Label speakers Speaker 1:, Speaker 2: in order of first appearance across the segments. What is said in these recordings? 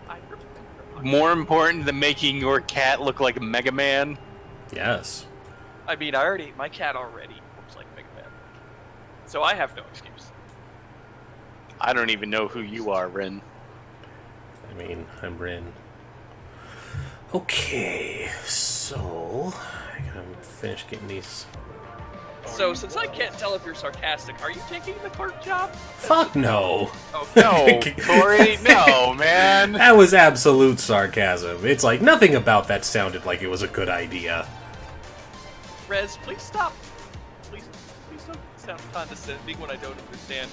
Speaker 1: I remember.
Speaker 2: More important than making your cat look like Mega Man?
Speaker 3: Yes.
Speaker 1: I mean, my cat already looks like Mega Man. So I have no excuse.
Speaker 2: I don't even know who you are, Rin.
Speaker 3: I mean, I'm Rin. Okay, so I gotta finish getting these.
Speaker 1: So, since I can't tell if you're sarcastic, are you taking the clerk job?
Speaker 3: Fuck no!
Speaker 1: Oh,
Speaker 2: No, Corey, no, man.
Speaker 3: That was absolute sarcasm. It's like nothing about that sounded like it was a good idea.
Speaker 1: Rez, please stop. Please don't sound condescending when I don't understand.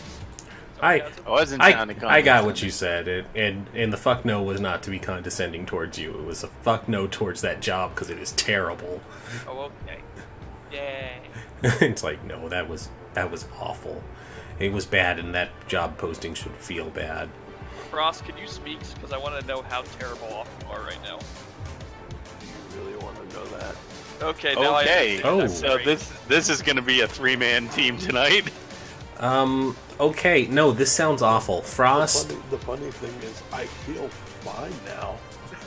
Speaker 1: sarcasm.
Speaker 2: I wasn't sounding
Speaker 3: I got what you said, and the fuck no was not to be condescending towards you. It was a fuck no towards that job because it is terrible.
Speaker 1: Oh, okay. Yay.
Speaker 3: It's like, no, that was awful. It was bad, and that job posting should feel bad.
Speaker 1: Frost, can you speak? Because I want to know how terrible off you are right now.
Speaker 4: You really want to know that?
Speaker 1: Okay, now
Speaker 2: Okay,
Speaker 1: I understand.
Speaker 2: so this is going to be a 3-man team tonight.
Speaker 3: Okay, no, this sounds awful. Frost.
Speaker 4: The funny thing is, I feel fine now.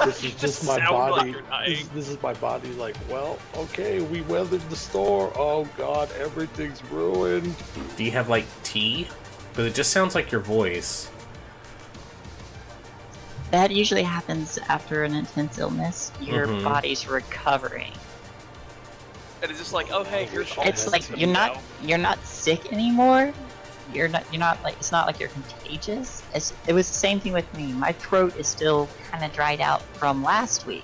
Speaker 4: This is
Speaker 1: just
Speaker 4: just my
Speaker 1: sound
Speaker 4: body.
Speaker 1: like you're dying.
Speaker 4: This is my body. Like, well, okay, we weathered the storm. Oh God, everything's ruined.
Speaker 3: Do you have, like, tea? But it just sounds like your voice.
Speaker 5: That usually happens after an intense illness. Your
Speaker 3: Mhm.
Speaker 5: body's recovering.
Speaker 1: And it's just like, oh hey, here's all
Speaker 5: It's
Speaker 1: this
Speaker 5: like
Speaker 1: stuff
Speaker 5: you're
Speaker 1: now.
Speaker 5: not sick anymore. You're not like, it's not like you're contagious. It was the same thing with me. My throat is still kind of dried out from last week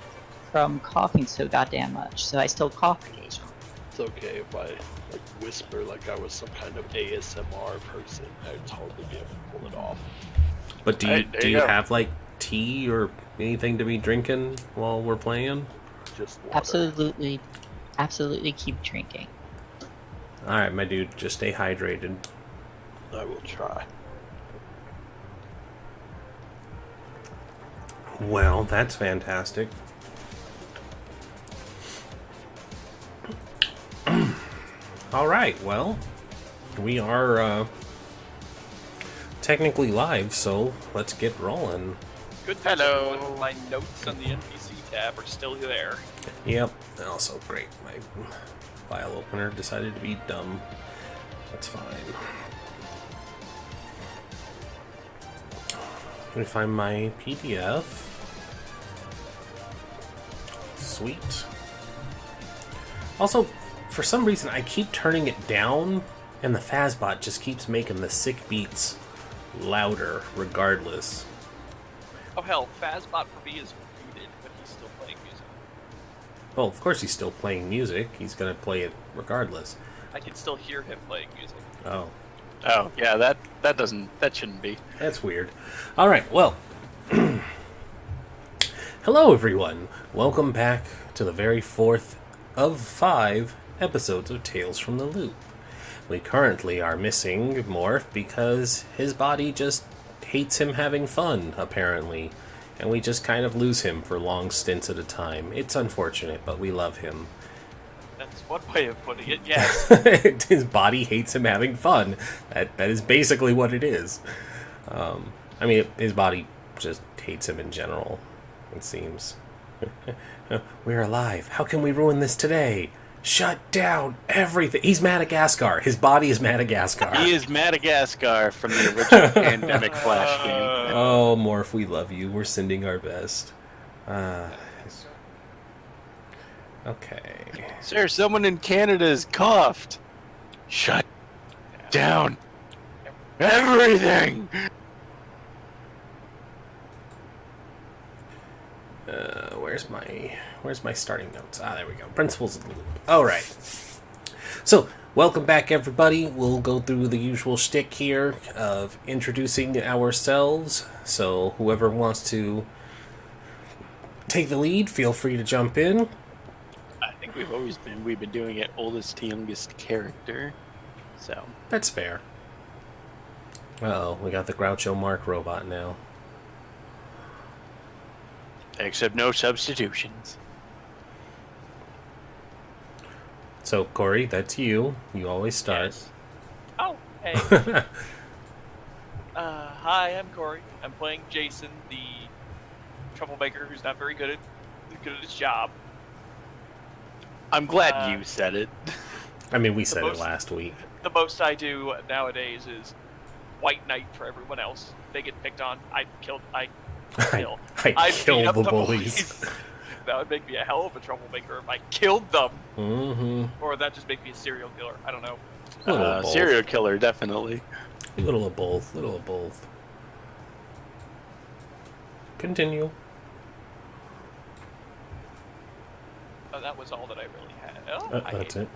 Speaker 5: from coughing so goddamn much. So I still cough occasionally.
Speaker 4: It's okay if I like whisper like I was some kind of ASMR person. I'd totally be able to pull it off.
Speaker 3: But do
Speaker 2: Hey, there
Speaker 3: you
Speaker 2: you go.
Speaker 3: have, like, tea or anything to be drinking while we're playing?
Speaker 4: Just water.
Speaker 5: Absolutely keep drinking.
Speaker 3: Alright, my dude, just stay hydrated.
Speaker 4: I will try.
Speaker 3: Well, that's fantastic. Alright, well, we are technically live, so let's get rolling.
Speaker 1: Good news,
Speaker 2: Hello.
Speaker 1: everyone. My notes on the NPC tab are still there.
Speaker 3: Yep, and also great. My file opener decided to be dumb. That's fine. Let me find my PDF. Sweet. Also, for some reason, I keep turning it down, and the Fazbot just keeps making the sick beats louder, regardless.
Speaker 1: Oh hell, Fazbot for me is muted, but he's still playing music.
Speaker 3: Well, of course he's still playing music. He's gonna play it regardless.
Speaker 1: I can still hear him playing music.
Speaker 3: Oh.
Speaker 2: Oh, yeah, that shouldn't be.
Speaker 3: That's weird. Alright, well. Hello, everyone. Welcome back to the very fourth of 5 episodes of Tales from the Loop. We currently are missing Morph because his body just hates him having fun, apparently. And we just kind of lose him for long stints at a time. It's unfortunate, but we love him.
Speaker 1: That's one way of putting it, yes.
Speaker 3: His body hates him having fun. That is basically what it is. I mean, his body just hates him in general, it seems. We're alive. How can we ruin this today? Shut down everything. He's Madagascar. His body is Madagascar.
Speaker 2: He is Madagascar from the original Pandemic Flash game.
Speaker 3: Oh, Morph, we love you. We're sending our best. Okay.
Speaker 2: Sir, someone in Canada has coughed. Shut down everything!
Speaker 3: Where's my starting notes? Ah, there we go. Principles of the Loop. All right. So, welcome back, everybody. We'll go through the usual shtick here of introducing ourselves. So, whoever wants to take the lead, feel free to jump in.
Speaker 2: I think we've been doing it oldest to youngest character. So,
Speaker 3: That's fair. Uh-oh, we got the Groucho Mark robot now.
Speaker 2: except no substitutions.
Speaker 3: So, Corey, that's you. You always start.
Speaker 1: Yes. Oh, hey. Hi, I'm Corey. I'm playing Jason, the troublemaker who's not very good at his job.
Speaker 2: I'm glad you said it.
Speaker 3: I mean, we said it last week.
Speaker 1: The most I do nowadays is white knight for everyone else. They get picked on. I kill.
Speaker 3: I
Speaker 1: beat
Speaker 3: killed
Speaker 1: up
Speaker 3: the bullies.
Speaker 1: That would make me a hell of a troublemaker if I killed them.
Speaker 3: Mm-hmm.
Speaker 1: Or would that just make me a serial killer? I don't know.
Speaker 3: A little of both.
Speaker 2: Serial killer, definitely.
Speaker 3: A little of both. Continue.
Speaker 1: Oh, that was all that I really had. Oh,
Speaker 3: That's it.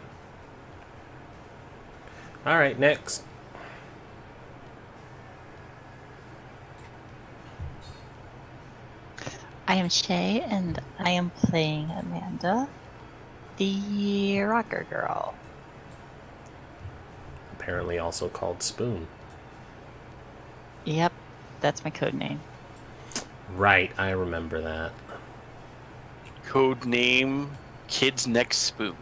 Speaker 3: All right, next.
Speaker 5: I am Shay, and I am playing Amanda, the rocker girl.
Speaker 3: Apparently also called Spoon.
Speaker 5: Yep, that's my code name.
Speaker 3: Right, I remember that.
Speaker 2: Code name Kid's Next Spoon.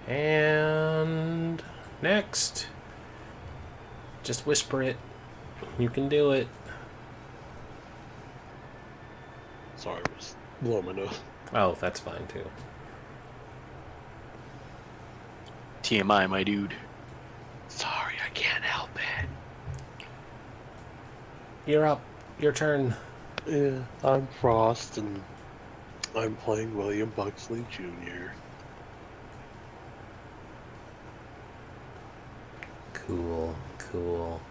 Speaker 3: And next. Just whisper it. You can do it.
Speaker 4: Sorry, I was blowing my nose.
Speaker 3: Oh, that's fine too.
Speaker 2: TMI, my dude.
Speaker 4: Sorry, I can't help it.
Speaker 3: You're up. Your turn.
Speaker 4: Yeah, I'm Frost, and I'm playing William Buxley Jr.
Speaker 3: Cool.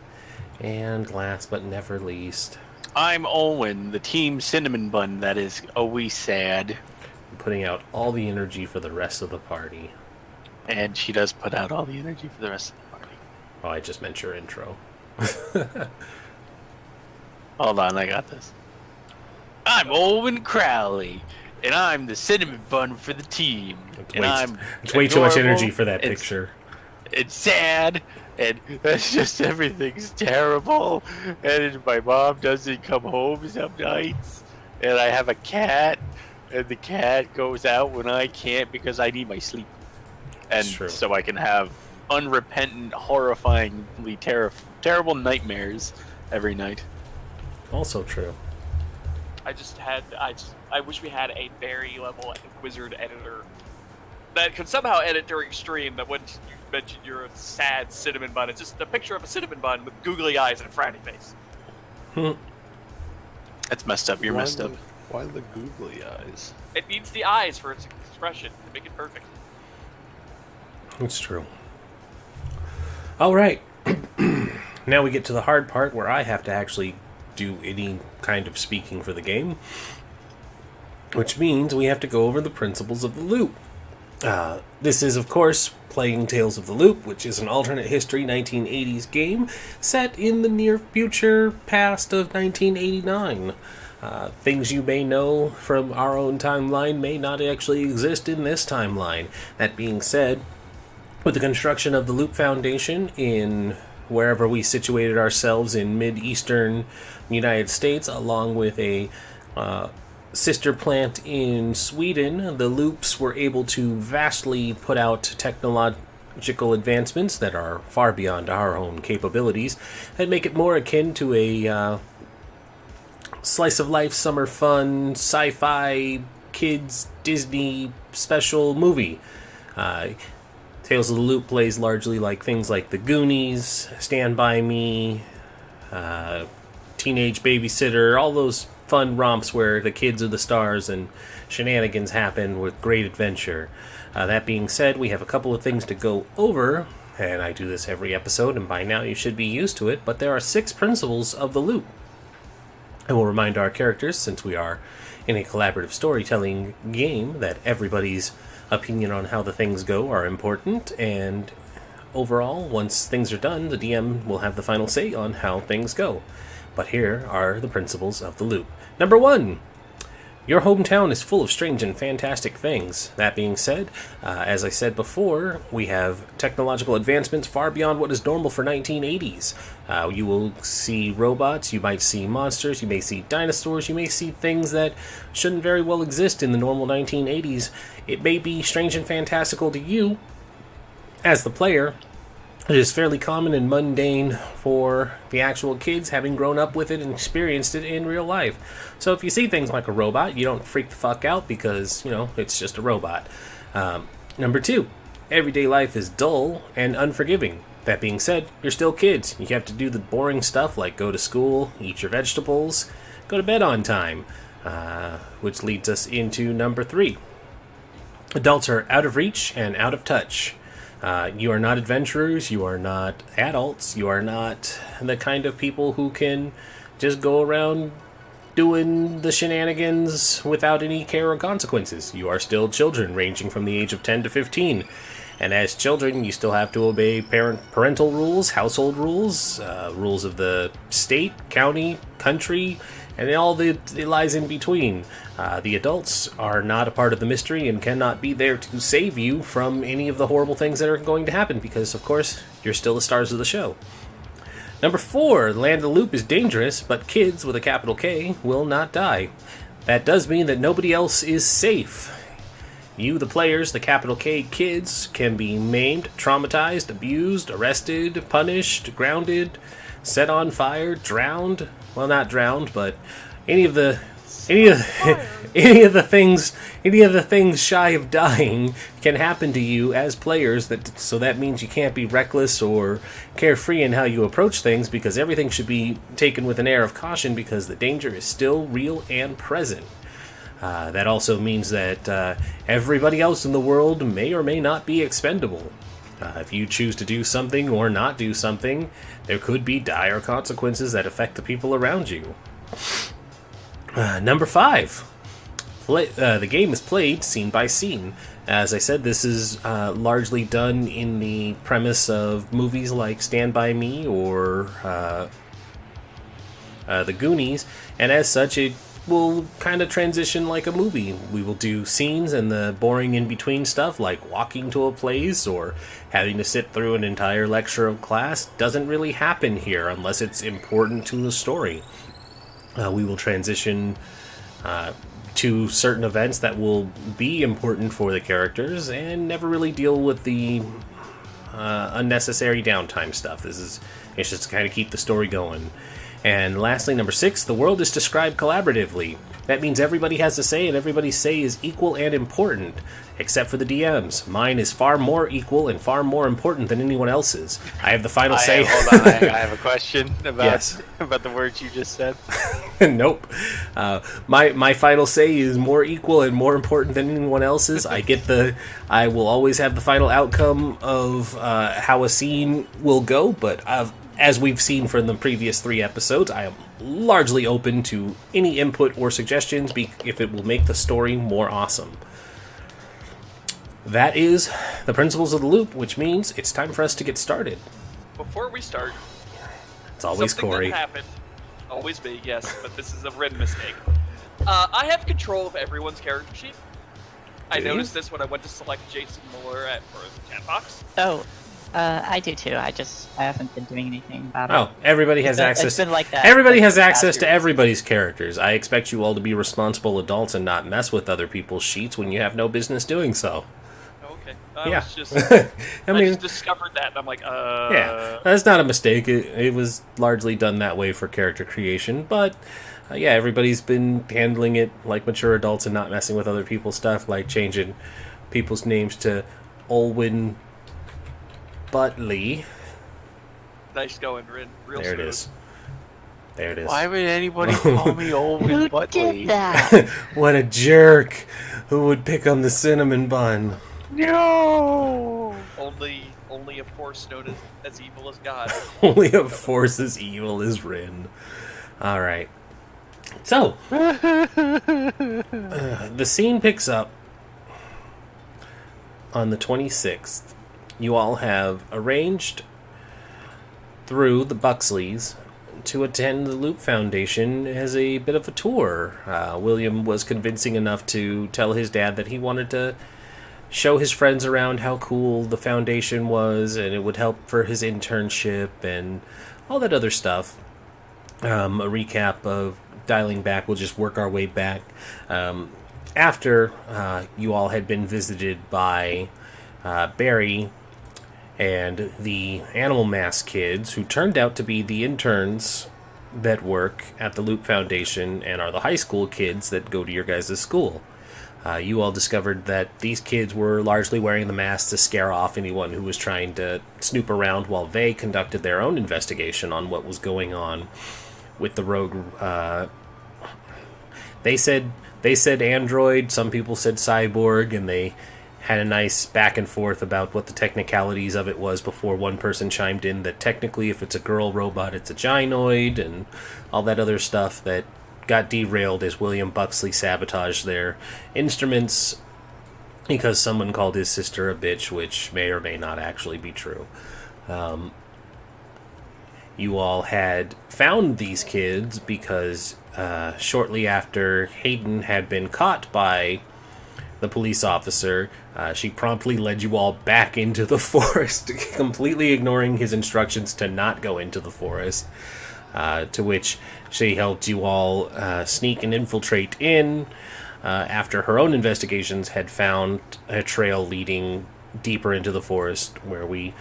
Speaker 3: And last but never least,
Speaker 2: I'm Owen, the Team Cinnamon Bun that is always sad.
Speaker 3: putting out all the energy for the rest of the party.
Speaker 2: And she does put out all the energy for the rest of the party.
Speaker 3: Oh, I just meant your intro.
Speaker 2: Hold on, I got this. I'm Owen Crowley, and I'm the cinnamon bun for the team.
Speaker 3: It's way too much
Speaker 2: adorable,
Speaker 3: energy for that picture.
Speaker 2: It's sad, and that's just everything's terrible. And my mom doesn't come home some nights, and I have a cat, and the cat goes out when I can't because I need my sleep. And so I can have unrepentant, horrifyingly terrible nightmares every night.
Speaker 3: Also true.
Speaker 1: I wish we had a very level wizard editor that could somehow edit during stream that when you mention you're a sad cinnamon bun, it's just a picture of a cinnamon bun with googly eyes and a frowny face.
Speaker 2: That's messed up. You're messed up.
Speaker 4: Why the googly eyes?
Speaker 1: It needs the eyes for its expression to make it perfect.
Speaker 3: It's true. All right. Now we get to the hard part where I have to actually do any kind of speaking for the game, which means we have to go over the principles of the loop. This is, of course, playing Tales of the Loop, which is an alternate history 1980s game set in the near future past of 1989. Things you may know from our own timeline may not actually exist in this timeline. That being said, with the construction of the Loop Foundation in wherever we situated ourselves in mid-eastern United States, along with a sister plant in Sweden, the Loops were able to vastly put out technological advancements that are far beyond our own capabilities and make it more akin to a slice-of-life, summer fun, sci-fi, kids, Disney special movie. Tales of the Loop plays largely like things like The Goonies, Stand By Me, Teenage Babysitter, all those fun romps where the kids are the stars and shenanigans happen with great adventure. That being said, we have a couple of things to go over, and I do this every episode, and by now you should be used to it, but there are 6 principles of the loop. I will remind our characters, since we are in a collaborative storytelling game, that everybody's opinion on how the things go are important, and overall, once things are done, the DM will have the final say on how things go. But here are the principles of the loop. Number 1, your hometown is full of strange and fantastic things. That being said, as I said before, we have technological advancements far beyond what is normal for 1980s. You will see robots, you might see monsters, you may see dinosaurs, you may see things that shouldn't very well exist in the normal 1980s. It may be strange and fantastical to you, as the player, It is fairly common and mundane for the actual kids, having grown up with it and experienced it in real life. So if you see things like a robot, you don't freak the fuck out because, it's just a robot. Number 2, everyday life is dull and unforgiving. That being said, you're still kids. You have to do the boring stuff like go to school, eat your vegetables, go to bed on time, which leads us into number 3. Adults are out of reach and out of touch. You are not adventurers, you are not adults, you are not the kind of people who can just go around doing the shenanigans without any care or consequences. You are still children, ranging from the age of 10 to 15. And as children, you still have to obey parental rules, household rules, rules of the state, county, country, and all that lies in between. The adults are not a part of the mystery and cannot be there to save you from any of the horrible things that are going to happen because, of course, you're still the stars of the show. Number 4, Land of the Loop is dangerous, but kids with a capital K will not die. That does mean that nobody else is safe. You, the players, the capital K kids, can be maimed, traumatized, abused, arrested, punished, grounded, set on fire, drowned. Well, not drowned, but any of the things shy of dying can happen to you as players. So that means you can't be reckless or carefree in how you approach things because everything should be taken with an air of caution because the danger is still real and present. That also means that everybody else in the world may or may not be expendable. If you choose to do something or not do something, there could be dire consequences that affect the people around you. Number 5. The game is played scene by scene. As I said, this is largely done in the premise of movies like Stand By Me or The Goonies, and as such, it will kind of transition like a movie. We will do scenes and the boring in-between stuff like walking to a place or having to sit through an entire lecture of class. Doesn't really happen here unless it's important to the story. We will transition to certain events that will be important for the characters and never really deal with the unnecessary downtime stuff. It's just to kind of keep the story going. And lastly, number 6, the world is described collaboratively. That means everybody has a say, and everybody's say is equal and important, except for the DMs. Mine is far more equal and far more important than anyone else's. I have the final say.
Speaker 2: Hold on, I have a question about,
Speaker 3: Yes.
Speaker 2: about the words you just said.
Speaker 3: Nope. My final say is more equal and more important than anyone else's. I will always have the final outcome of how a scene will go, but as we've seen from the previous 3 episodes, I am largely open to any input or suggestions if it will make the story more awesome. That is the principles of the loop, which means it's time for us to get started.
Speaker 1: Before we start,
Speaker 3: It's always
Speaker 1: something
Speaker 3: Corey.
Speaker 1: that happened. Always me, yes, but this is a written mistake. I have control of everyone's character sheet. I
Speaker 3: Do you?
Speaker 1: noticed this when I went to select Jason Miller for the chat box.
Speaker 5: Oh, I do too. I haven't been doing anything about it.
Speaker 3: Oh, everybody has
Speaker 5: It's
Speaker 3: access.
Speaker 5: been like that.
Speaker 3: Everybody
Speaker 5: like,
Speaker 3: has
Speaker 5: the past
Speaker 3: access to
Speaker 5: year.
Speaker 3: everybody's characters. I expect you all to be responsible adults and not mess with other people's sheets when you have no business doing so.
Speaker 1: Okay.
Speaker 3: Yeah.
Speaker 1: Was just,
Speaker 3: I
Speaker 1: I
Speaker 3: mean,
Speaker 1: just discovered that, and I'm like,
Speaker 3: yeah, that's not a mistake. It was largely done that way for character creation, but yeah, everybody's been handling it like mature adults and not messing with other people's stuff, like changing people's names to Olwyn Butley.
Speaker 1: Nice going, Rin. Real
Speaker 3: There it
Speaker 1: smooth.
Speaker 3: is. There it is.
Speaker 2: Why would anybody call me Owen
Speaker 5: Who
Speaker 2: Butley?
Speaker 5: did that?
Speaker 3: What a jerk! Who would pick on the cinnamon bun?
Speaker 2: No!
Speaker 1: Only a force known as evil as God.
Speaker 3: Only a force as evil as Rin. Alright. So, the scene picks up on the 26th. You all have arranged through the Buxleys to attend the Loop Foundation as a bit of a tour. William was convincing enough to tell his dad that he wanted to show his friends around how cool the foundation was, and it would help for his internship and all that other stuff. A recap of dialing back, we'll just work our way back. After you all had been visited by Barry And the Animal Mask kids, who turned out to be the interns that work at the Loop Foundation and are the high school kids that go to your guys' school. You all discovered that these kids were largely wearing the masks to scare off anyone who was trying to snoop around while they conducted their own investigation on what was going on with the rogue. They said android, some people said cyborg, and they had a nice back and forth about what the technicalities of it was before one person chimed in that technically if it's a girl robot it's a gynoid and all that other stuff that got derailed as William Buxley sabotaged their instruments because someone called his sister a bitch, which may or may not actually be true. You all had found these kids because shortly after Hayden had been caught by the police officer, she promptly led you all back into the forest, completely ignoring his instructions to not go into the forest, to which she helped you all sneak and infiltrate in after her own investigations had found a trail leading deeper into the forest where we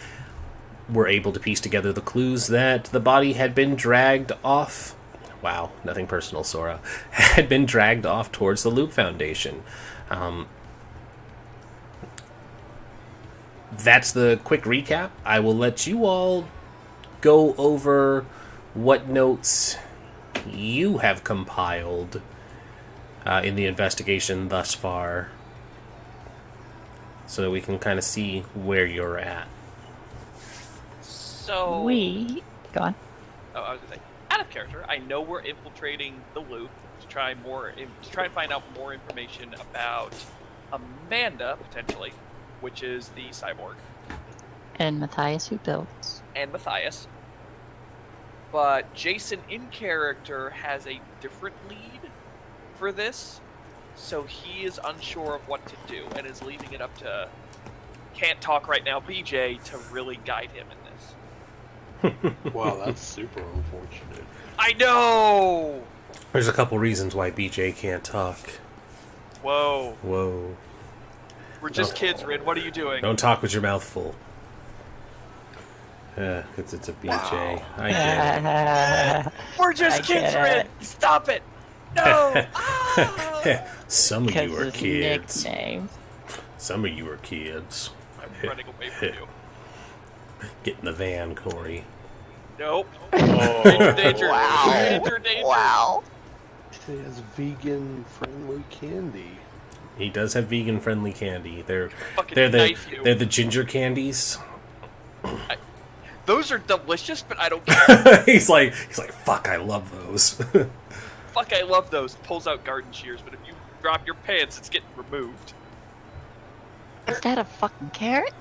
Speaker 3: were able to piece together the clues that the body had been dragged off. Wow, nothing personal, Sora. Had been dragged off towards the Loop Foundation. That's the quick recap. I will let you all go over what notes you have compiled in the investigation thus far so that we can kind of see where you're at.
Speaker 1: So
Speaker 5: Go on.
Speaker 1: Oh, I was gonna say, out of character, I know we're infiltrating the loop to try and find out more information about Amanda potentially, which is the cyborg,
Speaker 5: And Matthias, who builds.
Speaker 1: and Matthias. But Jason in character has a different lead for this, so he is unsure of what to do and is leaving it up to can't talk right now BJ to really guide him in this.
Speaker 4: Wow, that's super unfortunate.
Speaker 1: I know.
Speaker 3: There's a couple reasons why BJ can't talk.
Speaker 1: Whoa.
Speaker 3: Whoa.
Speaker 1: We're just kids, Rin. What are you doing?
Speaker 3: Don't talk with your mouth full. Because it's a BJ. I get it.
Speaker 1: We're just
Speaker 5: I
Speaker 1: kids,
Speaker 5: get
Speaker 1: Rin.
Speaker 5: it.
Speaker 1: Stop it. No. Ah!
Speaker 3: Some of
Speaker 5: Because
Speaker 3: you are
Speaker 5: his
Speaker 3: kids.
Speaker 5: nickname.
Speaker 3: Some of you are kids.
Speaker 1: I'm running away from you.
Speaker 3: Get in the van, Corey.
Speaker 1: Nope.
Speaker 2: Oh,
Speaker 1: Danger, danger.
Speaker 5: Wow.
Speaker 1: Danger, danger.
Speaker 5: Wow.
Speaker 4: It has vegan-friendly candy.
Speaker 3: He does have vegan-friendly candy. They're
Speaker 1: Fucking knife you.
Speaker 3: they're the ginger candies.
Speaker 1: Those are delicious, but I don't care.
Speaker 3: he's like, fuck, I love those.
Speaker 1: Fuck, I love those. Pulls out garden shears, but if you drop your pants, it's getting removed.
Speaker 5: Is that a fucking carrot?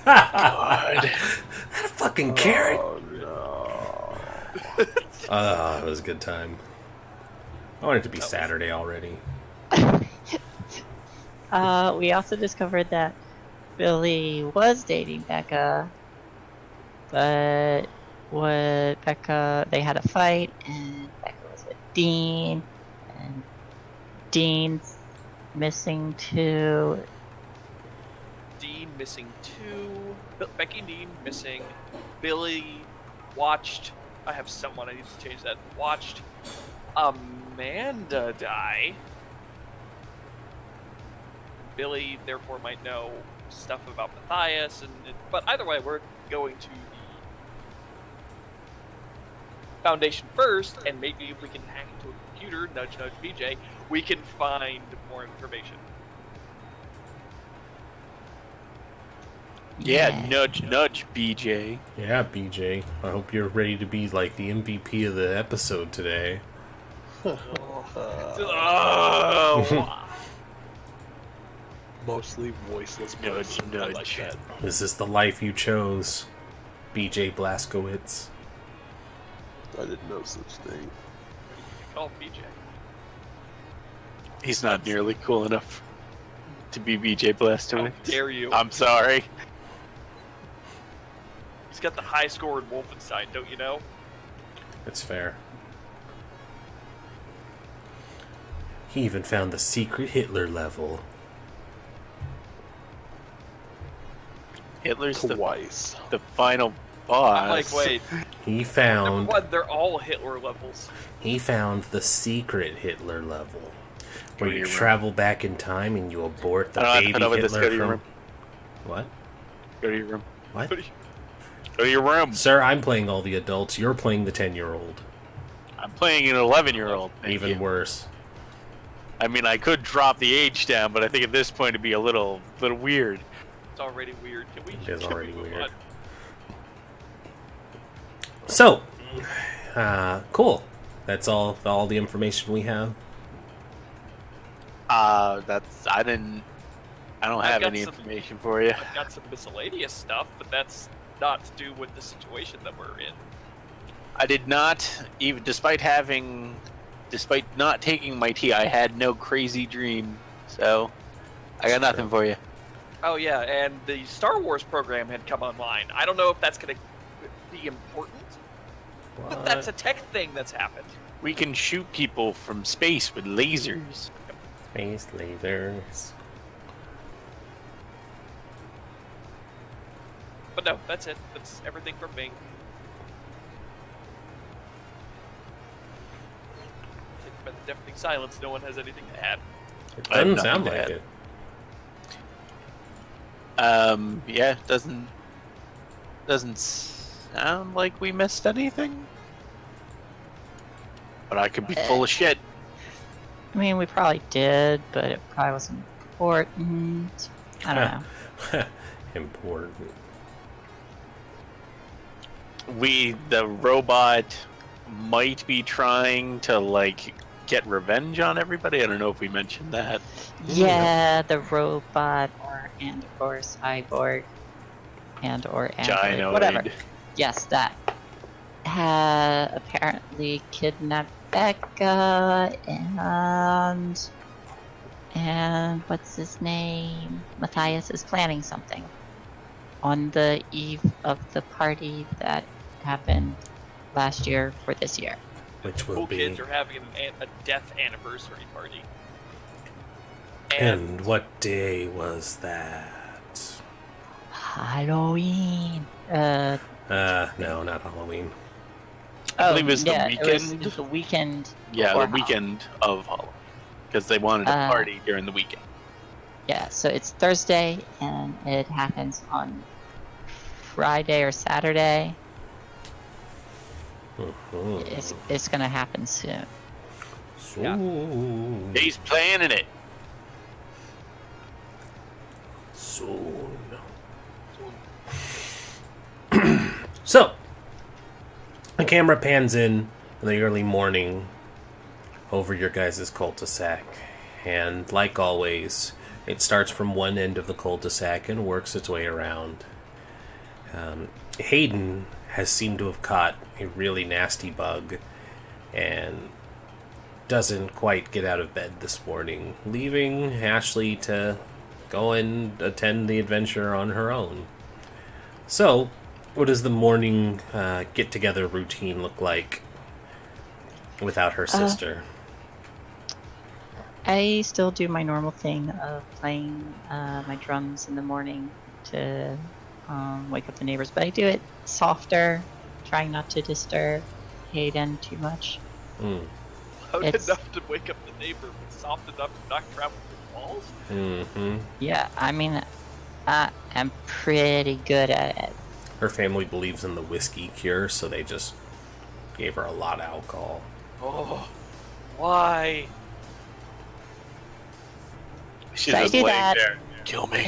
Speaker 3: God. That a fucking carrot.
Speaker 4: Oh no.
Speaker 3: It was a good time. I want it to be Saturday already.
Speaker 5: We also discovered that Billy was dating Becca, but they had a fight, and Becca was with Dean, and Dean's missing too.
Speaker 1: Dean missing 2. Becky and Dean missing. Billy watched. I have someone. I need to change that. Watched Amanda die. Billy therefore might know stuff about Matthias, but either way, we're going to the Foundation first, and maybe if we can hack into a computer, nudge nudge BJ, we can find more information.
Speaker 2: yeah, nudge, nudge, BJ.
Speaker 3: Yeah, BJ. I hope you're ready to be like the MVP of the episode today.
Speaker 1: Oh.
Speaker 4: Mostly voiceless
Speaker 2: Nudge,
Speaker 4: person. I like
Speaker 2: nudge.
Speaker 4: that.
Speaker 3: This is the life you chose, BJ Blazkowicz.
Speaker 4: I didn't know such thing.
Speaker 1: Call BJ.
Speaker 2: He's not nearly cool enough to be BJ
Speaker 1: How
Speaker 2: Blazkowicz.
Speaker 1: dare you?
Speaker 2: I'm sorry.
Speaker 1: He's got the high score in Wolfenstein, don't you know?
Speaker 3: That's fair. He even found the secret Hitler level.
Speaker 2: Hitler's
Speaker 4: Twice.
Speaker 2: the final boss.
Speaker 1: I'm like, wait.
Speaker 3: He
Speaker 1: Number
Speaker 3: found
Speaker 1: one, they're all Hitler levels.
Speaker 3: the secret Hitler level, where
Speaker 2: to
Speaker 3: you
Speaker 2: your room.
Speaker 3: travel back in time and you abort the
Speaker 2: I don't have to
Speaker 3: baby
Speaker 2: put up with this.
Speaker 3: Hitler
Speaker 2: Go to your
Speaker 3: from.
Speaker 2: room.
Speaker 3: What?
Speaker 2: Go to your room.
Speaker 3: What?
Speaker 2: Go to your room.
Speaker 3: Sir, I'm playing all the adults. You're playing the 10-year-old.
Speaker 2: I'm playing an 11-year-old.
Speaker 3: Even worse.
Speaker 2: I mean, I could drop the age down, but I think at this point it'd be a little weird.
Speaker 1: It's already weird. Can we?
Speaker 3: It is
Speaker 1: can we
Speaker 3: already
Speaker 1: move
Speaker 3: weird.
Speaker 1: on?
Speaker 3: So, cool. That's all the information we have.
Speaker 2: I don't
Speaker 1: I've
Speaker 2: have
Speaker 1: got
Speaker 2: any
Speaker 1: some-
Speaker 2: information for you.
Speaker 1: I've got some miscellaneous stuff, but that's not to do with the situation that we're in.
Speaker 2: I did not, even despite not taking my tea, I had no crazy dream. So, I got nothing for you.
Speaker 1: Oh yeah, and the Star Wars program had come online. I don't know if that's going to be important, but that's a tech thing that's happened.
Speaker 2: We can shoot people from space with lasers.
Speaker 3: Space lasers.
Speaker 1: But no, that's it. That's everything from me. By the deafening silence, no one has anything to add.
Speaker 3: It
Speaker 2: I have
Speaker 3: doesn't
Speaker 2: nothing
Speaker 3: sound
Speaker 2: to
Speaker 3: like
Speaker 2: add.
Speaker 3: it.
Speaker 2: Yeah, doesn't sound like we missed anything. But I could be full of shit.
Speaker 5: I mean, we probably did, but it probably wasn't important. I don't know.
Speaker 3: Important.
Speaker 2: The robot might be trying to get revenge on everybody. I don't know if we mentioned that.
Speaker 5: Yeah, the robot or cyborg or android,
Speaker 2: Gynoid.
Speaker 5: whatever. Yes, that had apparently kidnapped Becca and what's his name? Matthias is planning something on the eve of the party that happened last year for this year.
Speaker 3: Which will
Speaker 1: Cool
Speaker 3: be.
Speaker 1: kids are having a death anniversary party.
Speaker 3: And what day was that?
Speaker 5: Halloween.
Speaker 3: No, not Halloween.
Speaker 2: I believe it was the
Speaker 5: It was
Speaker 2: weekend.
Speaker 5: the weekend.
Speaker 2: Yeah,
Speaker 5: before
Speaker 2: the weekend of Halloween. Because they wanted to party during the weekend.
Speaker 5: Yeah, so it's Thursday and it happens on Friday or Saturday.
Speaker 3: Mhm.
Speaker 5: It's gonna happen soon.
Speaker 3: Soon.
Speaker 2: He's planning it.
Speaker 3: Soon. So, the camera pans in the early morning over your guys' cul-de-sac. And like always, it starts from one end of the cul-de-sac and works its way around. Hayden has seemed to have caught a really nasty bug and doesn't quite get out of bed this morning, leaving Ashley to go and attend the adventure on her own. So, what does the morning get-together routine look like without her sister?
Speaker 5: I still do my normal thing of playing my drums in the morning to wake up the neighbors, but I do it softer, trying not to disturb Hayden too much.
Speaker 1: Loud
Speaker 5: It's-
Speaker 1: enough to wake up the neighbor, but soft enough to not travel through walls.
Speaker 3: Mm-hmm.
Speaker 5: Yeah, I mean, I'm pretty good at it.
Speaker 3: Her family believes in the whiskey cure, so they just gave her a lot of alcohol.
Speaker 1: Oh, why?
Speaker 2: She's
Speaker 5: So I
Speaker 2: just
Speaker 5: do
Speaker 2: laying
Speaker 5: that.
Speaker 2: there. Kill me.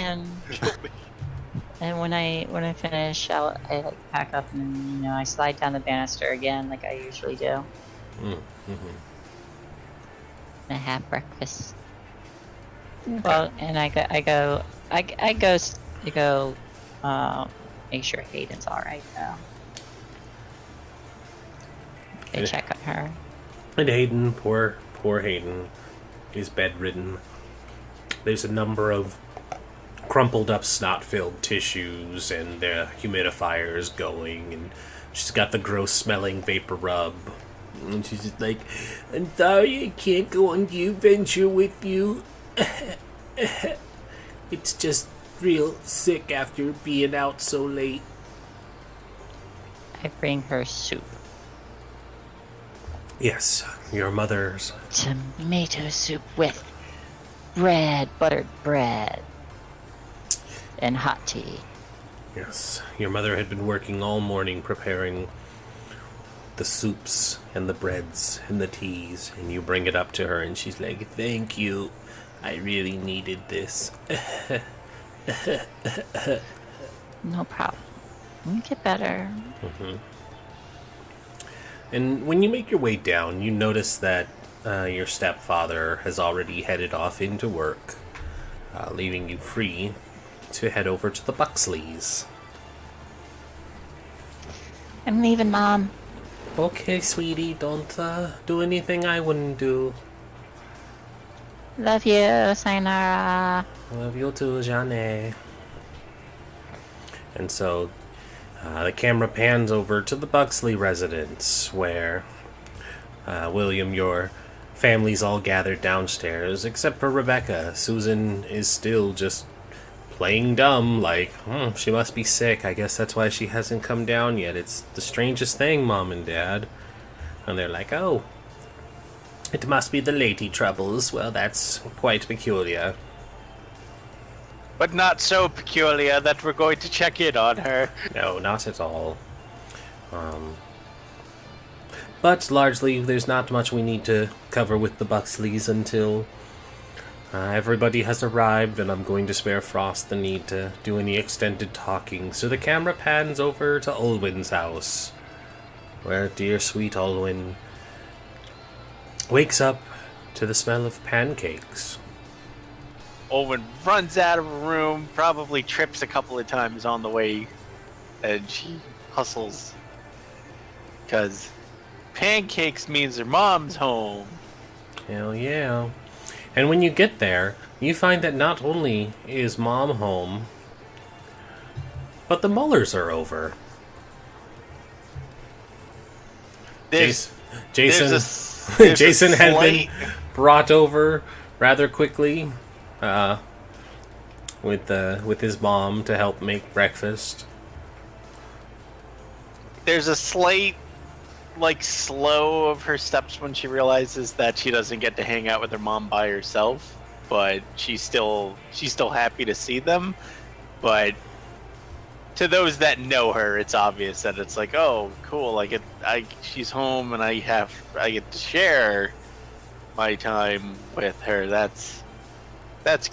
Speaker 5: And when I finish, I like pack up and I slide down the banister again like I usually do.
Speaker 3: Mm-hmm.
Speaker 5: And I have breakfast. Well, and I go make sure Hayden's all right though. I
Speaker 3: Yeah.
Speaker 5: check on her.
Speaker 3: And Hayden, poor Hayden, is bedridden. There's a number of crumpled up snot-filled tissues and humidifiers going, and she's got the gross smelling vapor rub. And she's just like, I'm sorry I can't go on the adventure with you. It's just real sick after being out so late.
Speaker 5: I bring her soup.
Speaker 3: Yes, your mother's.
Speaker 5: Tomato soup with buttered bread, and hot tea.
Speaker 3: Yes, your mother had been working all morning preparing the soups and the breads and the teas, and you bring it up to her, and she's like, "Thank you. I really needed this."
Speaker 5: No problem. You get better.
Speaker 3: And when you make your way down, you notice that your stepfather has already headed off into work, leaving you free to head over to the Buxleys.
Speaker 5: I'm leaving, Mom.
Speaker 3: Okay, sweetie, don't do anything I wouldn't do.
Speaker 5: Love you, sayonara.
Speaker 3: Love you too, Jane. And so the camera pans over to the Buxley residence, where William, your family's all gathered downstairs, except for Rebecca. Susan is still just playing dumb, like, she must be sick. I guess that's why she hasn't come down yet. It's the strangest thing, Mom and Dad. And they're like, oh, it must be the lady troubles. Well, that's quite peculiar.
Speaker 2: But not so peculiar that we're going to check in on her.
Speaker 3: No, not at all. But largely, there's not much we need to cover with the Buxleys until everybody has arrived, and I'm going to spare Frost the need to do any extended talking. So the camera pans over to Olwyn's house, where dear sweet Olwyn wakes up to the smell of pancakes.
Speaker 2: Olwen runs out of a room, probably trips a couple of times on the way, and she hustles. Because pancakes means her mom's home.
Speaker 3: Hell yeah. And when you get there, you find that not only is Mom home, but the Mullers are over.
Speaker 2: There's
Speaker 3: Jason
Speaker 2: there's
Speaker 3: Jason
Speaker 2: a
Speaker 3: had
Speaker 2: slight-
Speaker 3: been brought over rather quickly with his mom to help make breakfast.
Speaker 2: There's a slight, slow of her steps when she realizes that she doesn't get to hang out with her mom by herself, but she's still happy to see them. But to those that know her, it's obvious that it's like, oh, cool, she's home and I get to share my time with her. That's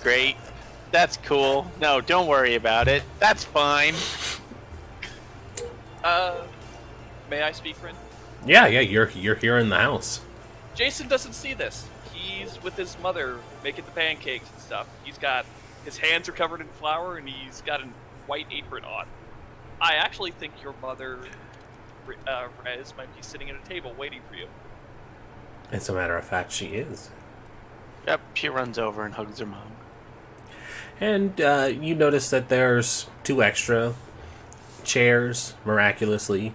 Speaker 2: great. That's cool. No, don't worry about it. That's fine.
Speaker 1: May I speak, Rin?
Speaker 3: Yeah, you're here in the house.
Speaker 1: Jason doesn't see this. He's with his mother making the pancakes and stuff. His hands are covered in flour and he's got a white apron on. I actually think your mother, Rez, might be sitting at a table waiting for you.
Speaker 3: As a matter of fact, she is.
Speaker 2: Yep, she runs over and hugs her mom.
Speaker 3: And you notice that there's 2 extra chairs, miraculously,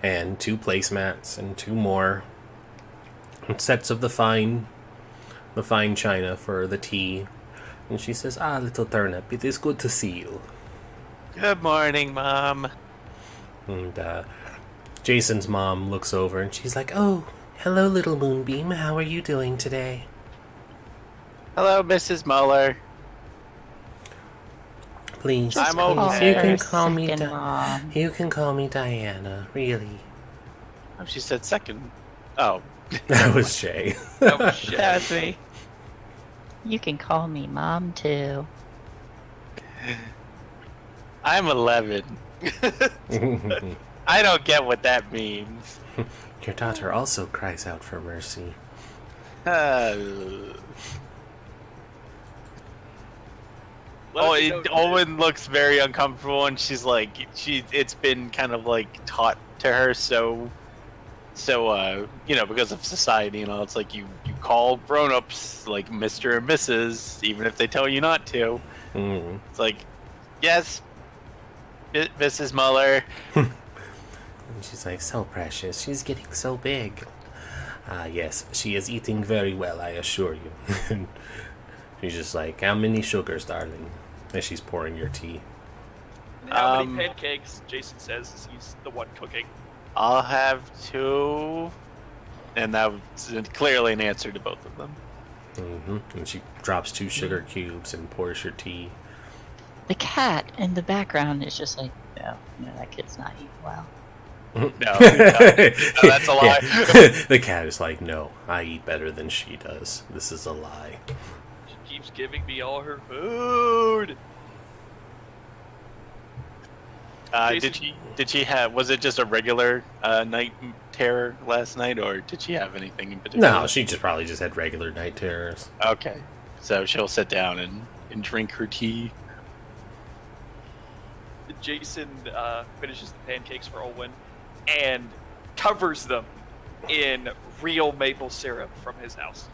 Speaker 3: and 2 placemats, and 2 more sets of the fine china for the tea. And she says, little turnip, it is good to see you.
Speaker 2: Good morning, Mom.
Speaker 3: And Jason's mom looks over and she's like, oh, hello, little Moonbeam. How are you doing today?
Speaker 2: Hello, Mrs. Muller.
Speaker 3: Please,
Speaker 2: I'm
Speaker 3: please,
Speaker 2: okay.
Speaker 3: you can call me
Speaker 5: Second Mom.
Speaker 3: you can call me Diana, really.
Speaker 2: Oh, she said second. Oh.
Speaker 3: That was Shay.
Speaker 1: Oh, shit.
Speaker 2: That's me.
Speaker 5: You can call me Mom, too.
Speaker 2: I'm 11. I don't get what that means.
Speaker 3: Your daughter also cries out for mercy.
Speaker 2: Owen looks very uncomfortable, and she's like, it's been kind of taught to her, so because of society and all, it's like you call grown-ups like Mr. and Mrs. even if they tell you not to.
Speaker 3: Mm.
Speaker 2: It's like, yes, Mrs. Muller.
Speaker 3: And she's like, so precious. She's getting so big. Yes, she is eating very well, I assure you. And she's just like, how many sugars, darling? As she's pouring your tea.
Speaker 1: How many pancakes? Jason says he's the one cooking.
Speaker 2: I'll have 2, and that was clearly an answer to both of them.
Speaker 3: And she drops 2 sugar cubes and pours your tea.
Speaker 5: The cat in the background is just like, no, that kid's not eating well.
Speaker 2: No, that's a lie.
Speaker 3: Yeah. The cat is like, no, I eat better than she does. This is a lie.
Speaker 1: She keeps giving me all her food.
Speaker 2: Did she have? Was it just a regular night terror last night, or did she have anything in particular?
Speaker 3: No, she probably just had regular night terrors.
Speaker 2: Okay, so she'll sit down and drink her tea.
Speaker 1: Jason finishes the pancakes for Olwen and covers them in real maple syrup from his house.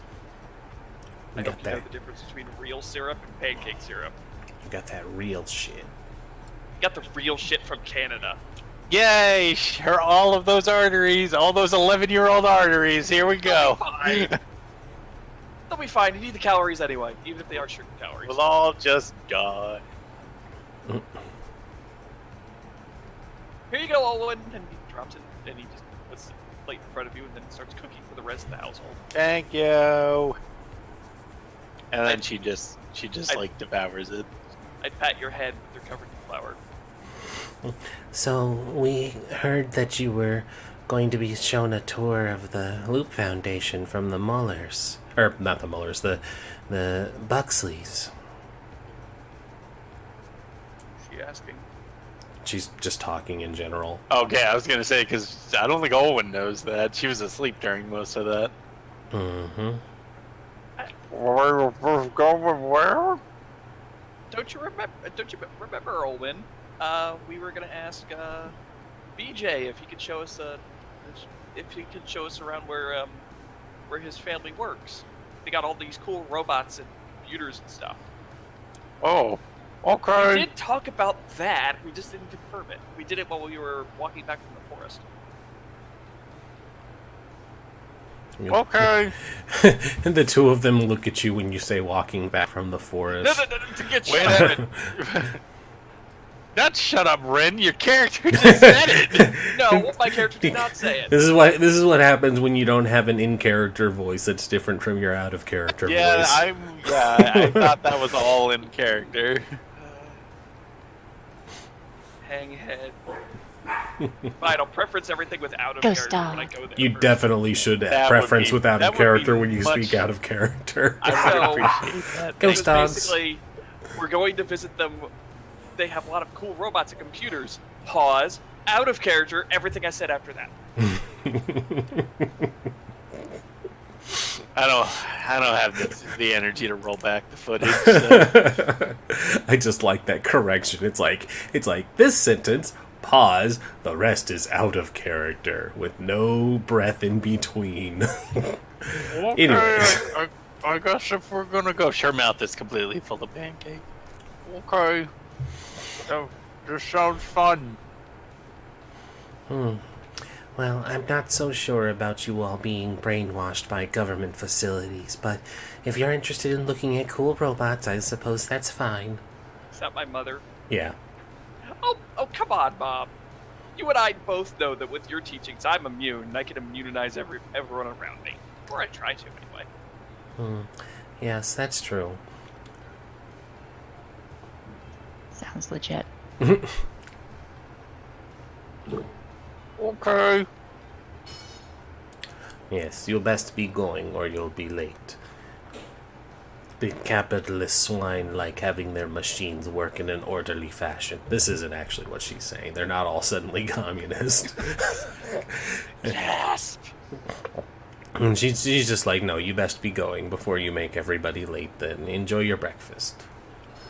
Speaker 1: I
Speaker 3: You
Speaker 1: don't
Speaker 3: got
Speaker 1: know
Speaker 3: that.
Speaker 1: the difference between real syrup and pancake syrup.
Speaker 3: You got that real shit.
Speaker 1: Got the real shit from Canada.
Speaker 2: Yay! All of those arteries, all those 11-year-old arteries. Here we go.
Speaker 1: Fine. They'll be fine. You need the calories anyway, even if they are sugar calories.
Speaker 2: We'll all just die.
Speaker 1: Here you go, Olwen, and he drops it, and he just puts the plate in front of you, and then starts cooking for the rest of the household.
Speaker 2: Thank you. And then she just
Speaker 1: I-
Speaker 2: like devours it.
Speaker 1: I'd pat your head, but they're covered in flour.
Speaker 3: So, we heard that you were going to be shown a tour of the Loop Foundation from the Mullers. Or, not the Mullers, the Buxleys.
Speaker 1: Is she asking?
Speaker 3: She's just talking in general.
Speaker 2: Okay, I was gonna say because I don't think Olwen knows that. She was asleep during most of that.
Speaker 3: Mm-hmm.
Speaker 2: Where?
Speaker 1: Don't you remember, Olwen? We were gonna ask BJ if he could show us around where his family works. They got all these cool robots and computers and stuff.
Speaker 2: Oh,
Speaker 1: We
Speaker 2: okay.
Speaker 1: did talk about that. We just didn't confirm it. We did it while we were walking back from the forest.
Speaker 2: Okay.
Speaker 3: And the two of them look at you when you say walking back from the forest.
Speaker 1: No, to get
Speaker 2: Wait
Speaker 1: shot.
Speaker 2: a minute. Not shut up, Rin. Your character just said it.
Speaker 1: No, my character did not say it.
Speaker 3: This is what happens when you don't have an in-character voice that's different from your out-of-character
Speaker 2: Yeah,
Speaker 3: voice.
Speaker 2: I thought that was all in character.
Speaker 1: Hang head. Fine, I'll preference everything with out of
Speaker 5: Ghost
Speaker 1: character when I
Speaker 5: dog.
Speaker 1: go there.
Speaker 3: You
Speaker 1: first.
Speaker 3: definitely should have
Speaker 2: That would
Speaker 3: preference
Speaker 2: be-
Speaker 3: without
Speaker 2: that
Speaker 3: a
Speaker 2: would be
Speaker 3: character when you
Speaker 2: much-
Speaker 3: speak out of character.
Speaker 2: I
Speaker 1: So-
Speaker 2: would appreciate that.
Speaker 3: Ghost dogs.
Speaker 1: Basically, we're going to visit them. They have a lot of cool robots and computers. Pause. Out of character. Everything I said after that.
Speaker 2: I don't have the energy to roll back the footage. So.
Speaker 3: I just like that correction. It's like this sentence, pause, the rest is out of character with no breath in between.
Speaker 2: Okay,
Speaker 3: Anyway.
Speaker 2: I guess if we're gonna go, her mouth is completely full of pancake. Okay, so, this sounds fun.
Speaker 3: Well, I'm not so sure about you all being brainwashed by government facilities, but if you're interested in looking at cool robots, I suppose that's fine.
Speaker 1: Is that my mother?
Speaker 3: Yeah.
Speaker 1: Oh, come on, Mom. You and I both know that with your teachings, I'm immune, and I can immunize everyone around me. Or I try to, anyway.
Speaker 3: Yes, that's true.
Speaker 5: Sounds legit.
Speaker 2: Okay.
Speaker 3: Yes, you'll best be going or you'll be late. The capitalist swine like having their machines work in an orderly fashion. This isn't actually what she's saying. They're not all suddenly communist.
Speaker 1: Gasp!
Speaker 3: And she's just like, no, you best be going before you make everybody late then. Enjoy your breakfast.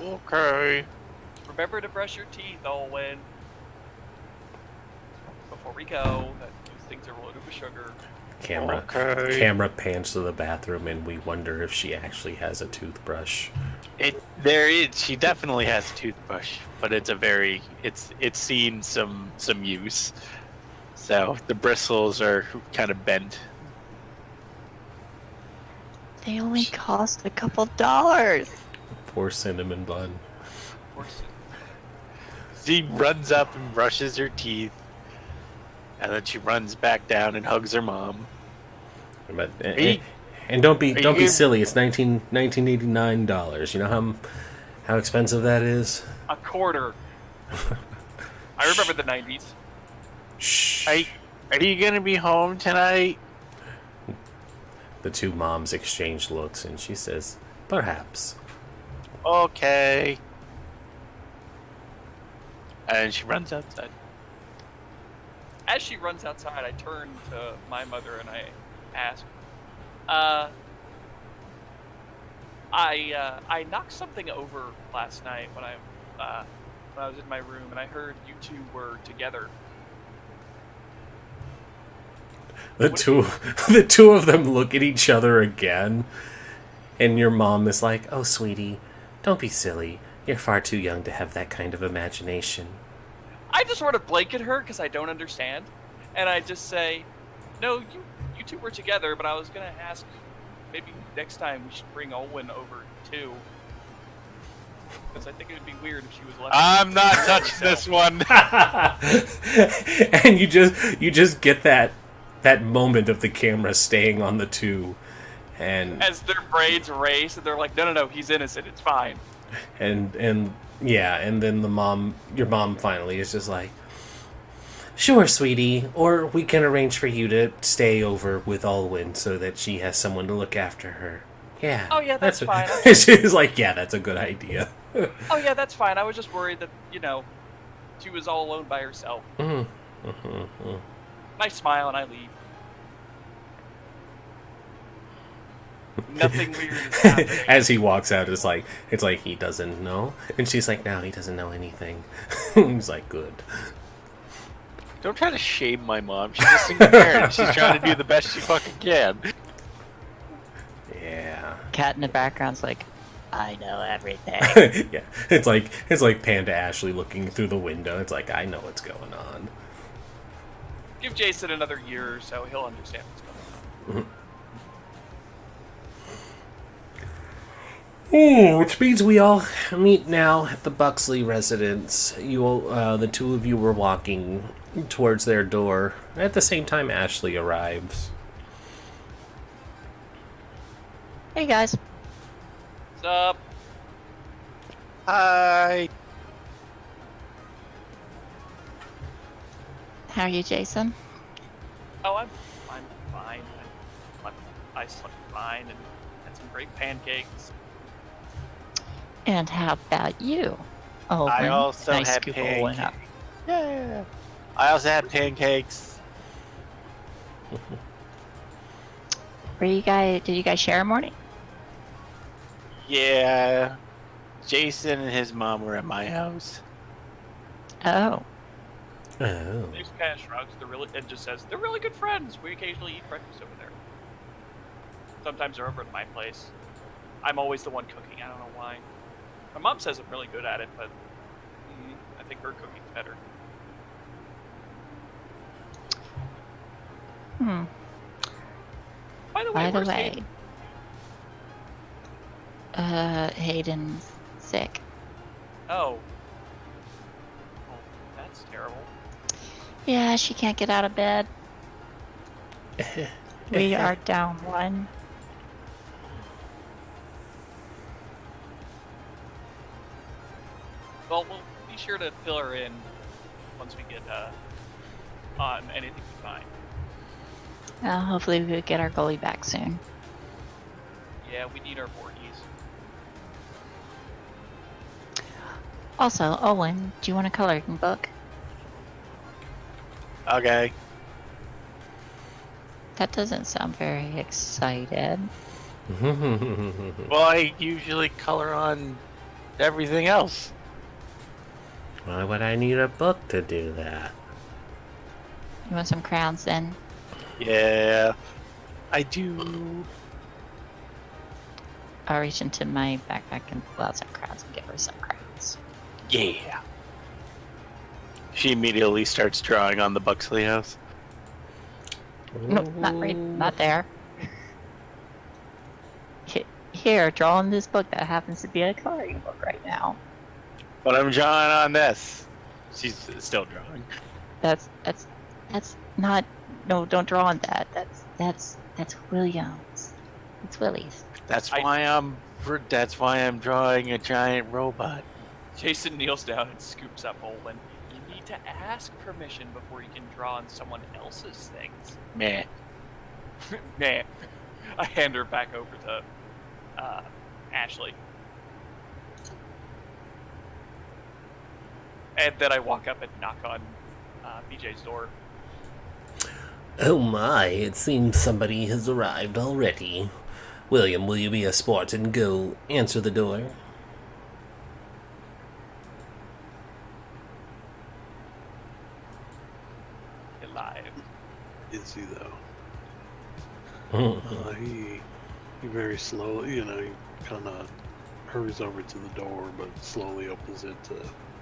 Speaker 2: Okay.
Speaker 1: Remember to brush your teeth, Olwen. Before we go, that those things are loaded with sugar.
Speaker 2: Okay.
Speaker 3: Camera pans to the bathroom and we wonder if she actually has a toothbrush.
Speaker 2: There is. She definitely has a toothbrush, but it's seen some use. So the bristles are kind of bent.
Speaker 5: They only cost a couple dollars.
Speaker 3: Poor cinnamon bun.
Speaker 1: course.
Speaker 2: She runs up and brushes her teeth, and then she runs back down and hugs her mom.
Speaker 3: But,
Speaker 2: you-
Speaker 3: and don't be
Speaker 2: you-
Speaker 3: silly. It's $1989. You know how expensive that is?
Speaker 1: A quarter. I remember the 90s.
Speaker 3: Shh.
Speaker 2: Are you gonna be home tonight?
Speaker 3: The two moms exchange looks, and she says, "Perhaps."
Speaker 2: Okay. And she runs outside.
Speaker 1: As she runs outside, I turn to my mother and I ask, I knocked something over last night when I was in my room, and I heard you two were together.
Speaker 3: The two of them look at each other again, and your mom is like, "Oh, sweetie, don't be silly. You're far too young to have that kind of imagination."
Speaker 1: I just sort of blanket her because I don't understand, and I just say, "No, you two were together, but I was gonna ask, maybe next time we should bring Olwen over too, because I think it would be weird if she was left."
Speaker 2: I'm not touching this one.
Speaker 3: And you just get that moment of the camera staying on the two, and
Speaker 1: As their brains race, and they're like, "No, he's innocent. It's fine."
Speaker 3: and yeah, and then your mom finally is just like, "Sure, sweetie, or we can arrange for you to stay over with Alwyn so that she has someone to look after her." Yeah.
Speaker 1: Oh, yeah, that's fine.
Speaker 3: She's like, "Yeah, that's a good idea."
Speaker 1: Oh yeah, that's fine. I was just worried that she was all alone by herself.
Speaker 3: Mhm.
Speaker 1: I smile and I leave. Nothing weird is happening.
Speaker 3: As he walks out, it's like he doesn't know, and she's like, "No, he doesn't know anything." He's like, "Good."
Speaker 2: Don't try to shame my mom. She's a single parent. She's trying to do the best she fucking can.
Speaker 3: Yeah.
Speaker 5: Cat in the background's like, I know everything.
Speaker 3: Yeah. It's like Panda Ashley looking through the window. It's like, I know what's going on.
Speaker 1: Give Jason another year or so, he'll understand what's going on.
Speaker 3: Which means we all meet now at the Buxley residence. The two of you were walking towards their door. At the same time, Ashley arrives.
Speaker 5: Hey guys.
Speaker 1: What's up?
Speaker 2: Hi.
Speaker 5: How are you, Jason?
Speaker 1: Oh, I'm fine. I slept fine and had some great pancakes.
Speaker 5: And how about you? Oh,
Speaker 2: I also
Speaker 5: nice
Speaker 2: had
Speaker 5: scoop of Olwen
Speaker 2: pancakes.
Speaker 5: up.
Speaker 2: Yeah. I also had pancakes.
Speaker 5: Did you guys share a morning?
Speaker 2: Yeah. Jason and his mom were at my house.
Speaker 5: Oh.
Speaker 3: Oh.
Speaker 1: He just kind of shrugs. And just says they're really good friends. We occasionally eat breakfast over there. Sometimes they're over at my place. I'm always the one cooking. I don't know why. My mom says I'm really good at it, but I think her cooking's better. By the way,
Speaker 5: By the
Speaker 1: where's
Speaker 5: way,
Speaker 1: Hayden?
Speaker 5: Hayden's sick.
Speaker 1: Oh, that's terrible.
Speaker 5: Yeah, she can't get out of bed. We are down one.
Speaker 1: Well, we'll be sure to fill her in once we get on anything we find.
Speaker 5: Hopefully we'll get our goalie back soon.
Speaker 1: Yeah, we need our Porgies.
Speaker 5: Also, Owen, do you want a coloring book?
Speaker 2: Okay.
Speaker 5: That doesn't sound very excited.
Speaker 2: Well, I usually color on everything else.
Speaker 3: Why would I need a book to do that?
Speaker 5: You want some crowns then?
Speaker 2: Yeah, I do.
Speaker 5: I'll reach into my backpack and pull out some crowns and give her some crowns.
Speaker 2: Yeah. She immediately starts drawing on the Buxley house.
Speaker 5: No, not there. Here, draw on this book that happens to be a coloring book right now.
Speaker 2: But I'm drawing on this. She's still drawing.
Speaker 5: That's not. No, don't draw on that. That's Williams. It's Willie's.
Speaker 2: That's why I'm drawing a giant robot.
Speaker 1: Jason kneels down and scoops up Olin. You need to ask permission before you can draw on someone else's things.
Speaker 2: Meh.
Speaker 1: Man, I hand her back over to Ashley. And then I walk up and knock on BJ's door.
Speaker 3: Oh my, it seems somebody has arrived already. William, will you be a sport and go answer the door?
Speaker 1: Alive.
Speaker 4: Is he though? He very slowly, he kind of hurries over to the door, but slowly opens it to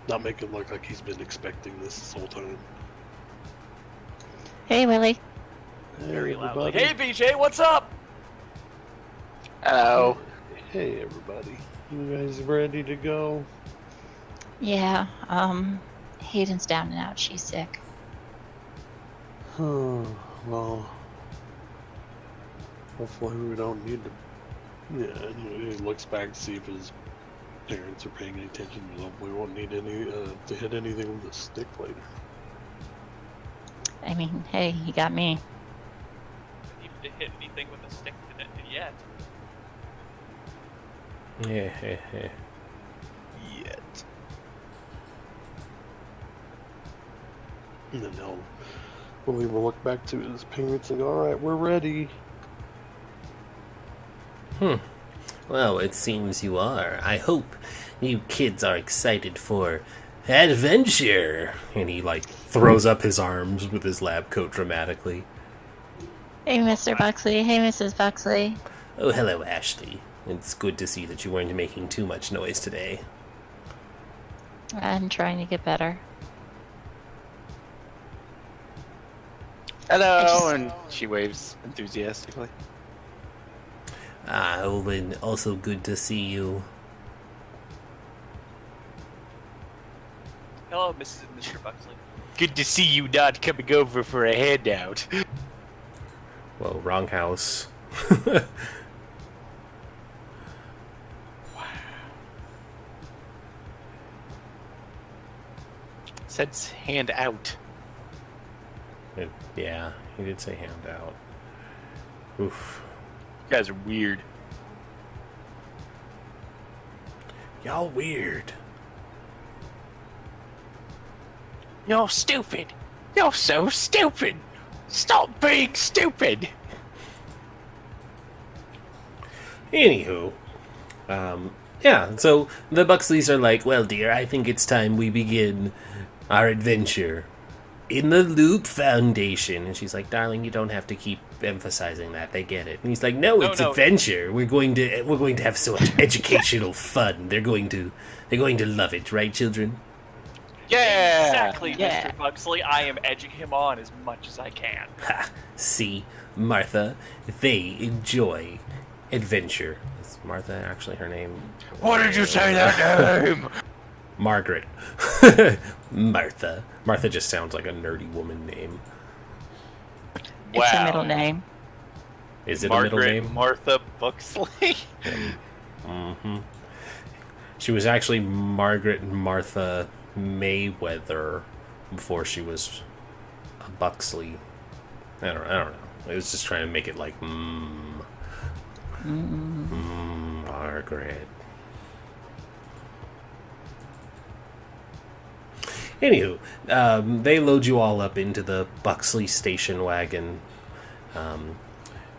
Speaker 4: not make it look like he's been expecting this whole time.
Speaker 5: Hey, Willie.
Speaker 1: Very loudly.
Speaker 4: everybody.
Speaker 1: Hey, BJ, what's up?
Speaker 2: Hello.
Speaker 4: Hey, everybody. You guys ready to go?
Speaker 5: Yeah. Hayden's down and out. She's sick.
Speaker 4: Well, hopefully we don't need to. Yeah, he looks back to see if his parents are paying any attention. We won't need any to hit anything with a stick later.
Speaker 5: I mean, hey, he got me.
Speaker 1: You didn't hit anything with a stick yet.
Speaker 3: Yeah.
Speaker 4: Yet. And then Willie will look back to his parents and go, "All right, we're ready."
Speaker 3: Well, it seems you are. I hope you kids are excited for adventure. And he, throws up his arms with his lab coat dramatically.
Speaker 5: Hey, Mr. Buxley. Hey, Mrs. Buxley.
Speaker 3: Oh, hello, Ashley. It's good to see that you weren't making too much noise today.
Speaker 5: I'm trying to get better.
Speaker 2: Hello, and she waves enthusiastically.
Speaker 3: Ah, Owen, also good to see you.
Speaker 1: Hello, Mrs. and Mr. Buxley.
Speaker 2: Good to see you not coming over for a handout.
Speaker 3: Whoa, wrong house.
Speaker 2: Says hand out.
Speaker 3: Yeah, he did say handout. Oof.
Speaker 2: You guys are weird.
Speaker 3: Y'all weird.
Speaker 2: You're stupid. You're so stupid. Stop being stupid.
Speaker 3: Anywho, yeah, so the Buxleys are like, well, dear, I think it's time we begin our adventure in the Loop Foundation. And she's like, darling, you don't have to keep emphasizing that. They get it. And he's like, no, it's adventure. We're going to have so much educational fun. They're going to love it, right, children?
Speaker 2: Yeah.
Speaker 1: Exactly,
Speaker 5: Yeah.
Speaker 1: Mr. Buxley. I am edging him on as much as I can.
Speaker 3: Ha! See, Martha, they enjoy adventure. Is Martha actually her name?
Speaker 2: Why did you say that name?
Speaker 3: Margaret. Martha. Martha just sounds like a nerdy woman name.
Speaker 5: It's a middle name.
Speaker 3: Is it
Speaker 2: Margaret
Speaker 3: a middle name?
Speaker 2: Martha Buxley.
Speaker 3: Mm-hmm. She was actually Margaret Martha Mayweather before she was a Buxley. I don't know. I was just trying to make it like Margaret. Anywho, they load you all up into the Buxley station wagon.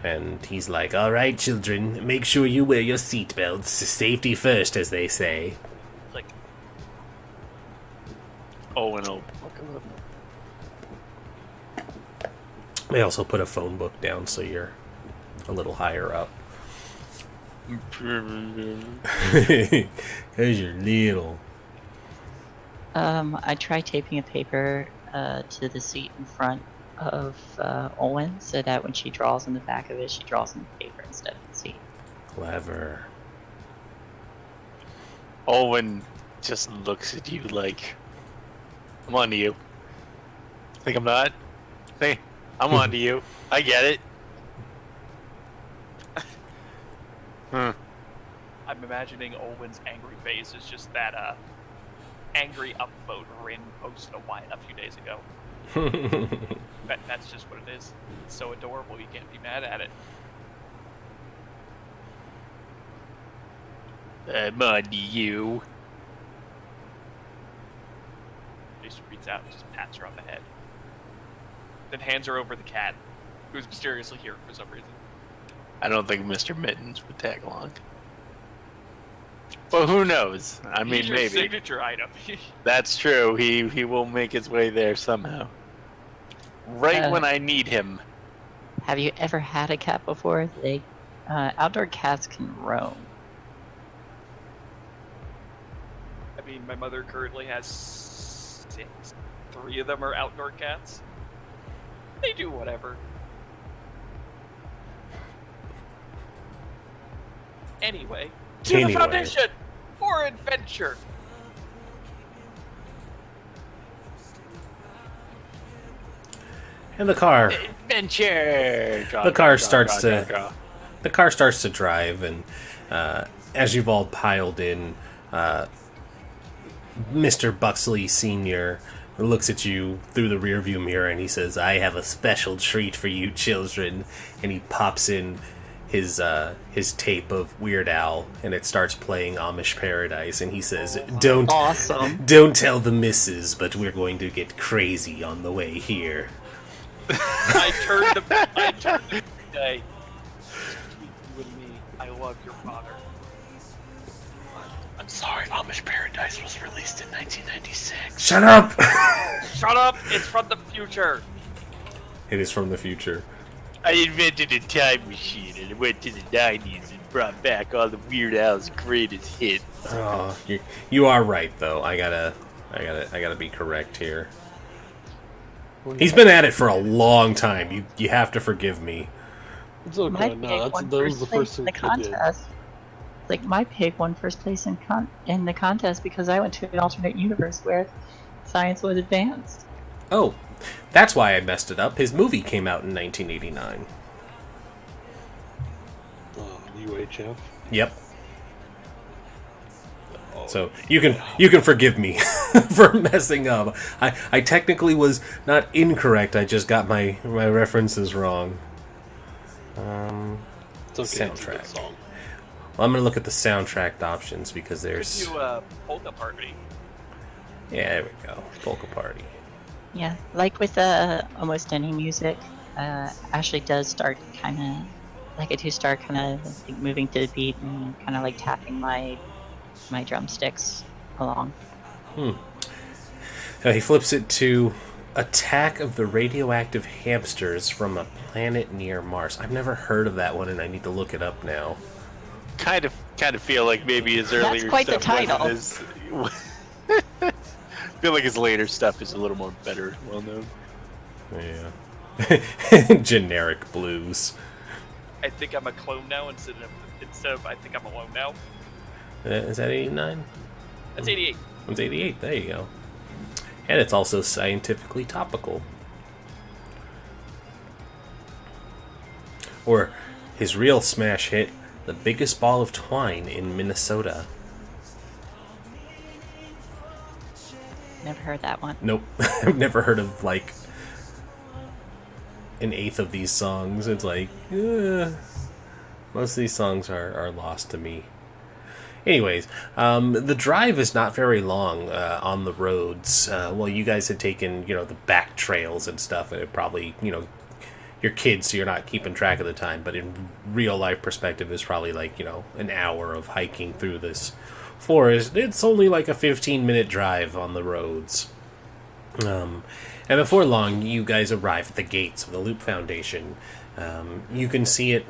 Speaker 3: And he's like, all right, children, make sure you wear your seatbelts. Safety first, as they say.
Speaker 1: Like,
Speaker 2: Owen will look him up.
Speaker 3: They also put a phone book down so you're a little higher up. Because you're little.
Speaker 5: I tried taping a paper to the seat in front of Owen so that when she draws on the back of it, she draws on the paper instead of the seat.
Speaker 3: Clever.
Speaker 2: Owen just looks at you like, I'm on to you. Think I'm not? Think I'm on to you. I get it.
Speaker 1: I'm imagining Olwen's angry face is just that angry upvote Rin posted a few days ago. That's just what it is. It's so adorable, you can't be mad at it.
Speaker 2: I'm on to you.
Speaker 1: Jason reads out and just pats her on the head. Then hands her over the cat, who's mysteriously here for some reason.
Speaker 2: I don't think Mr. Mittens would tag along. Well, who knows? I mean,
Speaker 1: He's your
Speaker 2: maybe.
Speaker 1: signature item.
Speaker 2: That's true. He will make his way there somehow. Right when I need him.
Speaker 5: Have you ever had a cat before? Outdoor cats can roam.
Speaker 1: I mean, my mother currently has 6. 3 of them are outdoor cats. They do whatever. Anyway, to the Foundation! For adventure!
Speaker 3: And the car
Speaker 2: Adventure!
Speaker 3: The car starts to drive, and as you've all piled in, Mr. Buxley Sr. looks at you through the rearview mirror and he says, "I have a special treat for you children," and he pops in his tape of Weird Al, and it starts playing Amish Paradise, and he says, don't tell the missus, but we're going to get crazy on the way here."
Speaker 1: I turned the day. Between you and me, I love your father.
Speaker 4: I'm sorry, Amish Paradise was released in 1996.
Speaker 3: Shut up!
Speaker 1: Shut up! It's from the future!
Speaker 3: It is from the future.
Speaker 2: I invented a time machine and went to the 90s and brought back all the Weird Al's greatest hits.
Speaker 3: Oh, you are right though. I gotta be correct here. He's been at it for a long time. You have to forgive me.
Speaker 4: It's okay.
Speaker 5: My
Speaker 4: No,
Speaker 5: pig won
Speaker 4: that was the
Speaker 5: first place
Speaker 4: first
Speaker 5: in
Speaker 4: thing
Speaker 5: the
Speaker 4: I did.
Speaker 5: contest. Like, my pig won first place in the contest because I went to an alternate universe where science was advanced.
Speaker 3: Oh, that's why I messed it up. His movie came out in 1989.
Speaker 4: UHF.
Speaker 3: Yep. So you can forgive me for messing up. I technically was not incorrect. I just got my references wrong.
Speaker 4: It's okay. It's a good
Speaker 3: Soundtrack.
Speaker 4: song.
Speaker 3: Well, I'm gonna look at the soundtrack options because
Speaker 1: Could
Speaker 3: there's
Speaker 1: you, Polka Party?
Speaker 3: yeah, there we go, Polka Party.
Speaker 5: Yeah, like with almost any music, Ashley does start kind of like I do start kind of like moving to the beat and kind of like tapping my drumsticks along.
Speaker 3: He flips it to Attack of the Radioactive Hamsters from a Planet Near Mars. I've never heard of that one, and I need to look it up now.
Speaker 2: Kind of feel like maybe his earlier
Speaker 5: quite the
Speaker 2: stuff
Speaker 5: title.
Speaker 2: wasn't as... feel like his later stuff is a little more better, well known.
Speaker 3: Yeah. Generic blues.
Speaker 1: I think I'm a clone now instead of I think I'm alone now.
Speaker 3: Is that 89?
Speaker 1: That's 88.
Speaker 3: It's 88, there you go. And it's also scientifically topical. Or his real smash hit, The Biggest Ball of Twine in Minnesota.
Speaker 5: Never heard that one.
Speaker 3: Nope. I've never heard of, like, an eighth of these songs. It's like, most of these songs are lost to me. Anyways, the drive is not very long on the roads. Well, you guys had taken, the back trails and stuff, and it probably, you're kids, so you're not keeping track of the time, but in real life perspective, it's probably like, an hour of hiking through this forest. It's only like a 15-minute drive on the roads. And before long, you guys arrive at the gates of the Loop Foundation. You can see it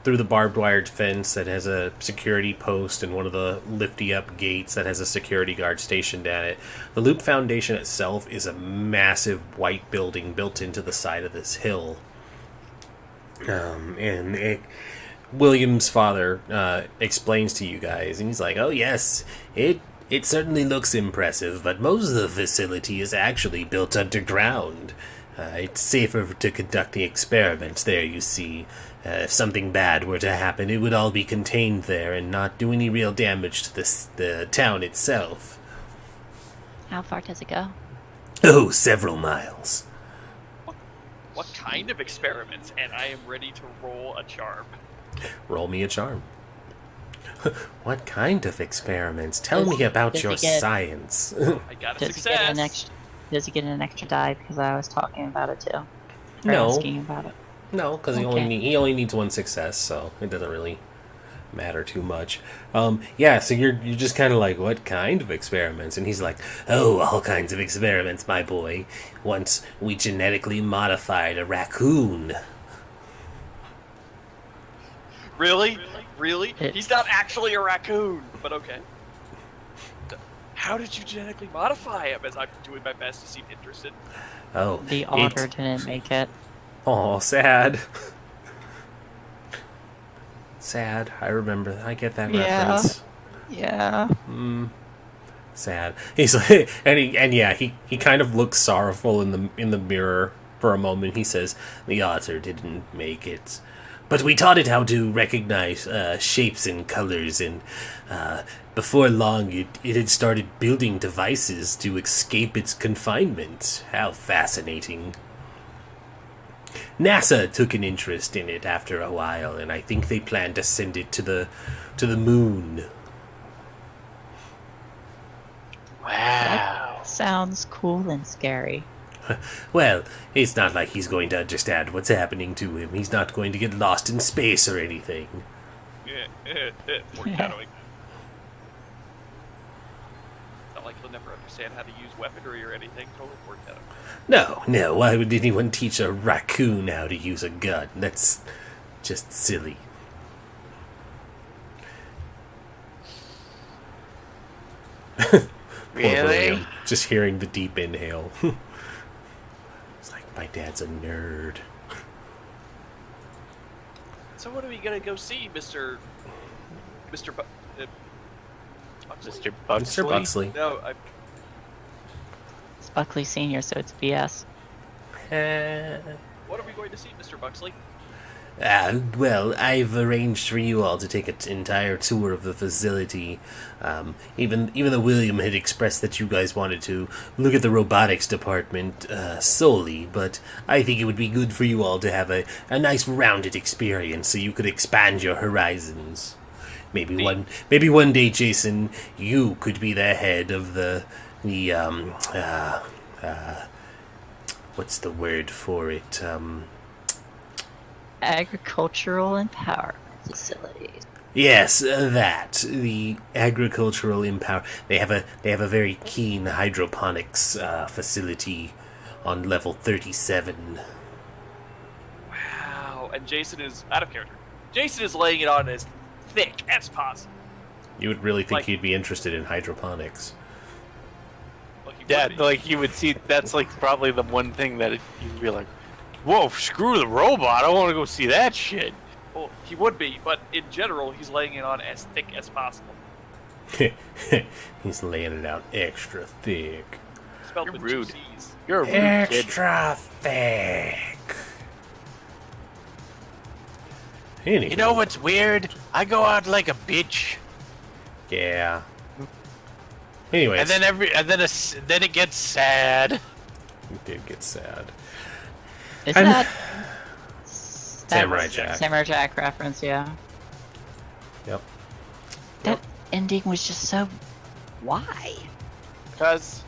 Speaker 3: through the barbed wired fence that has a security post and one of the lifty up gates that has a security guard stationed at it. The Loop Foundation itself is a massive white building built into the side of this hill. William's father explains to you guys, and he's like, "Oh yes, it It certainly looks impressive, but most of the facility is actually built underground. It's safer to conduct the experiments there, you see. If something bad were to happen, it would all be contained there and not do any real damage to the town itself.
Speaker 5: How far does it go?
Speaker 3: Oh, several miles.
Speaker 1: What kind of experiments? And I am ready to roll a charm.
Speaker 3: Roll me a charm. What kind of experiments? Tell me about
Speaker 5: does
Speaker 3: your
Speaker 5: he get-
Speaker 3: science.
Speaker 1: I got a
Speaker 5: Does he
Speaker 1: success.
Speaker 5: get an extra? Does he get an extra die because I was talking about it too? Or
Speaker 3: No.
Speaker 5: asking about it.
Speaker 3: No, because he only needs one success, so it doesn't really matter too much. Yeah, so you're just kind of like, what kind of experiments? And he's like, oh, all kinds of experiments, my boy. Once we genetically modified a raccoon.
Speaker 1: Really? Really?
Speaker 5: It-
Speaker 1: He's not actually a raccoon, but okay. How did you genetically modify him? As I'm doing my best to seem interested.
Speaker 3: Oh,
Speaker 5: The auger didn't make it.
Speaker 3: Oh, sad. Sad. I remember. I get that
Speaker 5: Yeah.
Speaker 3: reference.
Speaker 5: Yeah.
Speaker 3: Sad. He's like, he kind of looks sorrowful in the mirror for a moment. He says, "The author didn't make it, but we taught it how to recognize shapes and colors, and before long, it had started building devices to escape its confinement. How fascinating." NASA took an interest in it after a while, and I think they plan to send it to the moon.
Speaker 2: Wow.
Speaker 5: Sounds cool and scary.
Speaker 3: Well, it's not like he's going to understand what's happening to him. He's not going to get lost in space or anything.
Speaker 1: Foreshadowing. Not like he'll never understand how to use weaponry or anything. Total foreshadowing.
Speaker 3: No, why would anyone teach a raccoon how to use a gun? That's just silly. Poor
Speaker 2: Really?
Speaker 3: William, just hearing the deep inhale. It's like, my dad's a nerd.
Speaker 1: So what are we gonna go see, Mr. Buxley?
Speaker 2: Mr.
Speaker 3: Mr.
Speaker 2: Buxley?
Speaker 3: Buxley.
Speaker 1: No,
Speaker 5: It's Buckley Senior, so it's BS.
Speaker 1: what are we going to see, Mr. Buxley?
Speaker 3: Well, I've arranged for you all to take an entire tour of the facility. Even though William had expressed that you guys wanted to look at the robotics department solely, but I think it would be good for you all to have a nice rounded experience so you could expand your horizons. Maybe one day, Jason, you could be the head of the what's the word for it?
Speaker 5: Agricultural Empowerment Facilities.
Speaker 3: Yes, that the agricultural They have a very keen hydroponics facility on level 37.
Speaker 1: Wow. And Jason is out of character. Jason is laying it on as thick as possible.
Speaker 3: You would really think
Speaker 1: Like-
Speaker 3: he'd be interested in hydroponics.
Speaker 1: Like he
Speaker 2: Yeah,
Speaker 1: would be.
Speaker 2: like you would see. That's like probably the one thing that you'd be like, "Whoa, screw the robot! I want to go see that shit."
Speaker 1: Well, he would be, but in general, he's laying it on as thick as possible.
Speaker 3: He's laying it out extra thick.
Speaker 1: Spelled
Speaker 2: You're
Speaker 1: with
Speaker 2: rude.
Speaker 1: 2 C's.
Speaker 2: You're a rude kid.
Speaker 3: Extra thick. Anyway,
Speaker 2: You know what's weird? I go out like a bitch,
Speaker 3: Yeah. Anyways,
Speaker 2: and then it gets sad.
Speaker 3: it did get sad.
Speaker 5: Is
Speaker 3: I'm-
Speaker 5: that
Speaker 3: Samurai Jack.
Speaker 5: Samurai Jack reference? Yeah.
Speaker 3: Yep.
Speaker 5: That ending was just so. Why?
Speaker 2: Cause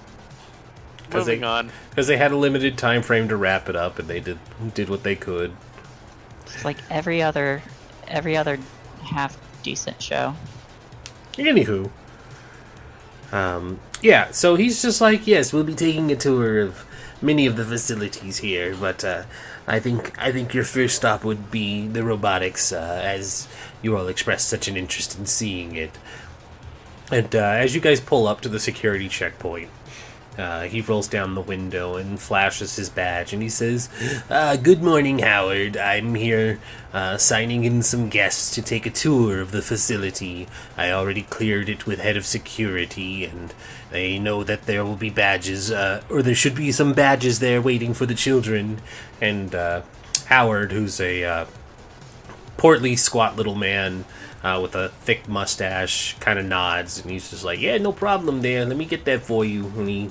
Speaker 2: moving on.
Speaker 3: Because they had a limited time frame to wrap it up, and they did what they could.
Speaker 5: It's like every other half decent show.
Speaker 3: Anywho, yeah. So he's just like, yes, we'll be taking a tour of many of the facilities here, but I think your first stop would be the robotics, as you all expressed such an interest in seeing it. And as you guys pull up to the security checkpoint, He rolls down the window and flashes his badge, and he says, "Good morning, Howard. I'm here signing in some guests to take a tour of the facility. I already cleared it with head of security, and they know that there will be badges, or there should be some badges there waiting for the children." And Howard, who's a portly, squat little man with a thick mustache, kind of nods, and he's just like, "Yeah, no problem there. Let me get that for you." And he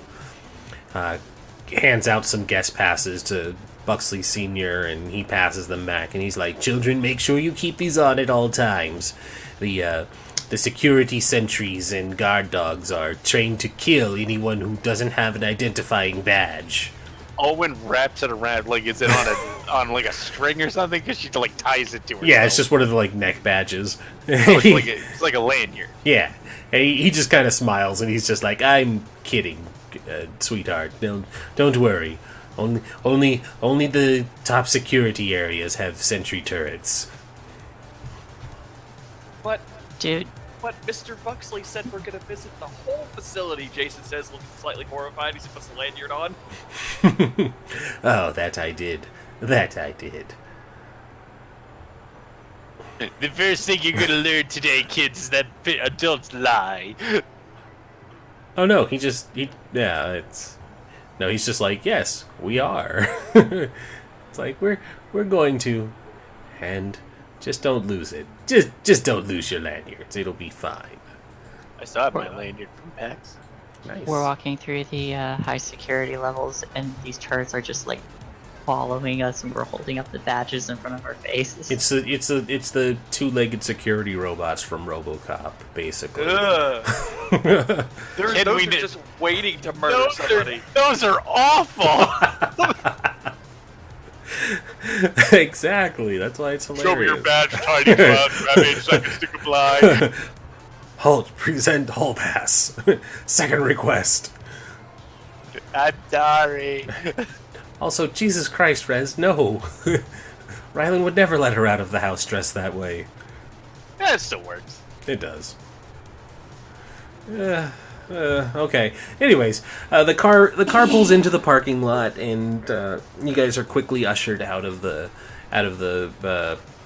Speaker 3: hands out some guest passes to Buxley Sr., and he passes them back, and he's like, "Children, make sure you keep these on at all times. The security sentries and guard dogs are trained to kill anyone who doesn't have an identifying badge."
Speaker 2: Owen wraps it around like is it on like a string or something because she like ties it to her.
Speaker 3: Yeah, it's just one of the like neck badges.
Speaker 2: it's like a lanyard.
Speaker 3: Yeah, and he just kind of smiles, and he's just like, "I'm kidding, sweetheart. Don't worry. Only the top security areas have sentry turrets."
Speaker 1: But
Speaker 5: Dude,
Speaker 1: Mr. Buxley said we're gonna visit the whole facility. Jason says, looking slightly horrified. He puts the lanyard on.
Speaker 3: Oh, that I did. That I did.
Speaker 2: The first thing you're gonna learn today, kids, is that adults lie.
Speaker 3: Oh no, he's just like, "Yes, we are." It's like we're going to, and just don't lose it. Just don't lose your lanyards. It'll be fine.
Speaker 2: I still have my lanyard from PAX.
Speaker 3: Nice.
Speaker 5: we're walking through the high security levels, and these turrets are just like following us, and we're holding up the badges in front of our faces.
Speaker 3: It's the two-legged security robots from RoboCop, basically.
Speaker 1: Ugh.
Speaker 2: Can
Speaker 1: Those
Speaker 2: we
Speaker 1: are
Speaker 2: d-
Speaker 1: just waiting to murder somebody.
Speaker 2: Those are awful.
Speaker 3: Exactly. That's why it's hilarious.
Speaker 2: Show me your badge, tiny cloud. Grab 8 seconds to comply.
Speaker 3: Halt. Present hall pass. Second request.
Speaker 2: I'm sorry.
Speaker 3: Also, Jesus Christ, Rez, no. Rylan would never let her out of the house dressed that way.
Speaker 2: That still works.
Speaker 3: It does. Okay. Anyways, the car pulls into the parking lot, and you guys are quickly ushered out of the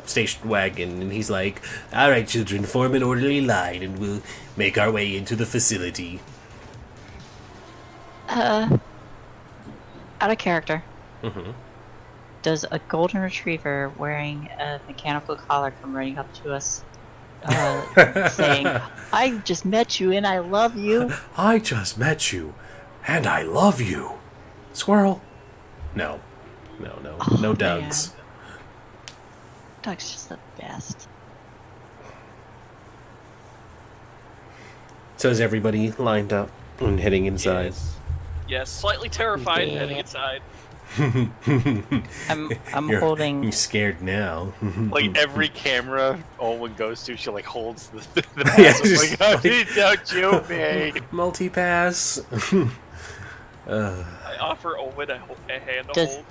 Speaker 3: station wagon. And he's like, "All right, children, form an orderly line, and we'll make our way into the facility."
Speaker 5: Out of character.
Speaker 3: Mm-hmm.
Speaker 5: Does a golden retriever wearing a mechanical collar come running up to us, saying, "I just met you and I love you"?
Speaker 3: I just met you, and I love you. Squirrel? No, no Dougs.
Speaker 5: Man. Doug's just the best.
Speaker 3: So is everybody lined up and heading inside?
Speaker 1: Yes, slightly terrified
Speaker 5: Yeah.
Speaker 1: heading inside.
Speaker 5: I'm
Speaker 3: You're
Speaker 5: holding.
Speaker 3: scared now.
Speaker 2: Like every camera Owen goes to, she like holds the
Speaker 3: Yeah,
Speaker 2: pass.
Speaker 3: just
Speaker 2: Like, oh,
Speaker 3: like-
Speaker 2: don't you me.
Speaker 3: Multi-pass.
Speaker 1: I offer Owen a hand to
Speaker 5: Does-
Speaker 1: hold.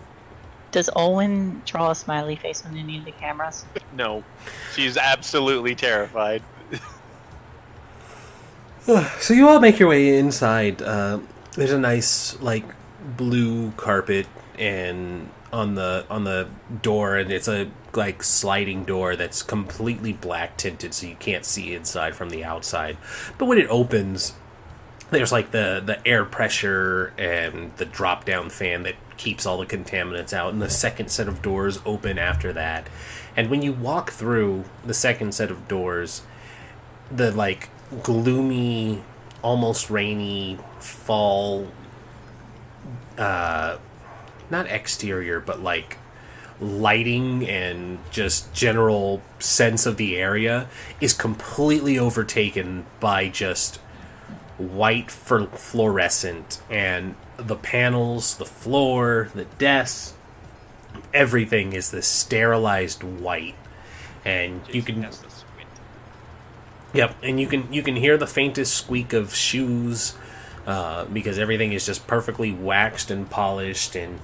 Speaker 5: Does Owen draw a smiley face when they need the cameras?
Speaker 2: No, she's absolutely terrified.
Speaker 3: So you all make your way inside. There's a nice like blue carpet and on the door, and it's a like sliding door that's completely black tinted, so you can't see inside from the outside. But when it opens, there's like the air pressure and the drop down fan that keeps all the contaminants out, and the second set of doors open after that. And when you walk through the second set of doors, the like gloomy, almost rainy fall, not exterior, but like lighting and just general sense of the area is completely overtaken by just white fluorescent, and the panels, the floor, the desks, everything is this sterilized white, and you
Speaker 1: Jason
Speaker 3: can
Speaker 1: has to squint.
Speaker 3: Yep, and you can hear the faintest squeak of shoes because everything is just perfectly waxed and polished. And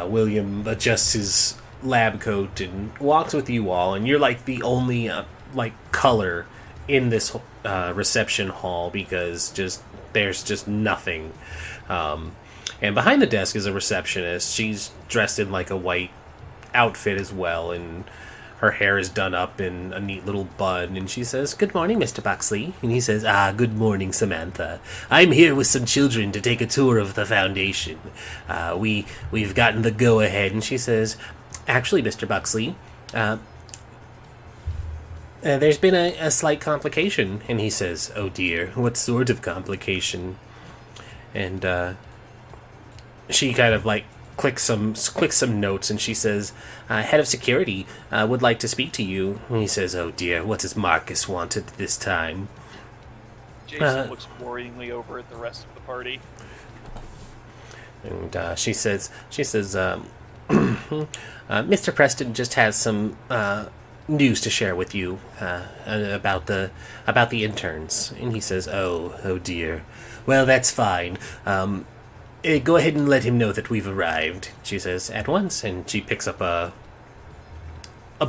Speaker 3: William adjusts his lab coat and walks with you all, and you're like the only like color in this reception hall, because just there's just nothing. And behind the desk is a receptionist. She's dressed in like a white outfit as well, and her hair is done up in a neat little bun, and she says, "Good morning, Mr. Buxley." And he says, "Good morning, Samantha. I'm here with some children to take a tour of the Foundation. We've gotten the go-ahead." And she says, "Actually, Mr. Buxley, there's been a slight complication." And he says, "Oh dear, what sort of complication?" And she kind of like clicks some notes, and she says, "Head of security would like to speak to you." And he says, "Oh dear, what does Marcus want at this time?"
Speaker 1: Jason looks worryingly over at the rest of the party.
Speaker 3: And she says, "Mr. Preston just has some news to share with you about the interns." And he says, "Oh dear. Well, that's fine. Go ahead and let him know that we've arrived," she says, "at once." And she picks up a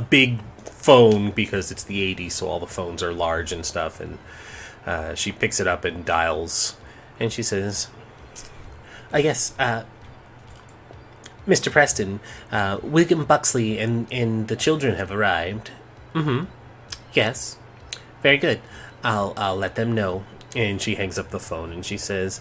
Speaker 3: big phone, because it's the 80s, so all the phones are large and stuff. And she picks it up and dials. And she says, "Yes, Mr. Preston, William Buxley and the children have arrived." "Mm-hmm. Yes. Very good. I'll let them know." And she hangs up the phone, and she says,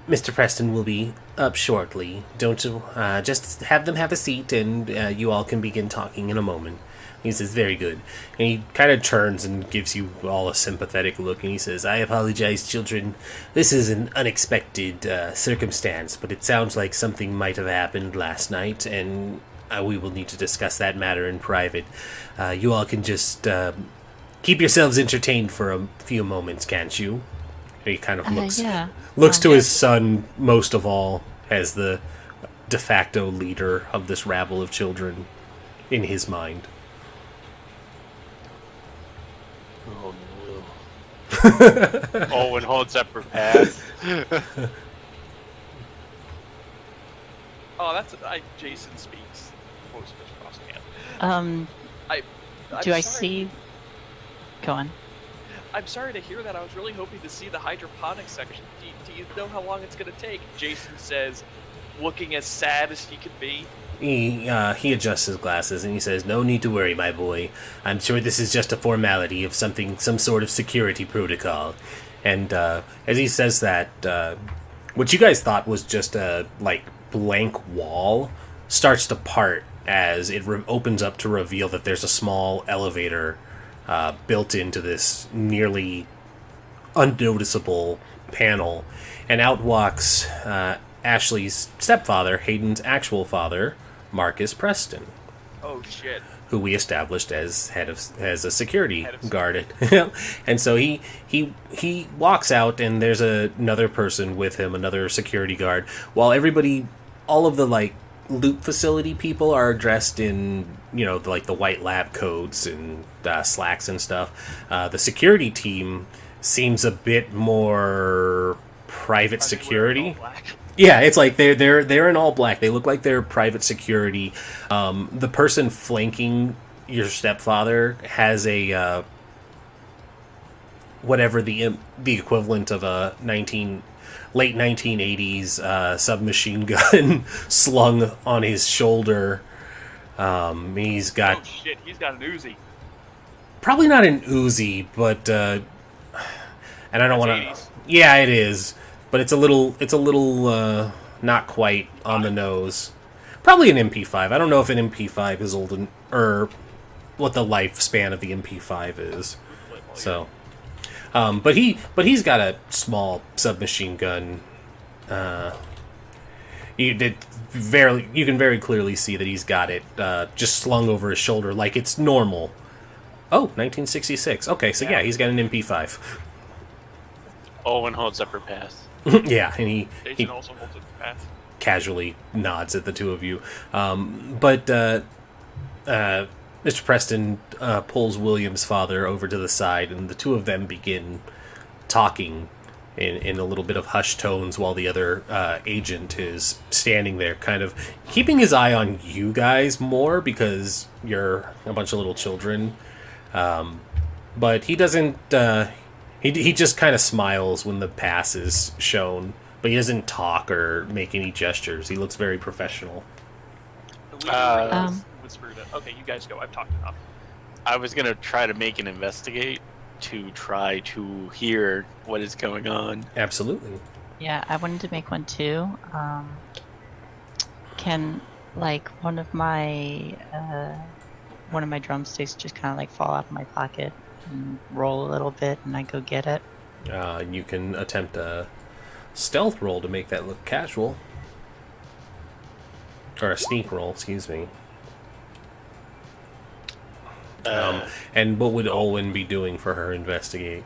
Speaker 3: "Mr. Preston will be up shortly. Don't you just have them have a seat, and you all can begin talking in a moment." He says, "Very good." And he kind of turns and gives you all a sympathetic look, and he says, "I apologize, children. This is an unexpected circumstance, but it sounds like something might have happened last night, and we will need to discuss that matter in private. You all can just keep yourselves entertained for a few moments, can't you?" He kind of looks to his son most of all, as the de facto leader of this rabble of children in his mind.
Speaker 4: Oh no.
Speaker 2: Owen holds up her pass.
Speaker 1: Oh, Jason speaks. What was Mr. Frostman? I'm
Speaker 5: Do I
Speaker 1: sorry.
Speaker 5: see? Go on.
Speaker 1: I'm sorry to hear that. I was really hoping to see the hydroponics section. Do you know how long it's going to take? Jason says, looking as sad as he can be.
Speaker 3: He adjusts his glasses and he says, "No need to worry, my boy. I'm sure this is just a formality of some sort of security protocol." And as he says that, what you guys thought was just a blank wall starts to part as it opens up to reveal that there's a small elevator built into this nearly unnoticeable panel, and out walks Ashley's stepfather, Hayden's actual father, Marcus Preston,
Speaker 1: Oh, shit.
Speaker 3: who we established as as a security
Speaker 1: Head of
Speaker 3: guard. And so he walks out, and there's another person with him, another security guard, while all of the loot facility people are dressed in the white lab coats and slacks and stuff. The security team seems a bit more private
Speaker 1: Are they wearing
Speaker 3: security.
Speaker 1: all black?
Speaker 3: Yeah, it's like they're in all black. They look like they're private security. The person flanking your stepfather has a whatever the equivalent of a late 1980s submachine gun slung on his shoulder. He's got
Speaker 1: Oh, shit. He's got an Uzi.
Speaker 3: probably not an Uzi, but and I don't want to.
Speaker 1: 80s.
Speaker 3: Yeah, it is, but it's a little not quite on the nose. Probably an MP5. I don't know if an MP5 is old or what the lifespan of the MP5 is. So, but he's got a small submachine gun. You can very clearly see that he's got it just slung over his shoulder like it's normal. Oh, 1966. Okay, so yeah, he's got an MP5.
Speaker 2: Owen holds up her pass.
Speaker 3: Yeah, and he
Speaker 1: Jason also holds it fast.
Speaker 3: casually nods at the two of you. But Mr. Preston pulls William's father over to the side, and the two of them begin talking in a little bit of hushed tones while the other agent is standing there kind of keeping his eye on you guys more because you're a bunch of little children. But he doesn't He just kind of smiles when the pass is shown, but he doesn't talk or make any gestures. He looks very professional.
Speaker 1: Whispered. Okay, you guys go. I've talked enough.
Speaker 2: I was gonna try to make an investigate to try to hear what is going on.
Speaker 3: Absolutely.
Speaker 5: Yeah, I wanted to make one too. Can like one of my drumsticks just kind of like fall out of my pocket and roll a little bit, and I go get it?
Speaker 3: You can attempt a stealth roll to make that look casual. Or a sneak roll, excuse me. And what would Olwen be doing for her investigate?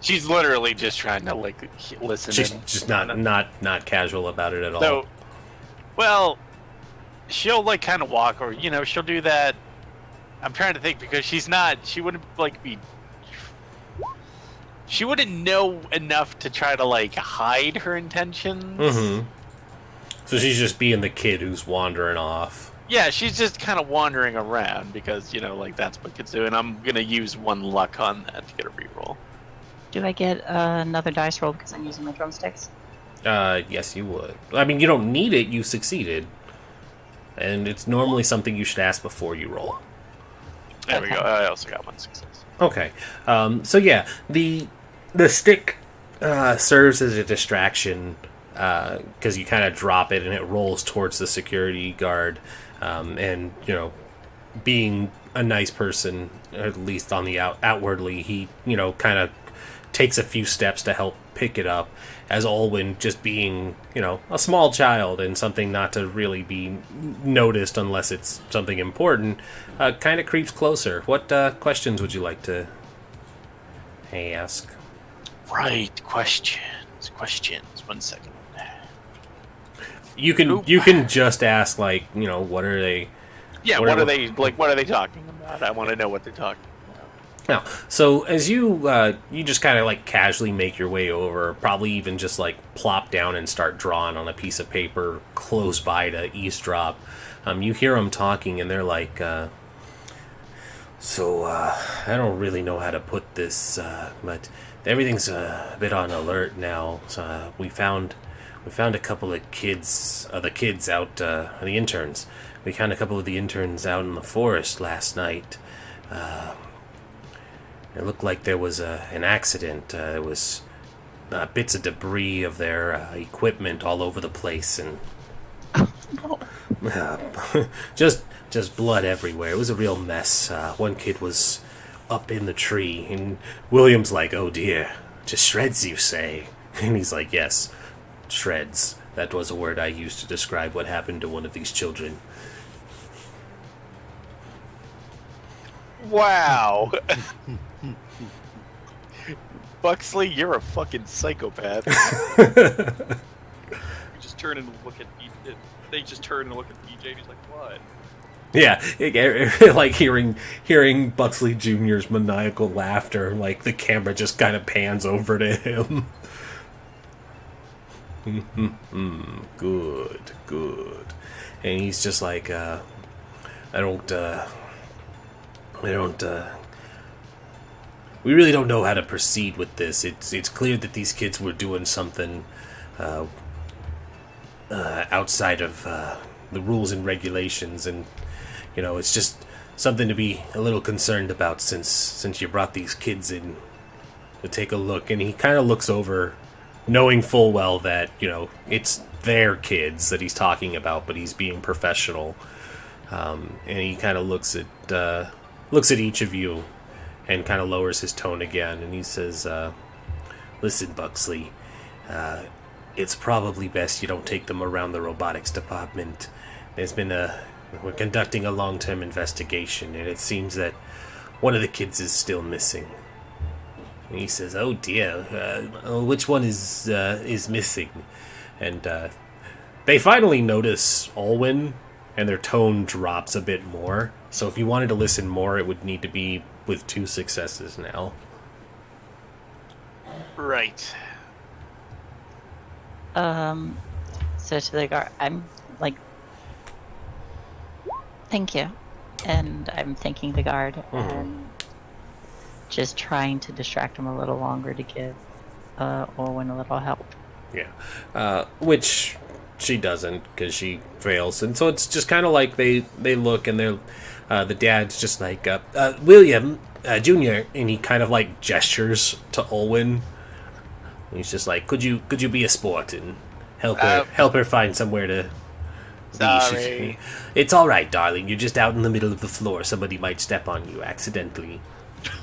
Speaker 2: She's literally just trying to like listen.
Speaker 3: She's
Speaker 2: and
Speaker 3: just not casual about it at all.
Speaker 2: So, well, she'll like kind of walk, or she'll do that. I'm trying to think because she wouldn't like be. She wouldn't know enough to try to like hide her intentions.
Speaker 3: Mm-hmm. So she's just being the kid who's wandering off.
Speaker 2: Yeah, she's just kind of wandering around because like that's what kids do, and I'm gonna use 1 luck on that to get a reroll.
Speaker 5: Do I get another dice roll because I'm using my drumsticks?
Speaker 3: Yes, you would. I mean, you don't need it. You succeeded, and it's normally something you should ask before you roll.
Speaker 2: There we go. I also got 1 success.
Speaker 3: Okay. So yeah, the stick serves as a distraction because you kind of drop it and it rolls towards the security guard, and being a nice person, at least on the outwardly, he kind of takes a few steps to help pick it up, as Olwen, just being a small child and something not to really be noticed unless it's something important, kind of creeps closer. What questions would you like to ask?
Speaker 2: Right, questions. 1 second.
Speaker 3: You can just ask, like, what are they?
Speaker 2: Yeah, what are they talking about? I want to know what they're talking about.
Speaker 3: Now, so as you just kind of like casually make your way over, probably even just like plop down and start drawing on a piece of paper close by to eavesdrop, you hear them talking, and they're like, so I don't really know how to put this, but everything's a bit on alert now. So we found a couple of kids, the kids out, the interns. We found a couple of the interns out in the forest last night. It looked like there was an accident. There was bits of debris of their equipment all over the place, and just blood everywhere. It was a real mess. One kid was up in the tree, and William's like, "Oh dear, just shreds, you say?" And he's like, "Yes, shreds. That was a word I used to describe what happened to one of these children."
Speaker 2: Wow. Buxley, you're a fucking psychopath.
Speaker 1: You just turn and look at they just turn and look at BJ, and he's like, "What?"
Speaker 3: Yeah, like hearing Buxley Jr.'s maniacal laughter, like the camera just kind of pans over to him. Good. And he's just like, we really don't know how to proceed with this. It's clear that these kids were doing something outside of the rules and regulations, and it's just something to be a little concerned about since you brought these kids in to take a look. And he kind of looks over, knowing full well that it's their kids that he's talking about, but he's being professional. And he kind of looks at each of you and kind of lowers his tone again, and he says, "Listen, Buxley, it's probably best you don't take them around the robotics department. We're conducting a long-term investigation, and it seems that one of the kids is still missing." And he says, "Oh dear, which one is missing?" And they finally notice Olwen, and their tone drops a bit more. So if you wanted to listen more, it would need to be with 2 successes now.
Speaker 2: Right.
Speaker 5: So to the guard, I'm like, "Thank you," and I'm thanking the guard and just trying to distract him a little longer to give Orwin a little help.
Speaker 3: Yeah. Which she doesn't, because she fails. And so it's just kind of like they look, and they're the dad's just like, William Jr., and he kind of like gestures to Olwen. He's just like, could you be a sport and help her find somewhere to be?
Speaker 2: Sorry.
Speaker 3: It's all right, darling. You're just out in the middle of the floor. Somebody might step on you accidentally.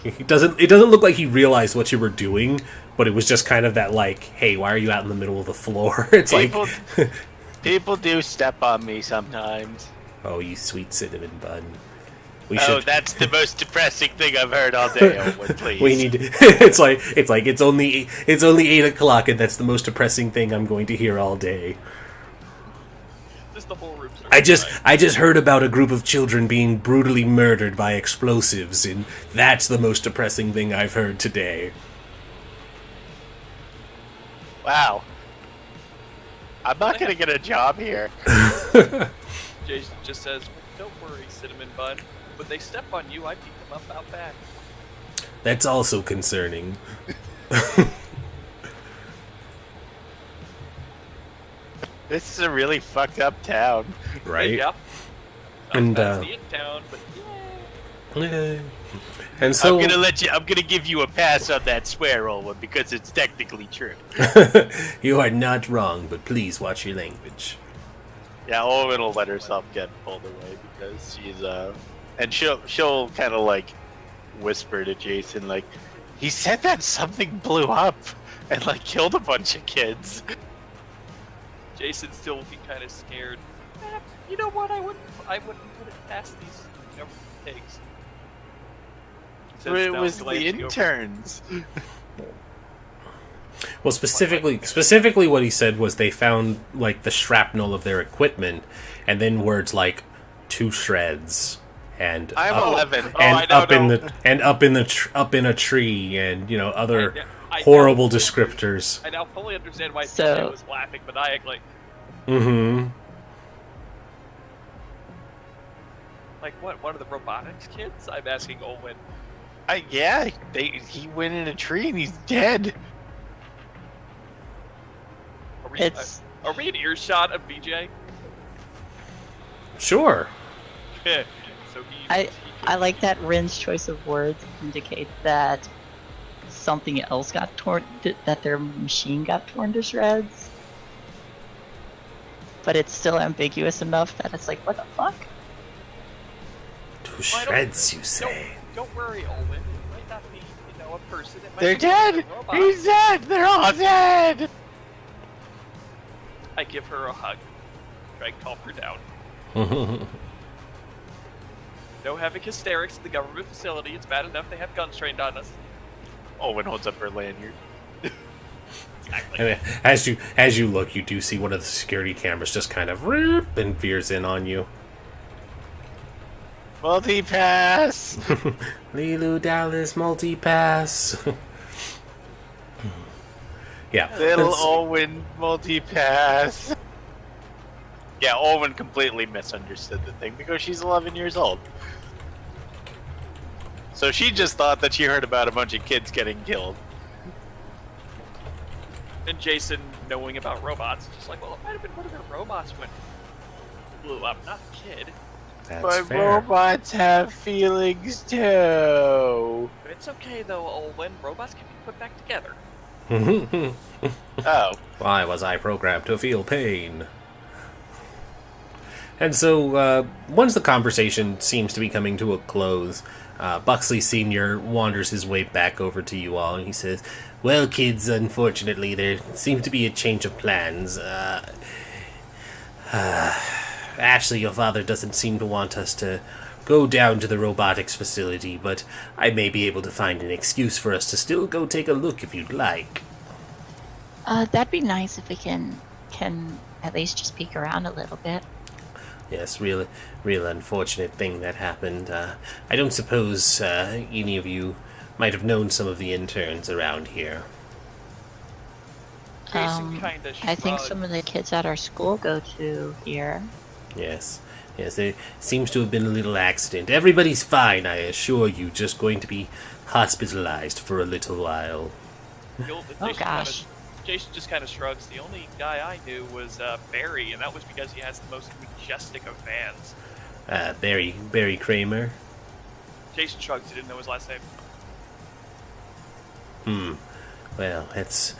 Speaker 3: It doesn't look like he realized what you were doing, but it was just kind of that like, hey, why are you out in the middle of the floor? It's
Speaker 2: People,
Speaker 3: like,
Speaker 2: people do step on me sometimes.
Speaker 3: oh, you sweet cinnamon bun.
Speaker 2: That's the most depressing thing I've heard all day. Owen, please.
Speaker 3: We need to, it's only 8 o'clock, and that's the most depressing thing I'm going to hear all day.
Speaker 1: Just the whole room's
Speaker 3: I just heard about a group of children being brutally murdered by explosives, and that's the most depressing thing I've heard today.
Speaker 2: Wow. I'm not gonna get a job here.
Speaker 1: Jason just says, "Don't worry, Cinnamon Bun. When they step on you, I beat them up out back."
Speaker 3: That's also concerning.
Speaker 2: This is a really fucked up town.
Speaker 3: Right?
Speaker 1: Yeah.
Speaker 3: And,
Speaker 1: That's the town, but yeah.
Speaker 3: And so
Speaker 2: I'm gonna give you a pass on that swear, Olwen, because it's technically true.
Speaker 3: you are not wrong, but please watch your language.
Speaker 2: Yeah, Olwen will let herself get pulled away because she's and she'll kind of like whisper to Jason like, he said that something blew up and like killed a bunch of kids.
Speaker 1: Jason's still looking kind of scared. You know what? I wouldn't put it past these government pigs.
Speaker 2: It was the interns.
Speaker 3: Well, specifically what he said was they found like the shrapnel of their equipment, and then words like "to shreds" and
Speaker 2: I'm
Speaker 3: up,
Speaker 2: 11.
Speaker 3: and
Speaker 1: I know,
Speaker 3: up in a tree, and other
Speaker 1: I
Speaker 3: horrible
Speaker 1: now-
Speaker 3: descriptors.
Speaker 1: I now fully understand why
Speaker 5: So-
Speaker 1: PJ was laughing maniacally.
Speaker 3: Mm-hmm.
Speaker 1: Like, what? One of the robotics kids? I'm asking Olwen.
Speaker 2: He went in a tree and he's dead.
Speaker 1: Are we in earshot of BJ?
Speaker 3: Sure.
Speaker 1: So he
Speaker 5: I like that Rin's choice of words indicate that something else got torn, that their machine got torn to shreds. But it's still ambiguous enough that it's like, what the fuck?
Speaker 3: To
Speaker 1: Why
Speaker 3: shreds, you say?
Speaker 1: Don't worry, Olwen. It might not be, a person. It might
Speaker 2: They're
Speaker 1: be
Speaker 2: dead.
Speaker 1: a robot.
Speaker 2: He's dead. They're all dead.
Speaker 1: I give her a hug. Try and calm her down. No having hysterics in the government facility. It's bad enough they have guns trained on us.
Speaker 2: Olwen holds up her lanyard.
Speaker 1: Exactly.
Speaker 3: And as you look, you do see one of the security cameras just kind of rip and veers in on you.
Speaker 2: Multi-pass.
Speaker 3: Lilu Dallas multi-pass. Yeah.
Speaker 2: Little
Speaker 3: that's-
Speaker 2: Olwen multi-pass. Yeah, Olwen completely misunderstood the thing because she's 11 years old. So she just thought that she heard about a bunch of kids getting killed.
Speaker 1: And Jason, knowing about robots, is just like, well, it might have been one of their robots when it blew up, not a kid.
Speaker 3: That's
Speaker 2: But
Speaker 3: fair.
Speaker 2: robots have feelings too.
Speaker 1: It's okay though, Olwen. Robots can be put back together.
Speaker 2: Oh.
Speaker 3: Why was I programmed to feel pain? And so, once the conversation seems to be coming to a close, Buxley Sr. wanders his way back over to you all, and he says, well, kids, unfortunately, there seems to be a change of plans. Ashley, your father doesn't seem to want us to go down to the robotics facility, but I may be able to find an excuse for us to still go take a look if you'd like.
Speaker 5: That'd be nice if we can at least just peek around a little bit.
Speaker 3: Yes, real unfortunate thing that happened. I don't suppose any of you might have known some of the interns around here.
Speaker 1: Jason kinda
Speaker 5: I think
Speaker 1: shrugged.
Speaker 5: some of the kids at our school go to here.
Speaker 3: Yes, Yes, there seems to have been a little accident. Everybody's fine, I assure you. Just going to be hospitalized for a little while.
Speaker 5: Oh gosh.
Speaker 1: Jason just kind of shrugs. The only guy I knew was Barry, and that was because he has the most majestic of fans.
Speaker 3: Barry Kramer.
Speaker 1: Jason shrugs. He didn't know his last name.
Speaker 3: Well, that's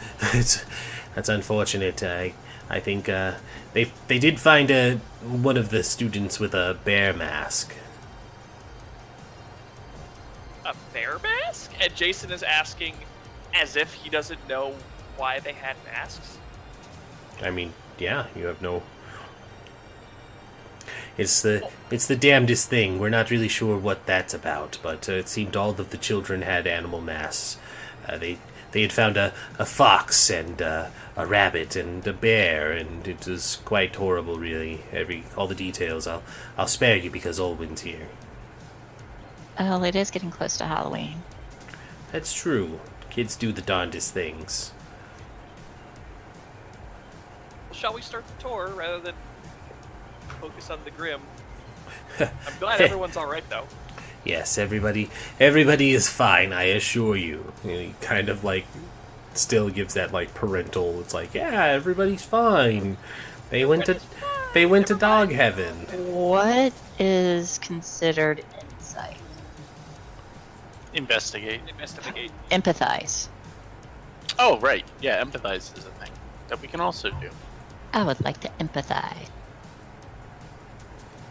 Speaker 3: unfortunate. I think they did find one of the students with a bear mask.
Speaker 1: A bear mask? And Jason is asking as if he doesn't know why they had masks.
Speaker 3: I mean, yeah, you have no. It's the damnedest thing. We're not really sure what that's about, but it seemed all of the children had animal masks. They had found a fox and a rabbit and a bear, and it was quite horrible, really. All the details. I'll spare you because Olwyn's here.
Speaker 5: Well, it is getting close to Halloween.
Speaker 3: That's true. Kids do the darndest things.
Speaker 1: Shall we start the tour rather than focus on the grim? I'm glad everyone's all right, though.
Speaker 3: Yes, everybody is fine, I assure you. And he kind of like still gives that like parental. It's like, yeah, everybody's fine. They went to dog heaven.
Speaker 5: What is considered insight?
Speaker 2: Investigate.
Speaker 1: Investigate.
Speaker 5: Empathize.
Speaker 2: Oh, right. Yeah, empathize is a thing that we can also do.
Speaker 5: I would like to empathize.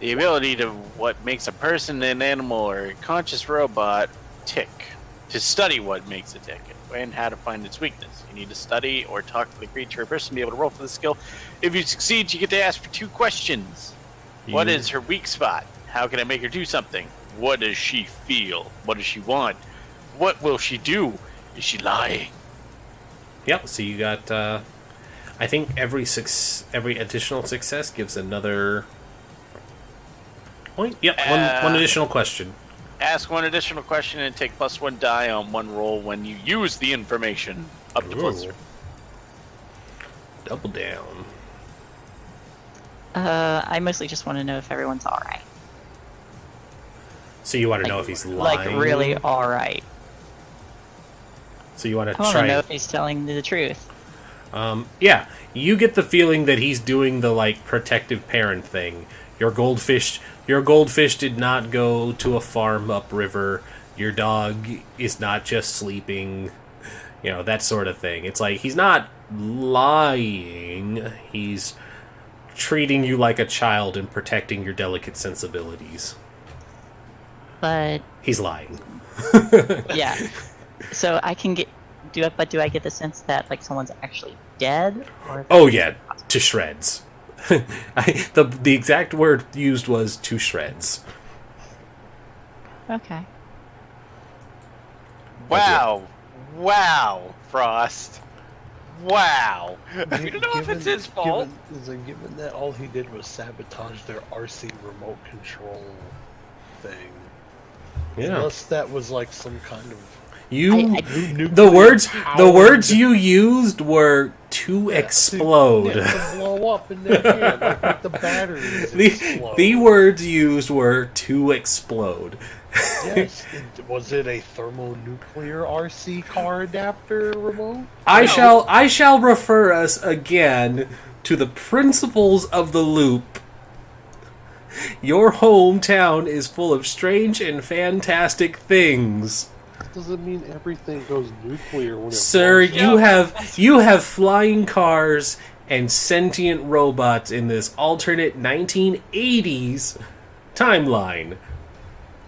Speaker 2: The ability to what makes a person, an animal, or a conscious robot tick. To study what makes it tick and how to find its weakness. You need to study or talk to the creature or person to be able to roll for the skill. If you succeed, you get to ask for 2 questions. What is her weak spot? How can I make her do something? What does she feel? What does she want? What will she do? Is she lying?
Speaker 3: Yep. So you got. I think every additional success gives another point. Yep. One additional question.
Speaker 2: Ask 1 additional question and take +1 die on 1 roll when you use the information. Up to +3.
Speaker 3: Double down.
Speaker 5: I mostly just want to know if everyone's alright.
Speaker 3: So you want to know if he's lying?
Speaker 5: Like, really alright.
Speaker 3: So you want to
Speaker 5: I want
Speaker 3: try.
Speaker 5: to know if he's telling the truth.
Speaker 3: Yeah, you get the feeling that he's doing the like protective parent thing. Your goldfish did not go to a farm upriver. Your dog is not just sleeping. You know, that sort of thing. It's like he's not lying. He's treating you like a child and protecting your delicate sensibilities.
Speaker 5: But
Speaker 3: He's lying.
Speaker 5: yeah. So I can do I get the sense that like someone's actually dead? Or
Speaker 3: Oh yeah, to shreds. The exact word used was to shreds.
Speaker 5: Okay.
Speaker 2: Wow, Frost. Wow.
Speaker 1: We don't know if it's his fault.
Speaker 4: Given that all he did was sabotage their RC remote control thing.
Speaker 3: Yeah.
Speaker 4: Unless that was like some kind of
Speaker 3: The words you used were to explode.
Speaker 4: to blow up in their hand, like with the batteries.
Speaker 3: The words used were to explode.
Speaker 4: Yes. Was it a thermonuclear RC car adapter remote?
Speaker 3: I shall refer us again to the principles of the loop. Your hometown is full of strange and fantastic things.
Speaker 4: Doesn't mean everything goes nuclear when it
Speaker 3: Sir,
Speaker 4: blows
Speaker 3: you have flying cars and sentient robots in this alternate 1980s timeline.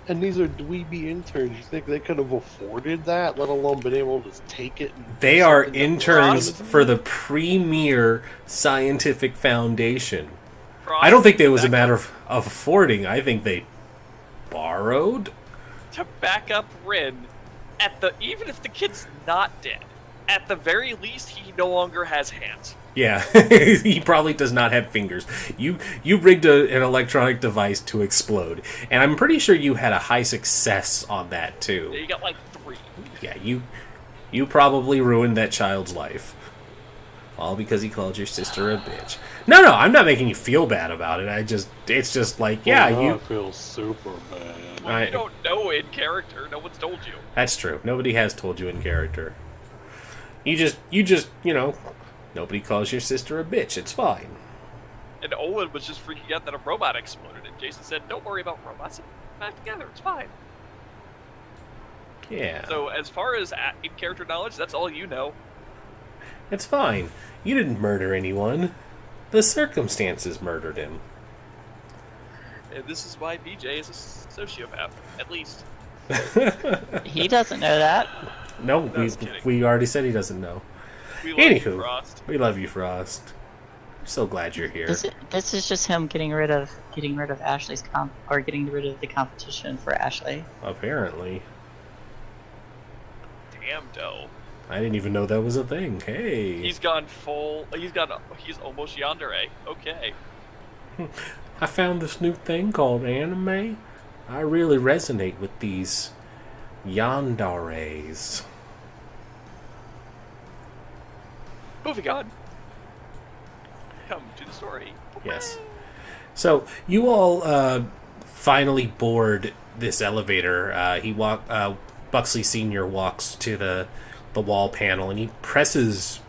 Speaker 4: And these are dweeby interns. You think they could have afforded that, let alone been able to take it? And
Speaker 3: They
Speaker 4: do
Speaker 3: are
Speaker 4: something that
Speaker 3: interns
Speaker 4: was-
Speaker 3: for the premier scientific foundation.
Speaker 1: Frost,
Speaker 3: I don't think it was a matter of affording. I think they borrowed.
Speaker 1: to back up Rin. Even if the kid's not dead, at the very least, he no longer has hands.
Speaker 3: Yeah, he probably does not have fingers. You rigged an electronic device to explode, and I'm pretty sure you had a high success on that too.
Speaker 1: You got like 3.
Speaker 3: Yeah, you probably ruined that child's life. All because he called your sister a bitch. No, I'm not making you feel bad about it. It's just like, yeah,
Speaker 4: Well, now
Speaker 3: you.
Speaker 4: I feel super bad.
Speaker 1: Well, you don't know in character. No one's told you.
Speaker 3: That's true. Nobody has told you in character. You just, nobody calls your sister a bitch. It's fine.
Speaker 1: And Owen was just freaking out that a robot exploded, and Jason said, "Don't worry about robots. Back together. It's fine."
Speaker 3: Yeah.
Speaker 1: So as far as in-character knowledge, that's all you know.
Speaker 3: It's fine. You didn't murder anyone. The circumstances murdered him.
Speaker 1: And this is why BJ is a sociopath, at least.
Speaker 5: He doesn't know that.
Speaker 3: No,
Speaker 1: No, I was kidding.
Speaker 3: we already said he doesn't know.
Speaker 1: We love you,
Speaker 3: Anywho,
Speaker 1: Frost.
Speaker 3: we love you, Frost. I'm so glad you're here.
Speaker 5: This is just him getting rid of Ashley's getting rid of the competition for Ashley.
Speaker 3: Apparently.
Speaker 1: Damn, Doe.
Speaker 3: I didn't even know that was a thing. Hey.
Speaker 1: He's gone full. He's almost yandere. Okay.
Speaker 3: I found this new thing called anime. I really resonate with these yandares.
Speaker 1: Moving on. Come to the story.
Speaker 3: Yes. So you all finally board this elevator. Buxley Senior walks to the wall panel and he presses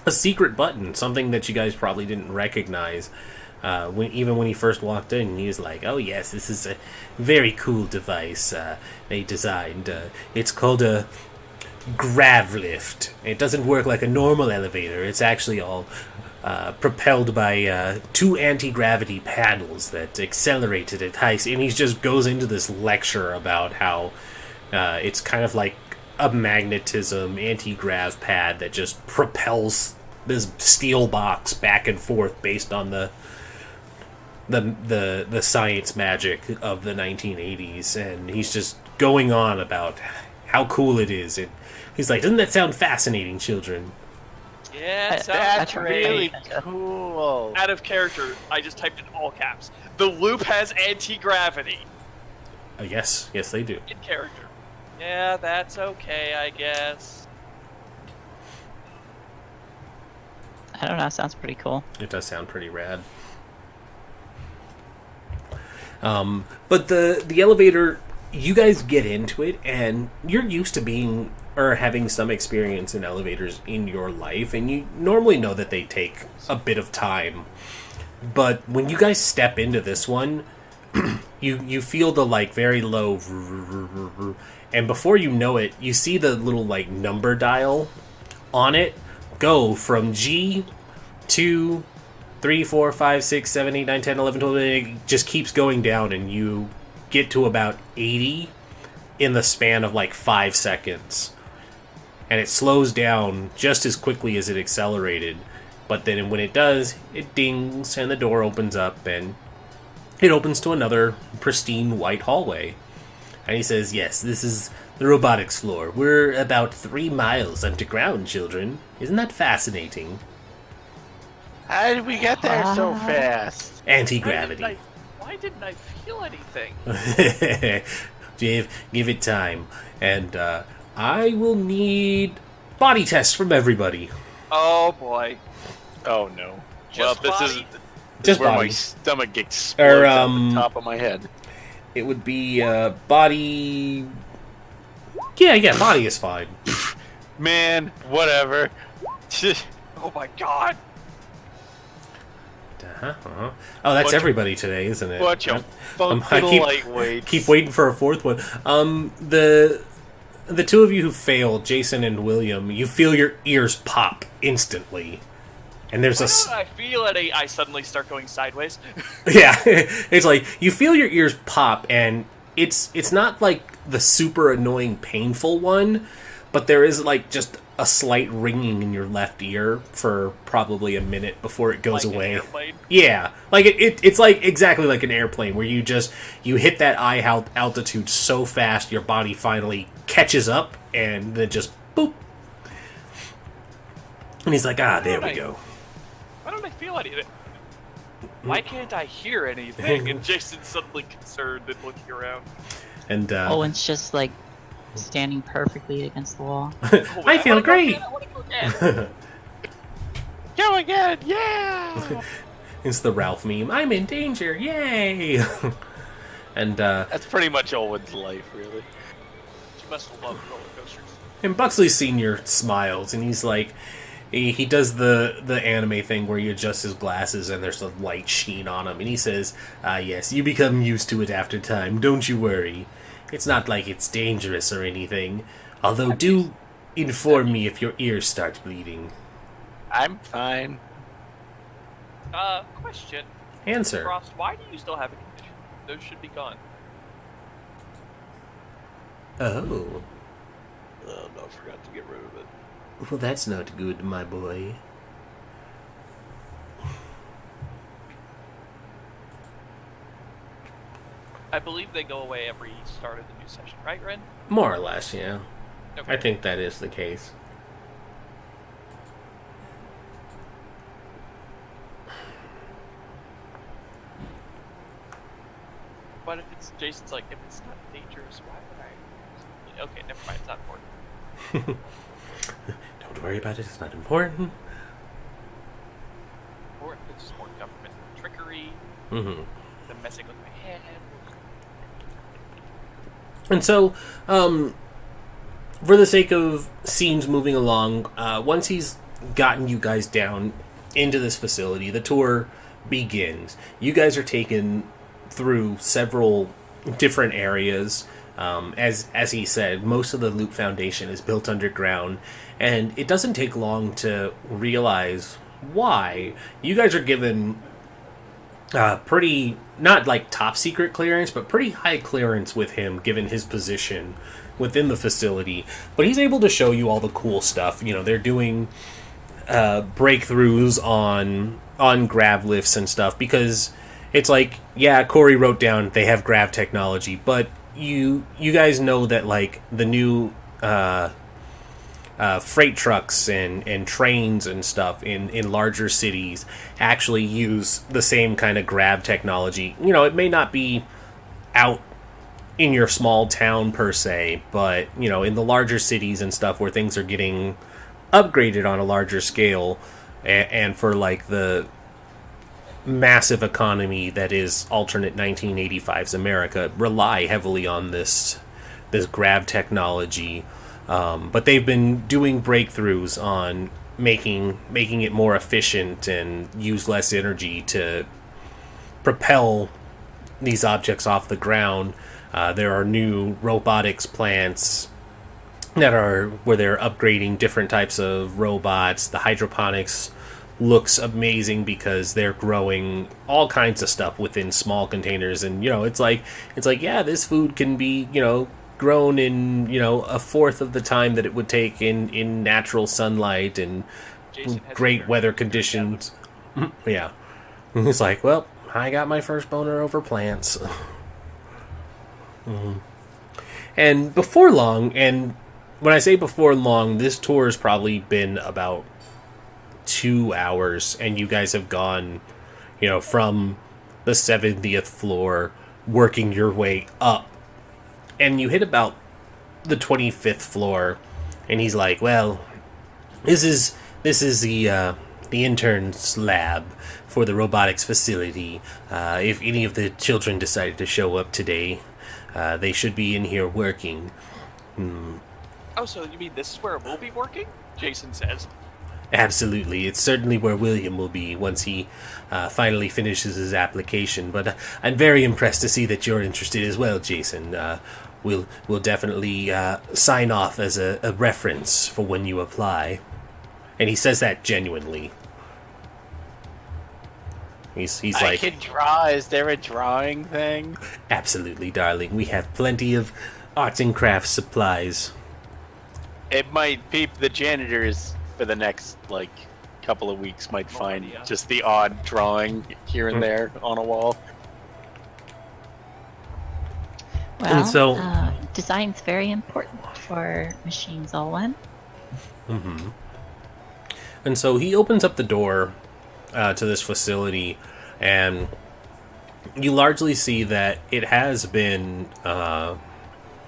Speaker 3: a secret button, something that you guys probably didn't recognize. When he first walked in, he was like, "Oh yes, this is a very cool device they designed. It's called a grav lift. It doesn't work like a normal elevator. It's actually all propelled by two anti-gravity paddles that accelerate it at high speed." And he just goes into this lecture about how it's kind of like a magnetism anti-grav pad that just propels this steel box back and forth based on the science magic of the 1980s. And he's just going on about how cool it is. And he's like, "Doesn't that sound fascinating, children?"
Speaker 1: Yeah, it sounds
Speaker 2: That's
Speaker 1: great.
Speaker 2: really cool.
Speaker 1: Out of character, I just typed in all caps. The loop has anti-gravity.
Speaker 3: Yes, they do.
Speaker 1: In character. Yeah, that's okay, I guess.
Speaker 5: I don't know. Sounds pretty cool.
Speaker 3: It does sound pretty rad. But the elevator, you guys get into it, and you're used to being or having some experience in elevators in your life, and you normally know that they take a bit of time. But when you guys step into this one, you feel the like very low, and before you know it, you see the little like number dial on it go from G to 3, 4, 5, 6, 7, 8, 9, 10, 11, 12, and it just keeps going down, and you get to about 80 in the span of like 5 seconds. And it slows down just as quickly as it accelerated. But then when it does, it dings, and the door opens up, and it opens to another pristine white hallway. And he says, "Yes, this is the robotics floor. We're about 3 miles underground, children. Isn't that fascinating?"
Speaker 2: How did we get there so fast?
Speaker 3: Anti-gravity.
Speaker 1: Why didn't I feel anything?
Speaker 3: Give it time. And I will need body tests from everybody.
Speaker 1: Oh boy.
Speaker 2: Oh no.
Speaker 1: Just
Speaker 2: well,
Speaker 1: body?
Speaker 3: Just
Speaker 2: where my
Speaker 3: body.
Speaker 2: stomach explodes out
Speaker 3: Or,
Speaker 2: the top of my head.
Speaker 3: It would be body... Yeah, body is fine.
Speaker 2: Man, whatever.
Speaker 1: Oh my god.
Speaker 3: Oh, that's
Speaker 2: Bunch of-
Speaker 3: everybody today, isn't it?
Speaker 2: Bunch of funky
Speaker 3: I
Speaker 2: lightweights.
Speaker 3: keep waiting for a fourth one. The two of you who failed, Jason and William, you feel your ears pop instantly. And there's
Speaker 1: Why don't I feel it? I suddenly start going sideways.
Speaker 3: yeah, it's like you feel your ears pop, and it's not like the super annoying painful one, but there is like just a slight ringing in your left ear for probably a minute before it goes
Speaker 1: Like an
Speaker 3: away.
Speaker 1: airplane.
Speaker 3: Yeah, like it's like exactly like an airplane where you hit that eye altitude so fast your body finally catches up and then just boop. And he's like, there we go.
Speaker 1: Why don't I feel anything? Why can't I hear anything? And Jason's suddenly concerned and looking around.
Speaker 3: And
Speaker 5: Owen's just like standing perfectly against the wall.
Speaker 1: Oh,
Speaker 3: I feel
Speaker 1: wanna go
Speaker 3: great.
Speaker 1: again, I wanna go again.
Speaker 2: go again! Yeah!
Speaker 3: It's the Ralph meme. I'm in danger! Yay! And
Speaker 2: That's pretty much Owen's life, really.
Speaker 1: You must love roller coasters.
Speaker 3: And Buxley Sr. smiles, and he's like, he does the anime thing where he adjusts his glasses and there's a light sheen on him, and he says, yes, you become used to it after time, don't you worry. It's not like it's dangerous or anything, although do inform me if your ears start bleeding.
Speaker 2: I'm fine.
Speaker 1: Question.
Speaker 3: Answer.
Speaker 1: Frost, why do you still have a condition? Those should be gone.
Speaker 3: Oh.
Speaker 4: Oh no, I forgot to get rid of it.
Speaker 3: Well, that's not good, my boy.
Speaker 1: I believe they go away every start of the new session, right, Ren?
Speaker 3: More or less, yeah.
Speaker 1: Okay.
Speaker 3: I think that is the case.
Speaker 1: But if it's Jason's like, if it's not dangerous, why would I? Okay, never mind. It's not important.
Speaker 3: Don't worry about it, it's not important.
Speaker 1: Or it's just more government trickery.
Speaker 3: Mm-hmm.
Speaker 1: Them messing with my head.
Speaker 3: And so, for the sake of scenes moving along, once he's gotten you guys down into this facility, the tour begins. You guys are taken through several different areas. As he said, most of the Loop Foundation is built underground, and it doesn't take long to realize why. You guys are given pretty, not like top secret clearance, but pretty high clearance with him, given his position within the facility. But he's able to show you all the cool stuff. You know, they're doing breakthroughs on grav lifts and stuff, because it's like, yeah, Corey wrote down they have grav technology, but you guys know that, like, the new freight trucks and trains and stuff in larger cities actually use the same kind of grav technology. You know, it may not be out in your small town per se, but, you know, in the larger cities and stuff where things are getting upgraded on a larger scale, and for, like, the massive economy that is alternate 1985's America, rely heavily on this grav technology. But they've been doing breakthroughs on making it more efficient and use less energy to propel these objects off the ground. There are new robotics plants that are where they're upgrading different types of robots. The hydroponics looks amazing because they're growing all kinds of stuff within small containers, and, you know, it's like yeah, this food can be, you know, grown in, you know, a fourth of the time that it would take in natural sunlight and great weather conditions. Yeah. It's like, well, I got my first boner over plants. And before long, and when I say before long, this tour has probably been about 2 hours, and you guys have gone, you know, from the 70th floor, working your way up, and you hit about the 25th floor, and he's like, well, this is the intern's lab for the robotics facility. If any of the children decided to show up today, they should be in here working.
Speaker 1: Oh, so you mean this is where we'll be working? Jason says.
Speaker 3: Absolutely. It's certainly where William will be once he finally finishes his application. But I'm very impressed to see that you're interested as well, Jason. We'll definitely sign off as a reference for when you apply. And he says that genuinely. He's
Speaker 2: I
Speaker 3: like,
Speaker 2: can draw. Is there a drawing thing?
Speaker 3: absolutely, darling. We have plenty of arts and crafts supplies.
Speaker 2: It might be the janitors for the next, like, couple of weeks might find
Speaker 1: idea.
Speaker 2: just the odd drawing here and there on a wall.
Speaker 5: Well,
Speaker 3: And so-
Speaker 5: design's very important for machines, Olwen.
Speaker 3: Mm-hmm. And so he opens up the door to this facility, and you largely see that it has been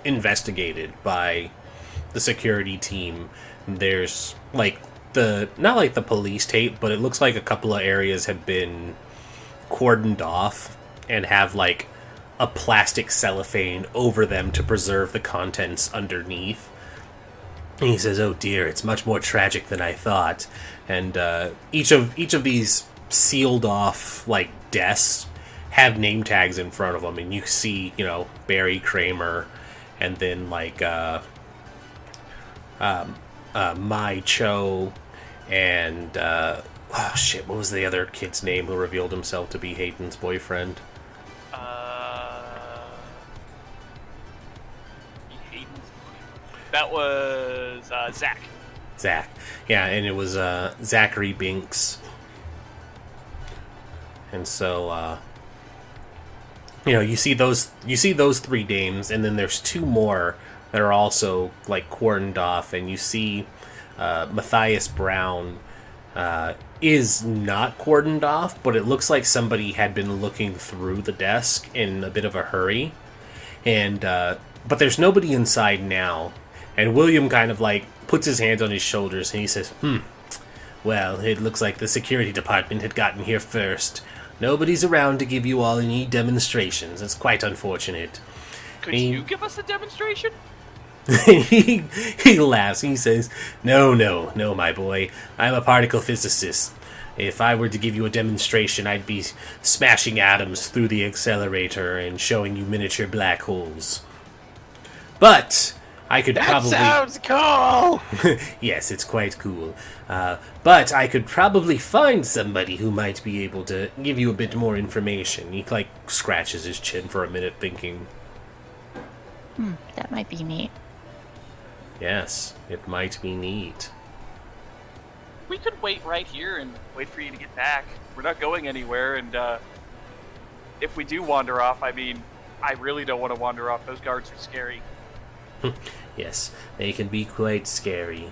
Speaker 3: investigated by the security team. There's, like, not like the police tape, but it looks like a couple of areas have been cordoned off and have like a plastic cellophane over them to preserve the contents underneath. And he says, "Oh dear, it's much more tragic than I thought." And each of these sealed off like desks have name tags in front of them, and you see, Barry Kramer, and then like Mai Cho, and oh shit, what was the other kid's name who revealed himself to be Hayden's boyfriend?
Speaker 1: That was Zach.
Speaker 3: Zach. Yeah, and it was Zachary Binks. And so you see those three dames, and then there's two more that are also like cordoned off, and you see Matthias Brown is not cordoned off, but it looks like somebody had been looking through the desk in a bit of a hurry, and but there's nobody inside now. And William kind of like puts his hands on his shoulders and he says, well, it looks like the security department had gotten here first. Nobody's around to give you all any demonstrations. It's quite unfortunate."
Speaker 1: Could you give us a demonstration?
Speaker 3: he laughs. He says, No, my boy. I'm a particle physicist. If I were to give you a demonstration, I'd be smashing atoms through the accelerator and showing you miniature black holes. But I could probably...
Speaker 2: sounds cool!
Speaker 3: Yes, it's quite cool. But I could probably find somebody who might be able to give you a bit more information. He, like, scratches his chin for a minute, thinking...
Speaker 5: That might be neat.
Speaker 3: Yes, it might be neat.
Speaker 1: We could wait right here and wait for you to get back. We're not going anywhere, and if we do wander off, I mean, I really don't want to wander off. Those guards are scary.
Speaker 3: Yes, they can be quite scary.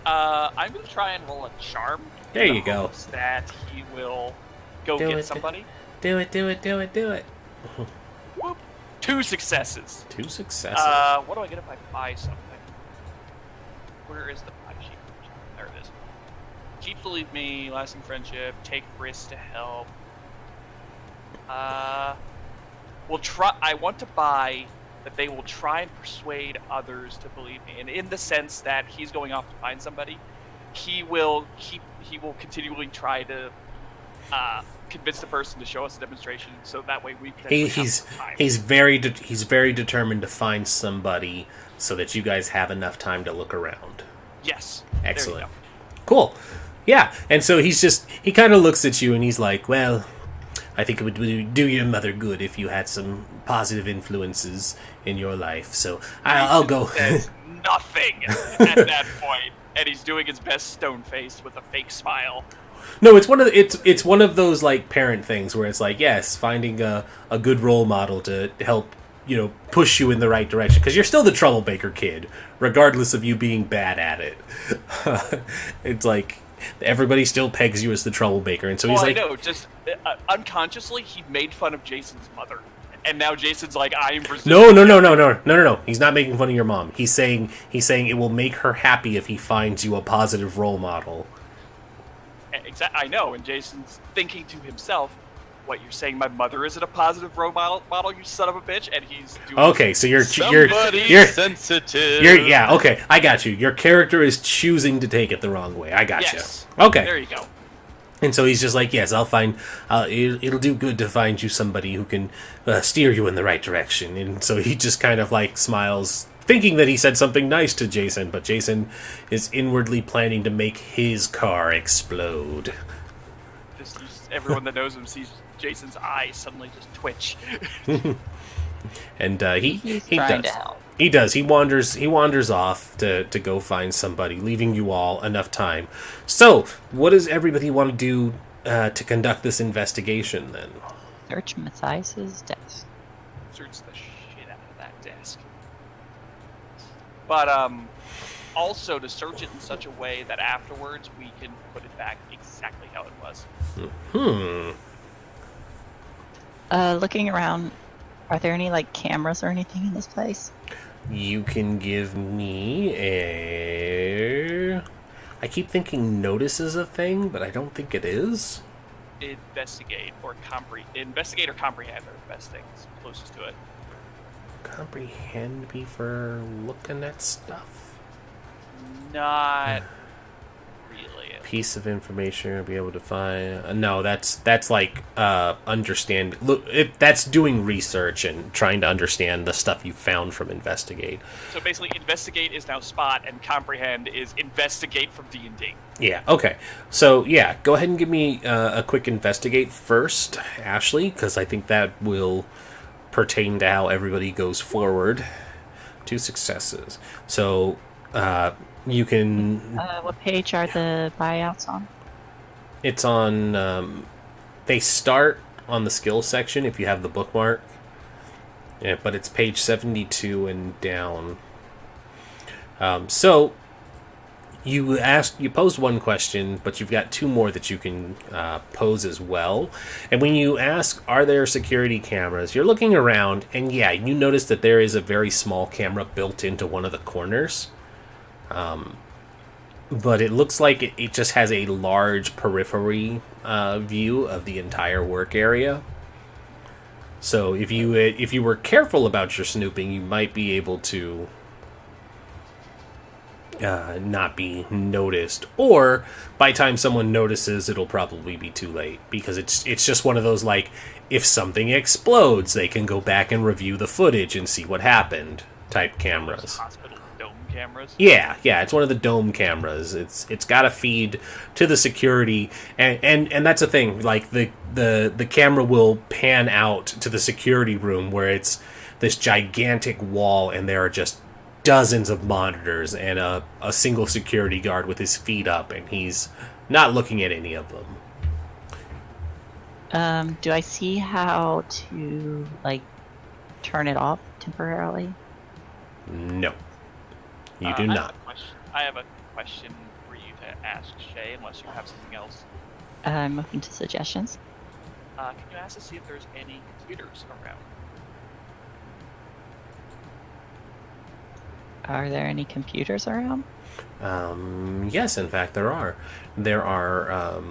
Speaker 1: I'm going to try and roll a charm.
Speaker 3: There you go.
Speaker 1: That he will go
Speaker 3: Do
Speaker 1: get
Speaker 3: it.
Speaker 1: somebody.
Speaker 3: Do it.
Speaker 1: Whoop. 2 successes.
Speaker 3: 2 successes.
Speaker 1: What do I get if I buy something? Where is the buy sheet? There it is. Keep to leave me, lasting friendship, take risks to help. We'll try. I want to buy that they will try and persuade others to believe me, and in the sense that he's going off to find somebody, he will continually try to convince the person to show us a demonstration, so that way we
Speaker 3: he's very determined to find somebody so that you guys have enough time to look around.
Speaker 1: Yes.
Speaker 3: Excellent. Cool. Yeah, and so he kind of looks at you and he's like, "Well, I think it would do your mother good if you had some positive influences in your life. So I'll go."
Speaker 1: There's nothing at that point, and he's doing his best stone-faced with a fake smile.
Speaker 3: No, it's one of those like parent things where it's like, yes, finding a good role model to help push you in the right direction, because you're still the troublemaker kid, regardless of you being bad at it. It's like everybody still pegs you as the troublemaker, and so he's like,
Speaker 1: I know, just unconsciously he made fun of Jason's mother, and now Jason's like, I'm resisting.
Speaker 3: No. He's not making fun of your mom. He's saying it will make her happy if he finds you a positive role model.
Speaker 1: Exactly, I know, and Jason's thinking to himself, "What, you're saying my mother isn't a positive role model, you son of a bitch?" And he's doing...
Speaker 3: Okay, so you're
Speaker 2: sensitive.
Speaker 3: Yeah, okay, I got you. Your character is choosing to take it the wrong way. I got
Speaker 1: Yes.
Speaker 3: you. Okay.
Speaker 1: There you go.
Speaker 3: And so he's just like, yes, I'll find... it'll do good to find you somebody who can steer you in the right direction. And so he just kind of like smiles, thinking that he said something nice to Jason, but Jason is inwardly planning to make his car explode.
Speaker 1: Just everyone that knows him sees Jason's eyes suddenly just twitch.
Speaker 3: And
Speaker 5: He's
Speaker 3: he
Speaker 5: trying
Speaker 3: does.
Speaker 5: to help.
Speaker 3: He does. He wanders off to go find somebody, leaving you all enough time. So, what does everybody want to do to conduct this investigation then?
Speaker 5: Search Matthias's desk.
Speaker 1: Search the shit out of that desk. But also to search it in such a way that afterwards we can put it back exactly how it was.
Speaker 5: Looking around, are there any like cameras or anything in this place?
Speaker 3: You can give me a I keep thinking notice is a thing, but I don't think it is.
Speaker 1: Investigate or comprehend are the best things closest to it.
Speaker 3: Comprehend be for looking at stuff.
Speaker 1: Not really.
Speaker 3: Piece of information you'll be able to find. No, that's like understand. Look, that's doing research and trying to understand the stuff you found from investigate.
Speaker 1: So basically, investigate is now spot, and comprehend is investigate from D&D.
Speaker 3: Yeah. Okay. So yeah, go ahead and give me a quick investigate first, Ashley, because I think that will pertain to how everybody goes forward. 2 successes. So you can.
Speaker 5: What page are the buyouts on?
Speaker 3: It's on. They start on the skills section if you have the bookmark. Yeah, but it's page 72 and down. So you posed one question, but you've got 2 more that you can pose as well. And when you ask, are there security cameras, you're looking around, and yeah, you notice that there is a very small camera built into one of the corners. But it looks like it just has a large periphery view of the entire work area. So if you were careful about your snooping, you might be able to not be noticed. Or by the time someone notices, it'll probably be too late, because it's just one of those, like, if something explodes, they can go back and review the footage and see what happened type cameras.
Speaker 1: Hospital dome cameras.
Speaker 3: Yeah, it's one of the dome cameras. It's got a feed to the security, and that's the thing. Like the camera will pan out to the security room where it's this gigantic wall, and there are just dozens of monitors and a single security guard with his feet up, and he's not looking at any of them.
Speaker 5: Do I see how to turn it off temporarily?
Speaker 3: No, you do
Speaker 1: I
Speaker 3: not.
Speaker 1: I have a question for you to ask Shay, unless you have something else.
Speaker 5: I'm open to suggestions.
Speaker 1: Can you ask to see if there's any computers around?
Speaker 5: Are there any computers around?
Speaker 3: Yes, in fact, there are. There are,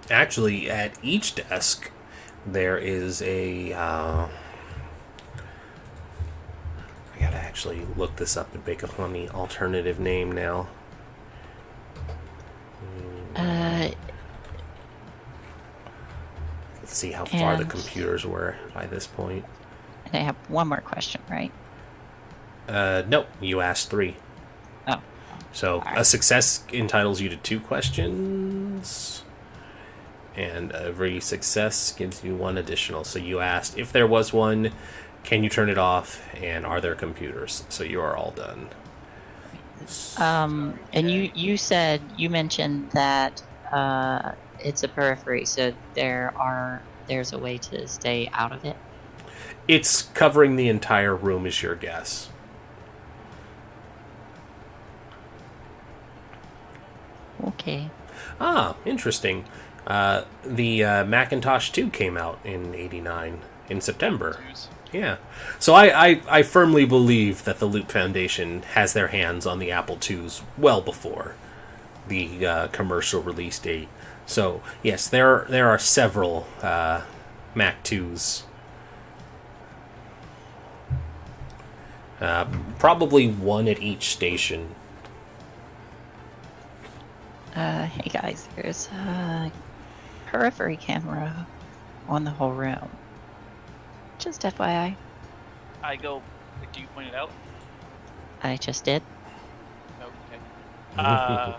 Speaker 3: actually, at each desk, there is a, I gotta actually look this up and make a funny alternative name now. Let's see how far the
Speaker 5: And-
Speaker 3: computers were by this point.
Speaker 5: And I have one more question, right?
Speaker 3: No, you asked 3.
Speaker 5: Oh.
Speaker 3: So
Speaker 5: Alright.
Speaker 3: a success entitles you to 2 questions, and every success gives you 1 additional. So you asked if there was one, can you turn it off, and are there computers? So you are all done.
Speaker 5: And you mentioned that it's a periphery, so there's a way to stay out of it.
Speaker 3: It's covering the entire room is your guess.
Speaker 5: Okay.
Speaker 3: Ah, interesting. The Macintosh 2 came out in '89 in September. Yeah. So I firmly believe that the Loop Foundation has their hands on the Apple IIs well before the commercial release date. So yes, there are several Mac 2s. Probably 1 at each station.
Speaker 5: Hey guys, there's a periphery camera on the whole room. Just FYI.
Speaker 1: I go. Do you point it out?
Speaker 5: I just did.
Speaker 1: Okay. I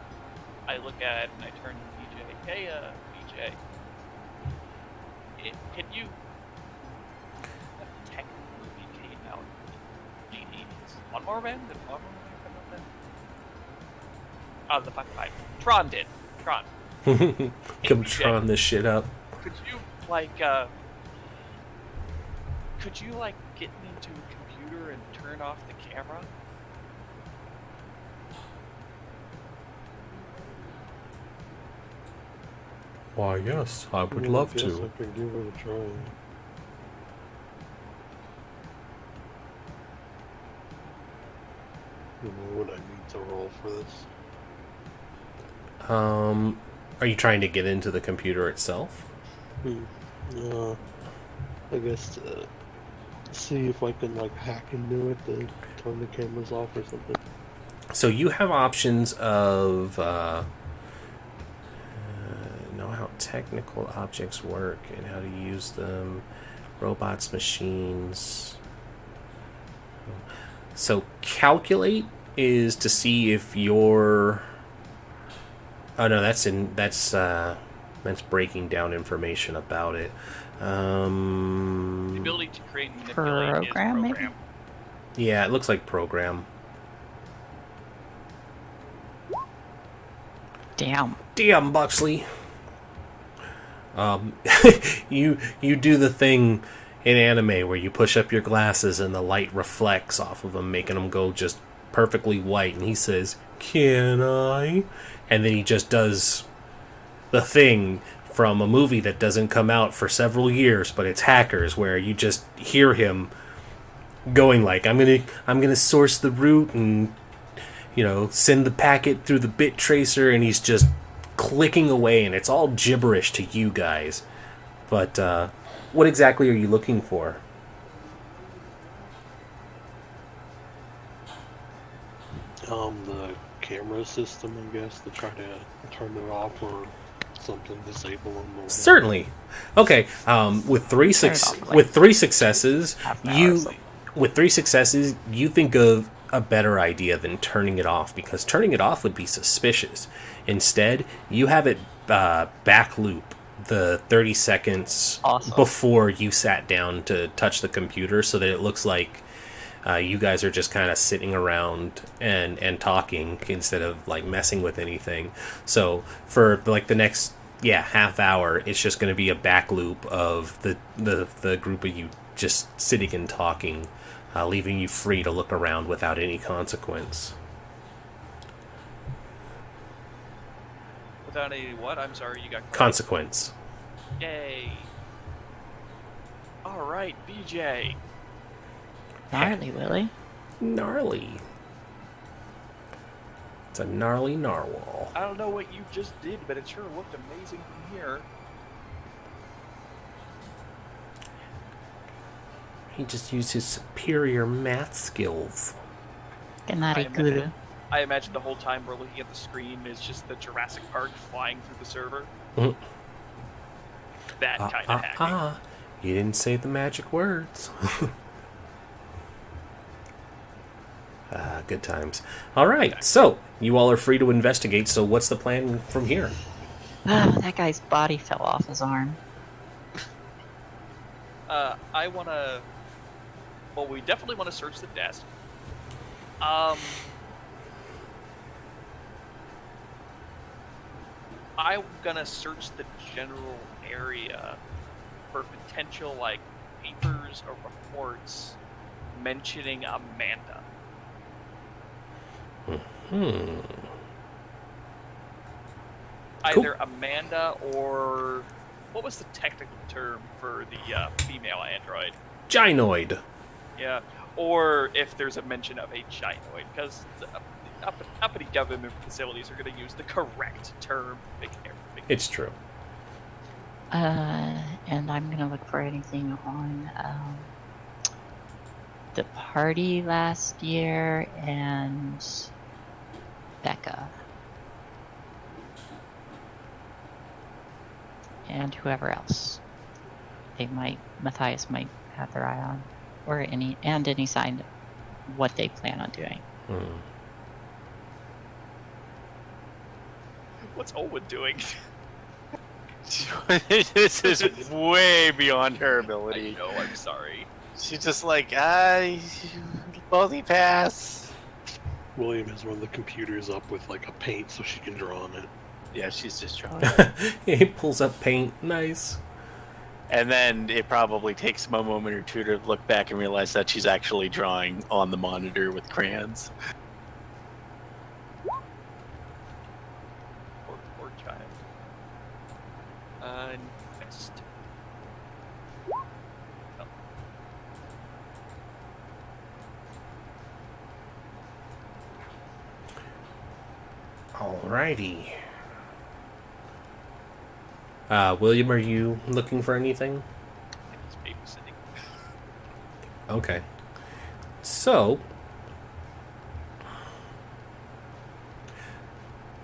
Speaker 1: look at it and I turn to BJ. Hey, BJ. Can you? A tech movie came out in the 80s. One more man? Did one more man come out then? Oh, the fucking pipe. Tron did. Tron.
Speaker 3: Come Tron this shit up.
Speaker 1: Could you get me into a computer and turn off the camera?
Speaker 3: Why, yes, I would
Speaker 4: Well,
Speaker 3: love
Speaker 4: I guess
Speaker 3: to.
Speaker 4: I can give it a try. You know what I need to roll for this?
Speaker 3: Are you trying to get into the computer itself?
Speaker 4: I guess see if I can like hack into it to turn the cameras off or something.
Speaker 3: So you have options of know how technical objects work and how to use them, robots, machines. So calculate is to see if you're. Oh no, that's breaking down information about it.
Speaker 1: The ability to create and manipulate is
Speaker 5: Program, maybe?
Speaker 1: program.
Speaker 3: Yeah, it looks like program.
Speaker 5: Damn.
Speaker 3: Damn, Buxley. You do the thing in anime where you push up your glasses and the light reflects off of them, making them go just perfectly white. And he says, "Can I?" And then he just does the thing from a movie that doesn't come out for several years, but it's Hackers, where you just hear him going like, "I'm gonna source the root and send the packet through the bit tracer," and he's just clicking away, and it's all gibberish to you guys. But what exactly are you looking for?
Speaker 4: The camera system, I guess, to try to turn it off or something, disable them. Or
Speaker 3: Certainly. Okay. With three successes,
Speaker 5: Half an hour or something.
Speaker 3: with 3 successes, you think of a better idea than turning it off, because turning it off would be suspicious. Instead, you have it back loop the 30 seconds
Speaker 5: Awesome.
Speaker 3: before you sat down to touch the computer, so that it looks like you guys are just kind of sitting around and talking instead of like messing with anything. So for like the next half hour, it's just going to be a back loop of the group of you just sitting and talking, leaving you free to look around without any consequence.
Speaker 1: Without any what? I'm sorry, you got cut.
Speaker 3: Consequence.
Speaker 1: Yay. Alright, BJ.
Speaker 5: Gnarly, Willie.
Speaker 3: Gnarly. It's a gnarly narwhal.
Speaker 1: I don't know what you just did, but it sure looked amazing from here.
Speaker 3: He just used his superior math skills.
Speaker 5: Gnarly guru.
Speaker 1: I imagine the whole time we're looking at the screen is just the Jurassic Park flying through the server.
Speaker 3: Mhm.
Speaker 1: That kind of hacking.
Speaker 3: You didn't say the magic words. Good times. All right, so you all are free to investigate. So what's the plan from here?
Speaker 5: Oh, that guy's body fell off his arm.
Speaker 1: I want to... Well, we definitely want to search the desk. I'm gonna search the general area for potential, like, papers or reports mentioning Amanda. Either Amanda or... What was the technical term for the female android?
Speaker 3: Gynoid.
Speaker 1: Yeah, or if there's a mention of a gynoid, because the uppity government facilities are going to use the correct term.
Speaker 3: It's true.
Speaker 5: And I'm gonna look for anything on the party last year and Becca. And whoever else. Matthias might have their eye on. Or any sign of what they plan on doing.
Speaker 1: What's Owen doing?
Speaker 2: This is way beyond her ability.
Speaker 1: I know, I'm sorry.
Speaker 2: She's just like, multi-pass.
Speaker 4: William has one of the computers up with like a paint so she can draw on it.
Speaker 2: Yeah, she's just trying.
Speaker 3: He pulls up paint. Nice.
Speaker 2: And then it probably takes him a moment or two to look back and realize that she's actually drawing on the monitor with crayons.
Speaker 1: Poor child. Next. Oh.
Speaker 3: Alrighty. William, are you looking for anything?
Speaker 1: It's babysitting.
Speaker 3: Okay. So,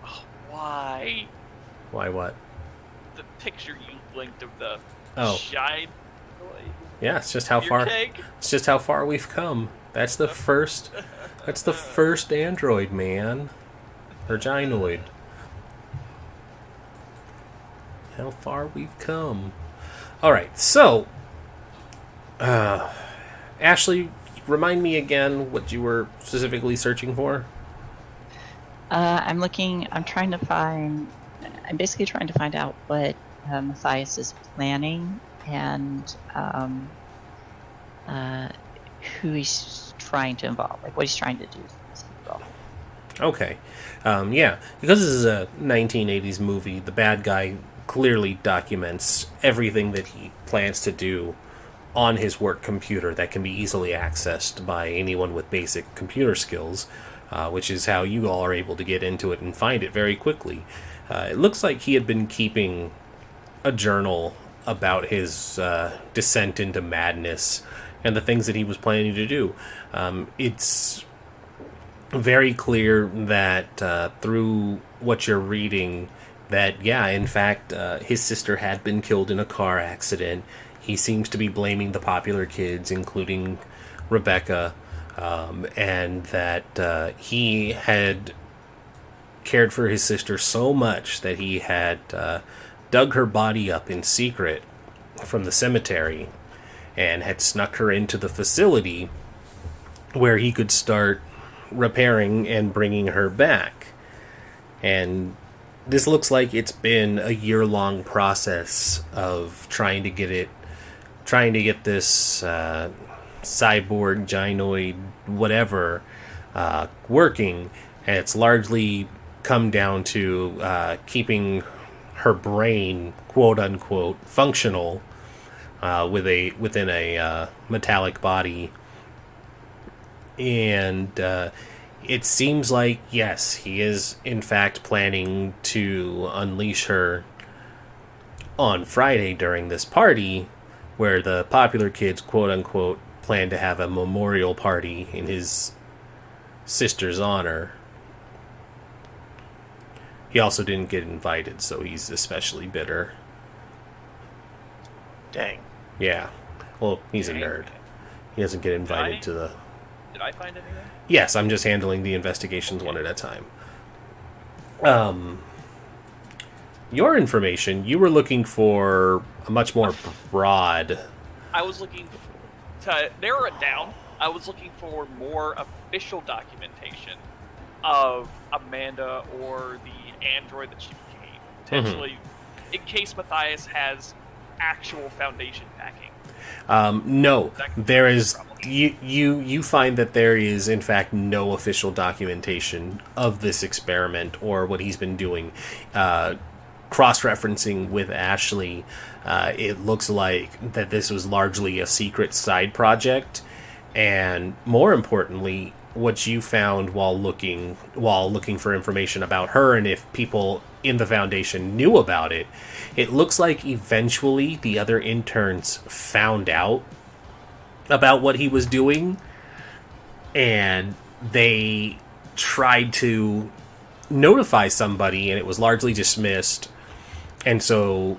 Speaker 1: Oh, why?
Speaker 3: why what?
Speaker 1: The picture you linked of the
Speaker 3: Oh.
Speaker 1: giant
Speaker 3: Yeah, it's just how
Speaker 1: beer
Speaker 3: far.
Speaker 1: keg?
Speaker 3: It's just how far we've come. That's the first. That's the first android, man, or gynoid. How far we've come. All right, so, Ashley, remind me again what you were specifically searching for.
Speaker 5: I'm basically trying to find out what Matthias is planning and who he's trying to involve, like what he's trying to do.
Speaker 3: Okay, yeah, because this is a 1980s movie, the bad guy clearly documents everything that he plans to do on his work computer that can be easily accessed by anyone with basic computer skills, which is how you all are able to get into it and find it very quickly. It looks like he had been keeping a journal about his descent into madness and the things that he was planning to do. It's very clear that through what you're reading that, yeah, in fact, his sister had been killed in a car accident. He seems to be blaming the popular kids, including Rebecca, and that he had cared for his sister so much that he had dug her body up in secret from the cemetery and had snuck her into the facility where he could start repairing and bringing her back. And this looks like it's been a year-long process of trying to get this cyborg, gynoid, whatever, working, and it's largely come down to keeping her brain, quote unquote, functional within a metallic body. And it seems like, yes, he is in fact planning to unleash her on Friday during this party where the popular kids, quote unquote, plan to have a memorial party in his sister's honor. He also didn't get invited, so he's especially bitter.
Speaker 2: Dang.
Speaker 3: Yeah. Well, he's a
Speaker 1: Dang.
Speaker 3: nerd. He doesn't get invited
Speaker 1: I-
Speaker 3: to the...
Speaker 1: Did I find anything?
Speaker 3: Yes, I'm just handling the investigations one at a time. Your information, you were looking for a much more broad...
Speaker 1: I was looking to narrow it down. I was looking for more official documentation of Amanda or the android that she became, potentially, in case Matthias has actual Foundation backing.
Speaker 3: No,
Speaker 1: That could
Speaker 3: there
Speaker 1: be a
Speaker 3: is...
Speaker 1: problem.
Speaker 3: You find that there is, in fact, no official documentation of this experiment or what he's been doing. Cross-referencing with Ashley, it looks like that this was largely a secret side project, and more importantly, what you found while looking for information about her and if people in the Foundation knew about it, it looks like eventually the other interns found out about what he was doing, and they tried to notify somebody, and it was largely dismissed. And so,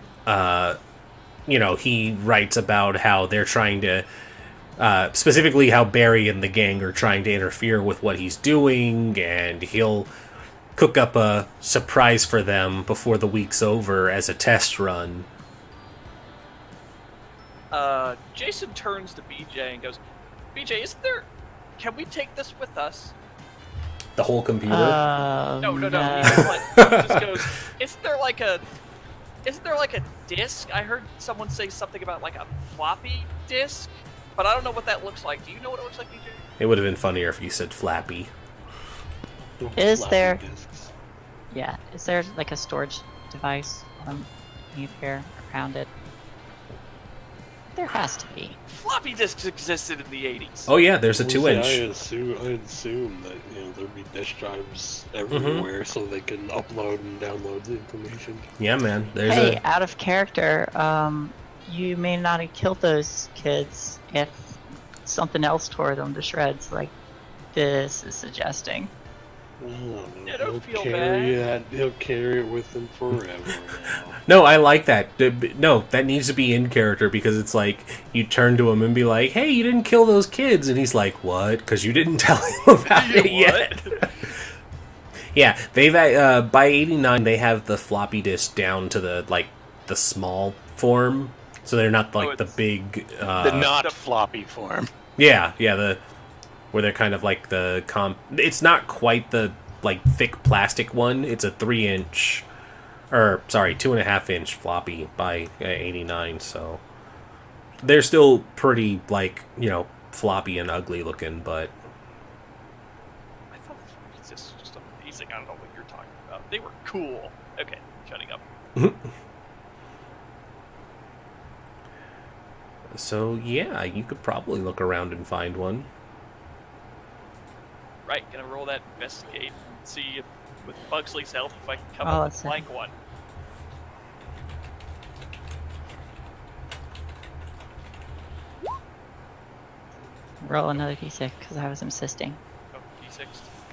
Speaker 3: he writes about how they're trying to, specifically how Barry and the gang are trying to interfere with what he's doing, and he'll cook up a surprise for them before the week's over as a test run.
Speaker 1: Jason turns to BJ and goes, "BJ, can we take this with us?"
Speaker 3: The whole computer?
Speaker 1: No. He just goes, Isn't there like a disc? I heard someone say something about like a floppy disk, but I don't know what that looks like. Do you know what it looks like, BJ?
Speaker 3: It would have been funnier if you said Flappy.
Speaker 5: Is
Speaker 4: Floppy
Speaker 5: there-
Speaker 4: disks.
Speaker 5: Yeah, is there like a storage device underneath here around it? There has to be.
Speaker 1: Floppy disks existed in the 80s.
Speaker 3: Oh yeah, there's a
Speaker 4: Well,
Speaker 3: 2-inch.
Speaker 4: see, I'd assume that there'd be disk drives everywhere, so they can upload and download the information.
Speaker 3: Yeah, man. There's
Speaker 5: Hey, out of character, you may not have killed those kids if something else tore them to shreds, like this is suggesting.
Speaker 4: Oh,
Speaker 1: Yeah, don't feel
Speaker 4: He'll carry it with him forever now.
Speaker 3: No, I like that. No, that needs to be in character because it's like you turn to him and be like, "Hey, you didn't kill those kids," and he's like, "What?" Because you didn't tell him about it yet. Yeah, they've by '89 they have the floppy disk down to the small form, so they're not like the big.
Speaker 2: The not floppy form.
Speaker 3: Yeah, where they're kind of like the It's not quite the thick plastic one. It's a 3-inch, or sorry, 2.5-inch floppy by '89. So they're still pretty floppy and ugly looking, but
Speaker 1: I thought floppy disks were just amazing. I don't know what you're talking about. They were cool. Okay, shutting up.
Speaker 3: so yeah, you could probably look around and find one.
Speaker 1: Right, gonna roll that investigate and see if, with Bugsley's help, if I can come
Speaker 5: Oh,
Speaker 1: up
Speaker 5: let's
Speaker 1: with
Speaker 5: see.
Speaker 1: a blank one.
Speaker 5: Roll another d6 because I was insisting.
Speaker 1: Oh, D6.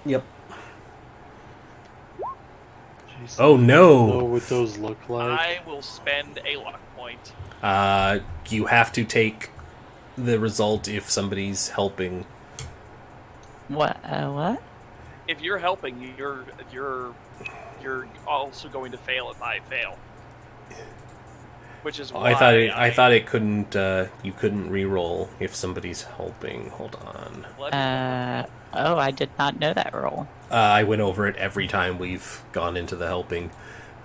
Speaker 3: Yep.
Speaker 4: Jeez,
Speaker 3: Oh
Speaker 4: I don't know
Speaker 3: no.
Speaker 4: what those look like.
Speaker 1: I will spend a luck point.
Speaker 3: You have to take the result if somebody's helping.
Speaker 5: What? What?
Speaker 1: If you're helping, you're also going to fail at my fail. Which is why
Speaker 3: I thought it couldn't. You couldn't re-roll if somebody's helping. Hold on.
Speaker 5: Oh, I did not know that roll.
Speaker 3: I went over it every time we've gone into the helping.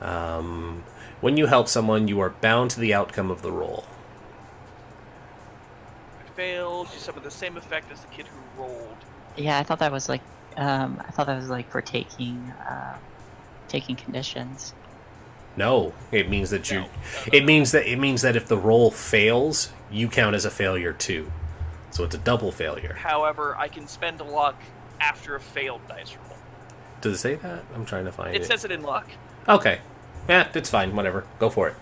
Speaker 3: When you help someone, you are bound to the outcome of the roll.
Speaker 1: failed. You suffer the same effect as the kid who rolled.
Speaker 5: Yeah, I thought that was like, for taking conditions.
Speaker 3: No, it means that you.
Speaker 1: No.
Speaker 3: It means that if the roll fails, you count as a failure too. So it's a double failure.
Speaker 1: However, I can spend a luck after a failed dice roll.
Speaker 3: Does it say that? I'm trying to find it.
Speaker 1: It says it in luck.
Speaker 3: Okay. Yeah, it's fine. Whatever. Go for it.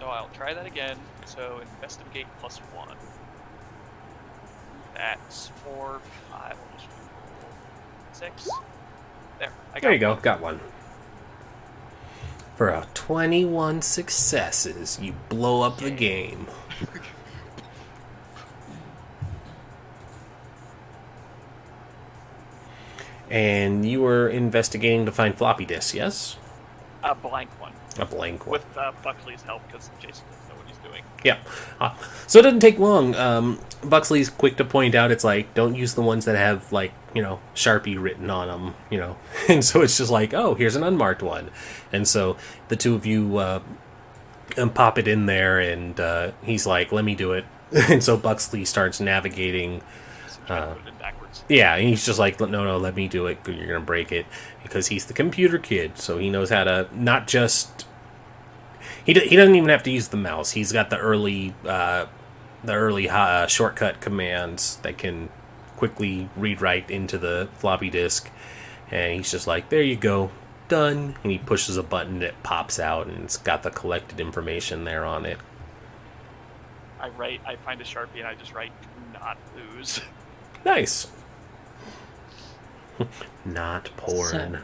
Speaker 1: So I'll try that again. So investigate +1. That's 4, 5, 6. There. I got
Speaker 3: There you go.
Speaker 1: one.
Speaker 3: Got one. For a 21 successes, you blow up the game. And you were investigating to find floppy disks, yes?
Speaker 1: A blank one.
Speaker 3: A blank one.
Speaker 1: With Buckley's help, because Jason doesn't know what he's doing.
Speaker 3: Yeah. So it doesn't take long. Buxley's quick to point out it's like, don't use the ones that have, Sharpie written on them, And so it's just like, oh, here's an unmarked one. And so the two of you pop it in there, and he's like, let me do it. And so Buxley starts navigating.
Speaker 1: So try to put it in backwards.
Speaker 3: Yeah, and he's just like, no, let me do it. You're going to break it. Because he's the computer kid, so he knows how to not just... He doesn't even have to use the mouse. He's got the early shortcut commands that can quickly read-write into the floppy disk. And he's just like, there you go, done. And he pushes a button and it pops out, and it's got the collected information there on it.
Speaker 1: I find a Sharpie and I just write, not ooze.
Speaker 3: Nice. Not porn.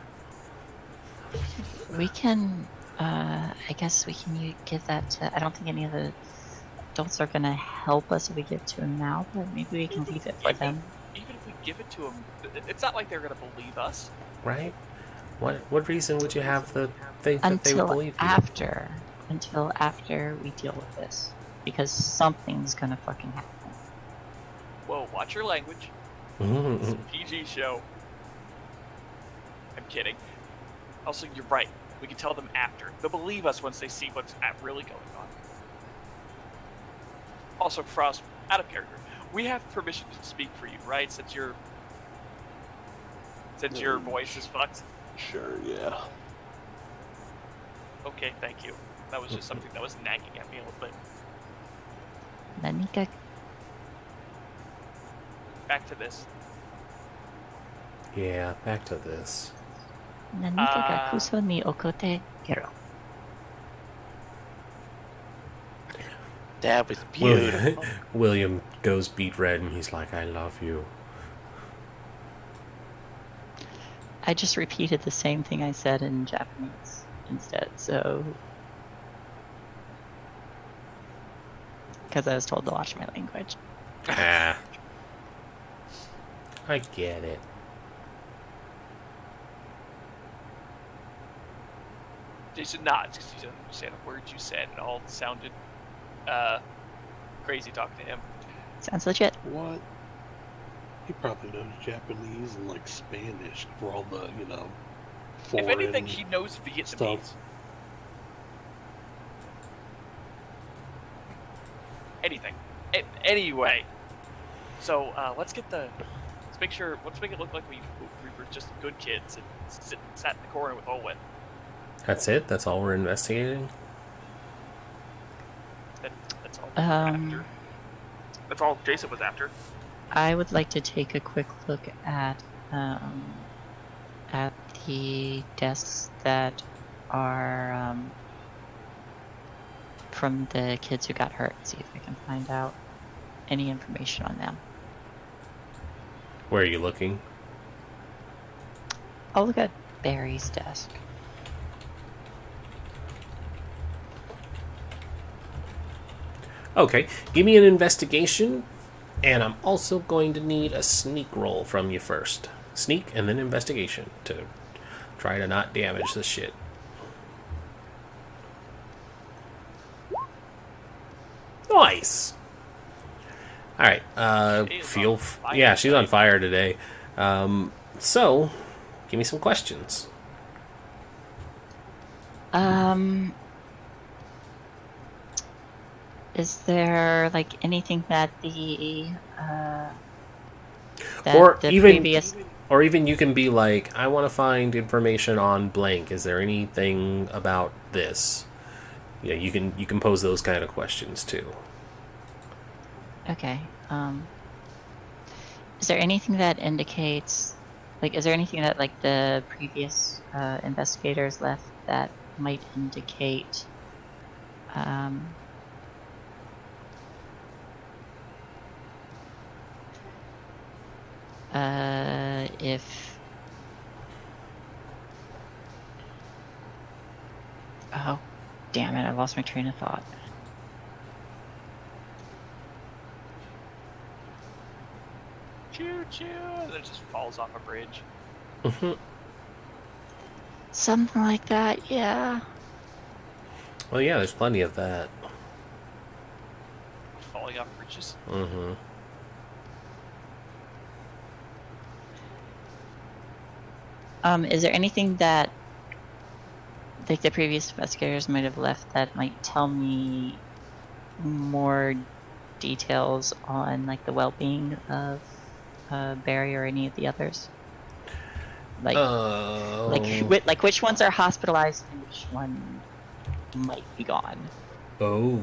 Speaker 5: We can, I guess we can give that to, I don't think any of the adults are going to help us if we give it to him now, but maybe we can leave it for them.
Speaker 1: Even if we give it to them, it's not like they're going to believe us.
Speaker 3: Right? What reason would you have to think that they would
Speaker 5: Until
Speaker 3: believe you?
Speaker 5: after we deal with this. Because something's going to fucking happen.
Speaker 1: Whoa, watch your language.
Speaker 3: Mhm.
Speaker 1: It's a PG show. I'm kidding. Also, you're right. We can tell them after. They'll believe us once they see what's really going on. Also, Frost, out of character, we have permission to speak for you, right? Since your voice is fucked.
Speaker 4: Sure, yeah.
Speaker 1: Okay, thank you. That was just something that was nagging at me a little bit.
Speaker 5: Nanika
Speaker 1: Back to this.
Speaker 3: Yeah, back to this.
Speaker 5: ga kuso ni okote kero.
Speaker 2: That was beautiful.
Speaker 3: William goes beet red and he's like, I love you.
Speaker 5: I just repeated the same thing I said in Japanese instead, so... Because I was told to watch my language.
Speaker 3: Ah. I get it.
Speaker 1: Jason nods because he doesn't understand a word you said. It all sounded crazy talking to him.
Speaker 5: Sounds legit.
Speaker 4: What? He probably knows Japanese and like Spanish for all the, foreign
Speaker 1: If anything, he knows Vietnamese.
Speaker 4: stuff.
Speaker 1: Anything. Anyway, so let's make it look like we were just good kids and sat in the corner with Olwen.
Speaker 3: That's it? That's all we're investigating?
Speaker 1: That's all. After. That's all Jason was after.
Speaker 5: I would like to take a quick look at the desks that are from the kids who got hurt. See if I can find out any information on them.
Speaker 3: Where are you looking?
Speaker 5: I'll look at Barry's desk.
Speaker 3: Okay, give me an investigation, and I'm also going to need a sneak roll from you first. Sneak and then investigation to try to not damage the shit. Nice. All right. Yeah, she's on fire today. So, give me some questions.
Speaker 5: Is there like anything that the previous?
Speaker 3: Or even you can be like, I want to find information on blank. Is there anything about this? Yeah, you can pose those kind of questions too.
Speaker 5: Okay. Is there anything that indicates, like, is there anything that like the previous investigators left that might indicate, if... Oh, damn it, I lost my train of thought.
Speaker 1: Choo choo! And then it just falls off a bridge.
Speaker 3: Mm-hmm.
Speaker 5: Something like that, yeah.
Speaker 3: Well, yeah, there's plenty of that.
Speaker 1: Falling off bridges.
Speaker 3: Mm-hmm.
Speaker 5: Is there anything that like the previous investigators might have left that might tell me more details on like the well-being of Barry or any of the others? Like, like which ones are hospitalized and which one might be gone?
Speaker 3: Oh.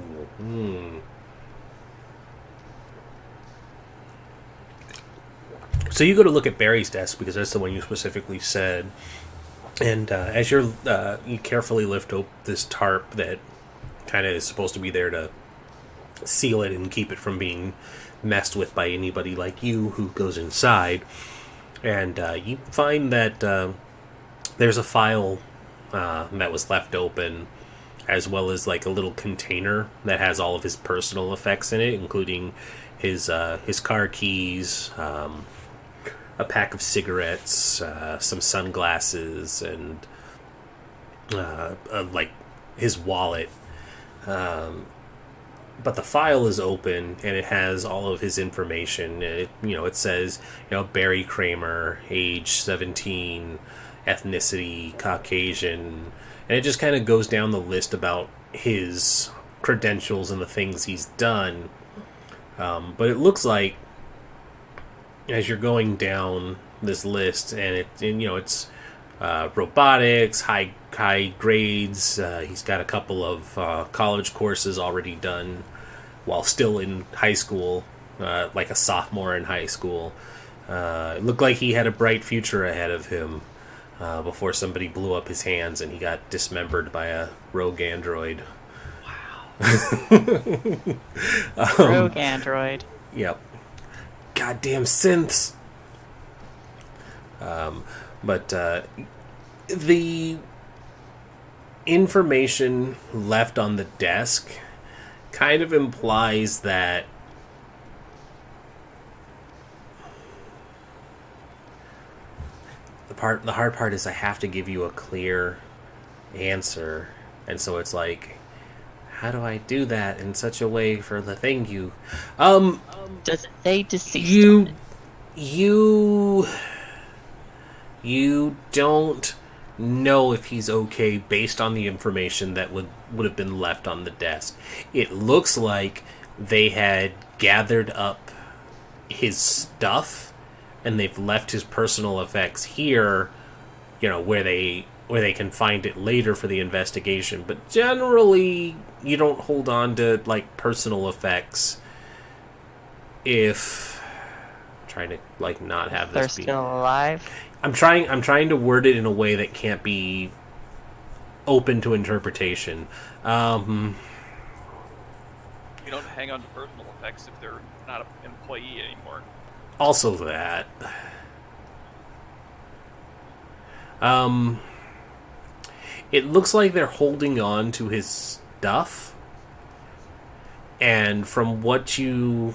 Speaker 3: So you go to look at Barry's desk because that's the one you specifically said. And as you carefully lift up this tarp that kind of is supposed to be there to seal it and keep it from being messed with by anybody like you who goes inside. And you find that there's a file that was left open, as well as like a little container that has all of his personal effects in it, including his car keys, a pack of cigarettes, some sunglasses, and like his wallet. But the file is open and it has all of his information. It says, Barry Kramer, age 17, ethnicity Caucasian, and it just kind of goes down the list about his credentials and the things he's done. But it looks like as you're going down this list, and it's robotics, high grades. He's got a couple of college courses already done while still in high school, like a sophomore in high school. It looked like he had a bright future ahead of him before somebody blew up his hands and he got dismembered by a rogue android.
Speaker 5: Rogue android.
Speaker 3: Yep. Goddamn synths. But the information left on the desk kind of implies that the hard part is I have to give you a clear answer, and so it's like, how do I do that in such a way for the thing you
Speaker 5: Does it say deceased?
Speaker 3: you don't know if he's okay based on the information that would have been left on the desk. It looks like they had gathered up his stuff and they've left his personal effects here, where they can find it later for the investigation. But generally, you don't hold on to like personal effects if trying to like not have
Speaker 5: They're
Speaker 3: this be.
Speaker 5: still alive.
Speaker 3: I'm trying to word it in a way that can't be open to interpretation.
Speaker 1: You don't hang on to personal effects if they're not an employee anymore.
Speaker 3: Also that. It looks like they're holding on to his stuff. And from what you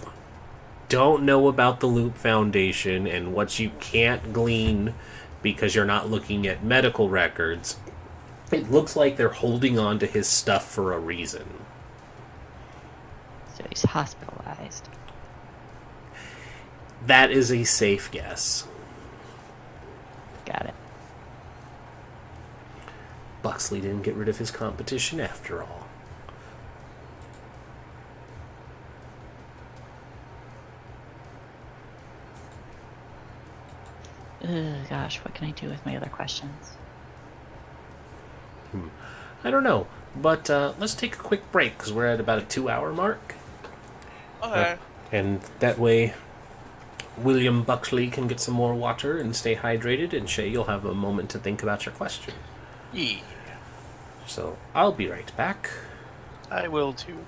Speaker 3: don't know about the Loop Foundation and what you can't glean because you're not looking at medical records, it looks like they're holding on to his stuff for a reason.
Speaker 5: So he's hospitalized.
Speaker 3: That is a safe guess.
Speaker 5: Got it.
Speaker 3: Buxley didn't get rid of his competition after all.
Speaker 5: Gosh, what can I do with my other questions?
Speaker 3: I don't know, but let's take a quick break because we're at about a 2-hour mark.
Speaker 1: Okay.
Speaker 3: And that way, William Buxley can get some more water and stay hydrated, and Shay, you'll have a moment to think about your question.
Speaker 2: Yeah,
Speaker 3: So I'll be right back.
Speaker 2: I will too.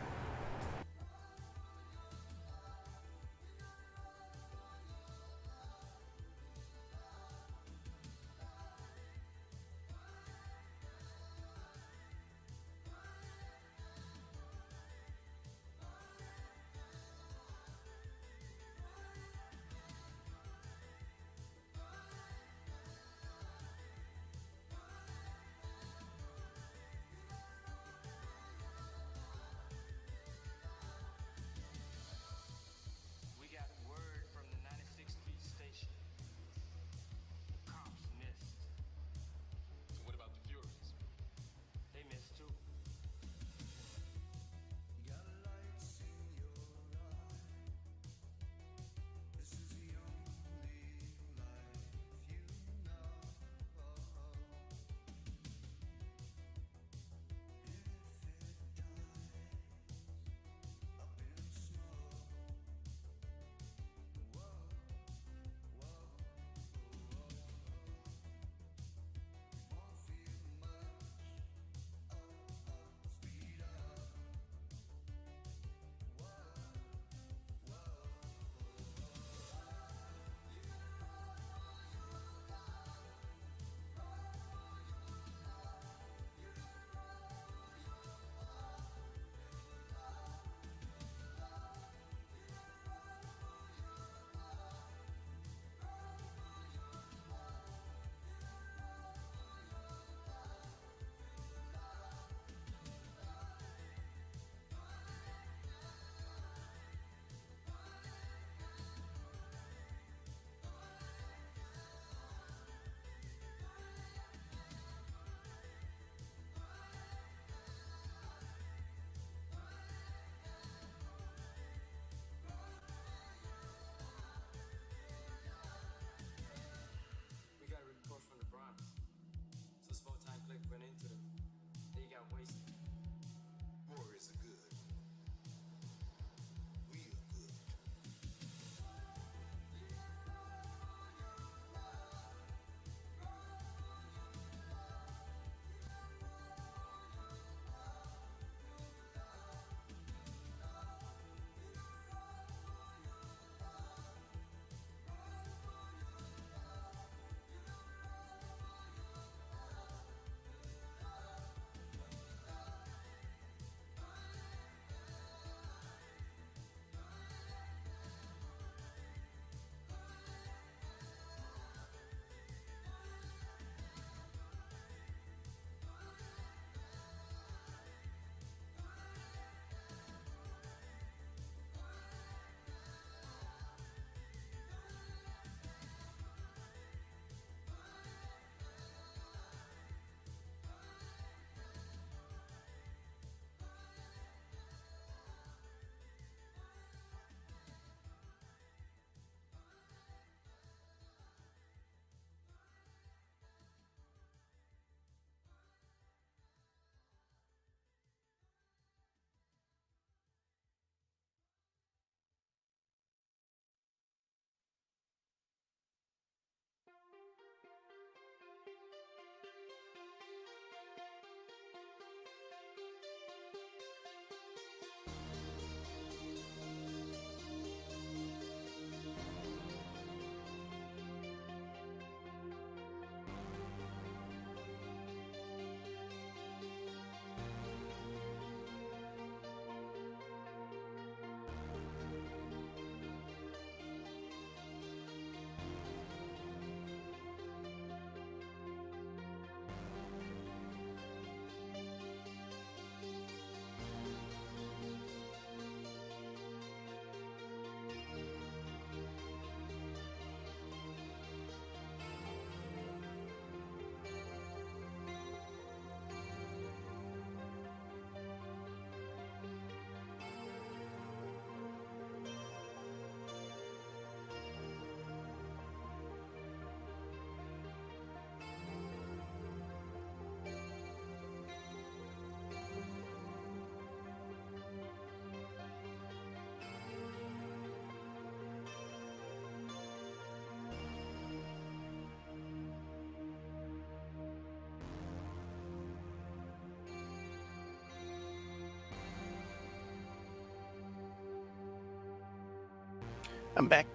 Speaker 2: I'm back.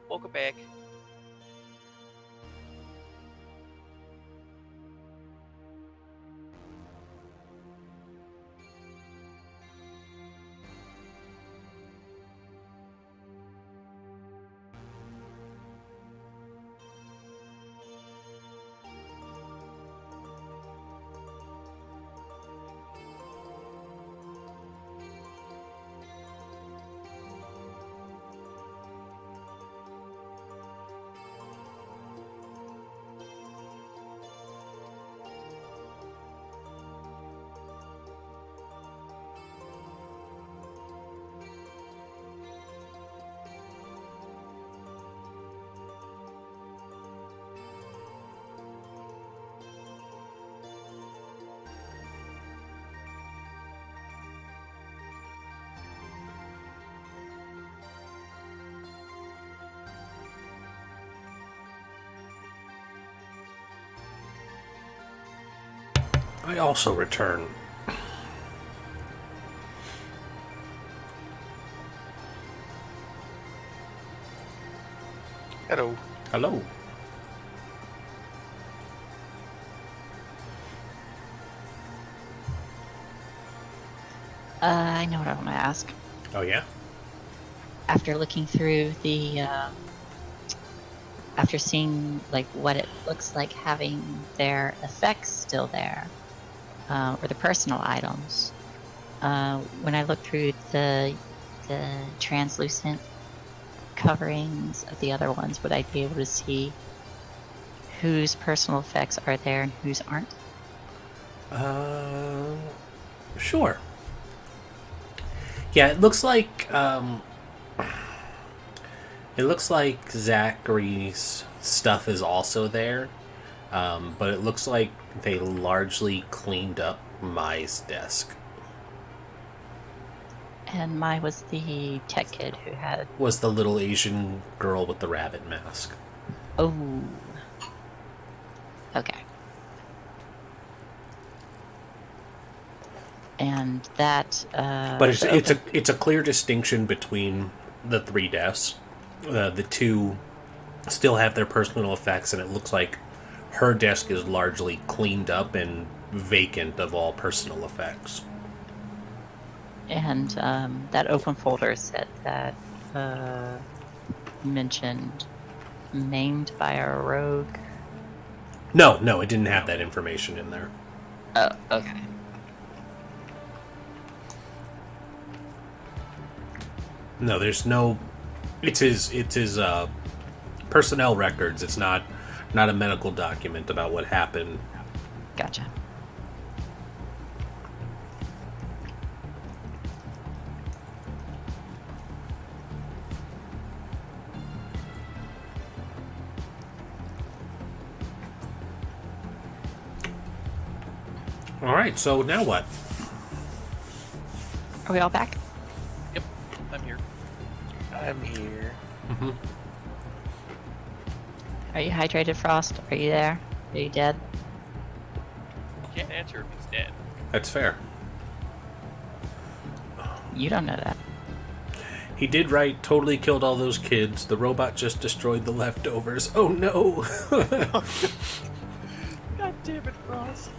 Speaker 1: Welcome back.
Speaker 3: I also return.
Speaker 2: Hello.
Speaker 3: Hello.
Speaker 5: I know what I want to ask.
Speaker 3: Oh, yeah?
Speaker 5: After looking through the, after seeing like what it looks like having their effects still there, or the personal items, when I look through the translucent coverings of the other ones, would I be able to see whose personal effects are there and whose aren't?
Speaker 3: Sure. Yeah, it looks like Zachary's stuff is also there, but it looks like they largely cleaned up Mai's desk.
Speaker 5: And Mai was the tech kid who had.
Speaker 3: Was the little Asian girl with the rabbit mask.
Speaker 5: Oh. Okay. And that.
Speaker 3: But it's a clear distinction between the three deaths. The two still have their personal effects, and it looks like her desk is largely cleaned up and vacant of all personal effects.
Speaker 5: And that open folder said that mentioned maimed by a rogue.
Speaker 3: No, it didn't have that information in there.
Speaker 5: Oh, okay.
Speaker 3: No, there's no. It's his personnel records. It's not a medical document about what happened.
Speaker 5: Gotcha.
Speaker 3: All right, so now what?
Speaker 5: Are we all back?
Speaker 1: Yep, I'm here.
Speaker 2: I'm here.
Speaker 3: Mm-hmm.
Speaker 5: Are you hydrated, Frost? Are you there? Are you dead?
Speaker 1: Can't answer if he's dead.
Speaker 3: That's fair.
Speaker 5: You don't know that.
Speaker 3: He did write, totally killed all those kids. The robot just destroyed the leftovers. Oh no!
Speaker 1: God damn it, Frost.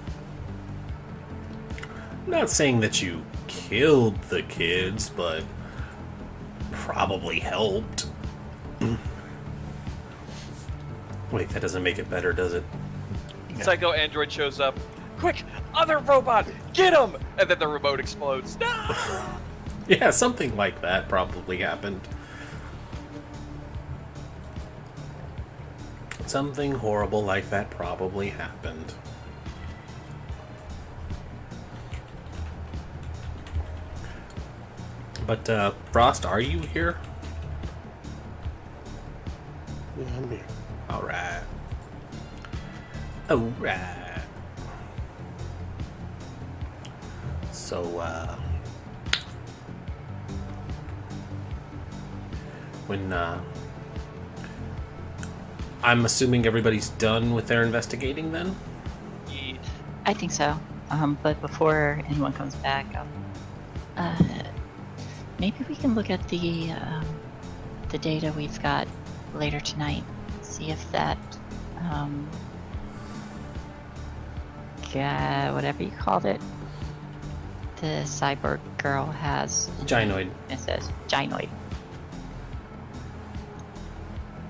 Speaker 3: I'm not saying that you killed the kids, but probably helped. Wait, that doesn't make it better, does it?
Speaker 1: Psycho android shows up. Quick, other robot, get him! And then the remote explodes. No!
Speaker 3: Yeah, something like that probably happened. Something horrible like that probably happened. But, Frost, are you here?
Speaker 4: Yeah, I'm here.
Speaker 3: Alright. Alright. So, when, I'm assuming everybody's done with their investigating then?
Speaker 1: Yeah.
Speaker 5: I think so. But before anyone comes back, maybe we can look at the the data we've got later tonight. See if that, whatever you called it, the cyborg girl has.
Speaker 3: Gynoid.
Speaker 5: It says gynoid.